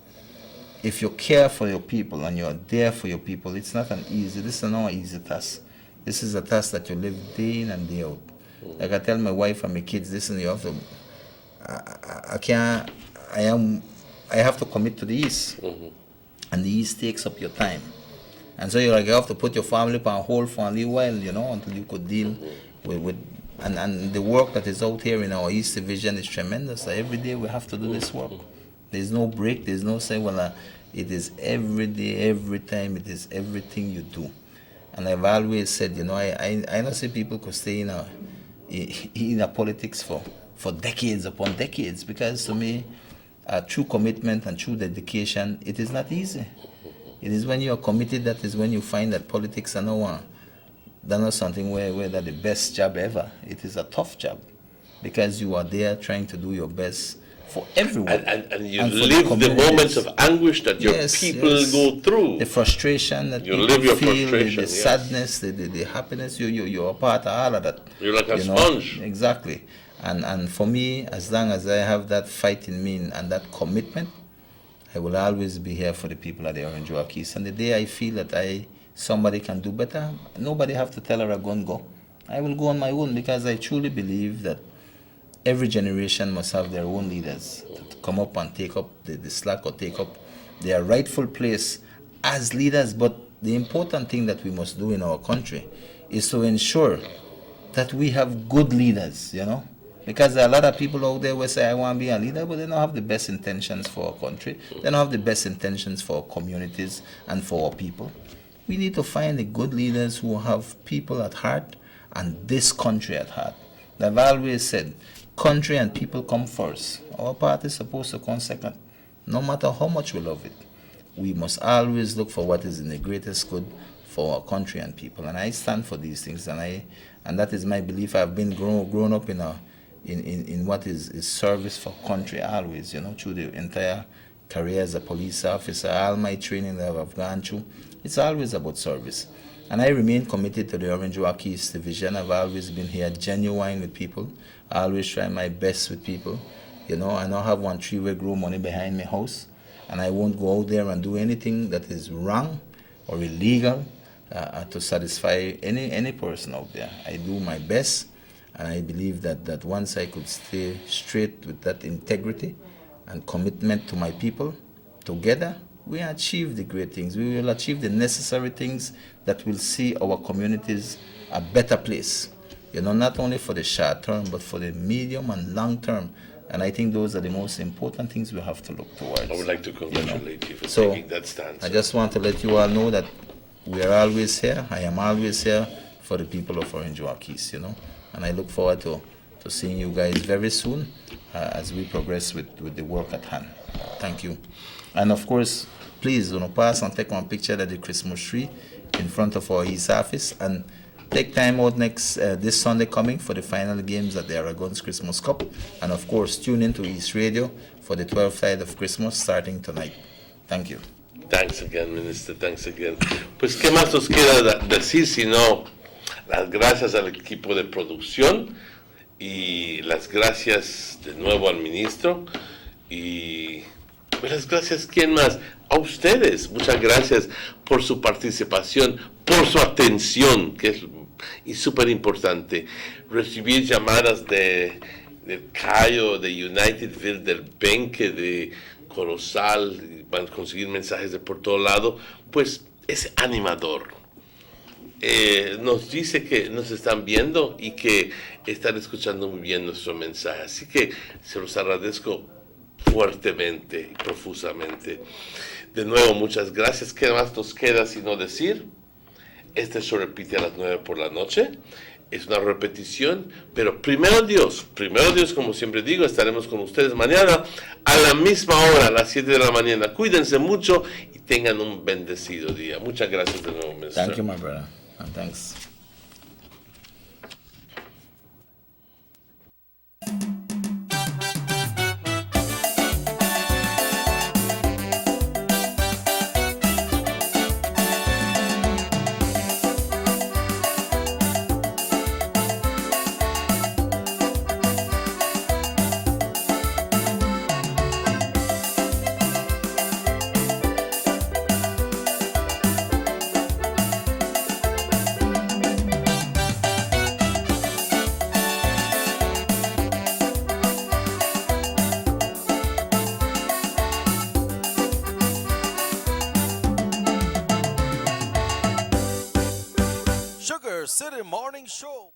[SPEAKER 11] if you care for your people and you're there for your people, it's not this is not an easy task. This is a task that you live day in and day out. Like I tell my wife and my kids, listen, you have to, I have to commit to the East. And the East takes up your time. And so you have to put your family on hold for a little while, until you could deal with and the work that is out here in our East Division is tremendous. So every day we have to do this work. There's no break, there's no say, it is every day, every time, it is everything you do. And I've always said, I don't say people could stay in a politics for decades upon decades, because to me, true commitment and true dedication, it is not easy. It is when you are committed that is when you find that politics are not something where that's the best job ever. It is a tough job because you are there trying to do your best for everyone.
[SPEAKER 2] And you live the moments of anguish that your people go through.
[SPEAKER 11] The frustration that
[SPEAKER 2] you live your
[SPEAKER 11] feel,
[SPEAKER 2] frustration,
[SPEAKER 11] the sadness, the happiness, you're a part of all of that.
[SPEAKER 2] You're like a sponge.
[SPEAKER 11] Exactly. And for me, as long as I have that fight in me and that commitment, I will always be here for the people at the Orange Walk East. And the day I feel that somebody can do better, nobody have to tell her I'm going to go. I will go on my own, because I truly believe that every generation must have their own leaders to come up and take up the slack or take up their rightful place as leaders. But the important thing that we must do in our country is to ensure that we have good leaders, because there are a lot of people out there who say, I want to be a leader, but they don't have the best intentions for our country. They don't have the best intentions for our communities and for our people. We need to find the good leaders who have people at heart and this country at heart. I've always said, country and people come first. Our part is supposed to come second. No matter how much we love it, we must always look for what is in the greatest good for our country and people. And I stand for these things, and that is my belief. I've been grown up in what is service for country always, through the entire career as a police officer, all my training that I've gone through. It's always about service. And I remain committed to the Orange Walk East Division. I've always been here genuine with people. I always try my best with people. You know, I now have one three-way grow money behind my house, and I won't go out there and do anything that is wrong or illegal to satisfy any person out there. I do my best, and I believe that once I could stay straight with that integrity and commitment to my people, together we achieve the great things. We will achieve the necessary things that will see our communities a better place. You know, not only for the short term, but for the medium and long term. And I think those are the most important things we have to look towards.
[SPEAKER 2] I would like to congratulate you for
[SPEAKER 11] So,
[SPEAKER 2] taking that stance.
[SPEAKER 11] I just want to let you all know that we are always here. I am always here for the people of Orange Walk East, you know. And I look forward to seeing you guys very soon as we progress with the work at hand. Thank you. And of course, please, pass and take one picture of the Christmas tree in front of our East office, and take time out this Sunday coming for the final games at the Aragon's Christmas Cup. And of course, tune into East Radio for the 12th night of Christmas starting tonight. Thank you.
[SPEAKER 2] Thanks again, Minister. Thanks again. Pues, ¿qué más nos queda decir sino las gracias al equipo de producción y las gracias de nuevo al ministro y las gracias, ¿quién más? A ustedes. Muchas gracias por su participación, por su atención, que es súper importante. Recibir llamadas del Cayo, de Unitedville, del Benque, de Corozal, van a conseguir mensajes de por todo lado, pues es animador. Nos dice que nos están viendo y que están escuchando muy bien nuestro mensaje. Así que se los agradezco fuertemente y profusamente. De nuevo, muchas gracias. ¿Qué más nos queda sino decir? Este show repite a las 9 por la noche. Es una repetición, pero primero Dios, como siempre digo, estaremos con ustedes mañana a la misma hora, a las 7 de la mañana. Cuídense mucho y tengan un bendecido día. Muchas gracias de nuevo, Minister.
[SPEAKER 11] Thank you, my brother. And thanks.
[SPEAKER 4] SugarCity Morning Show.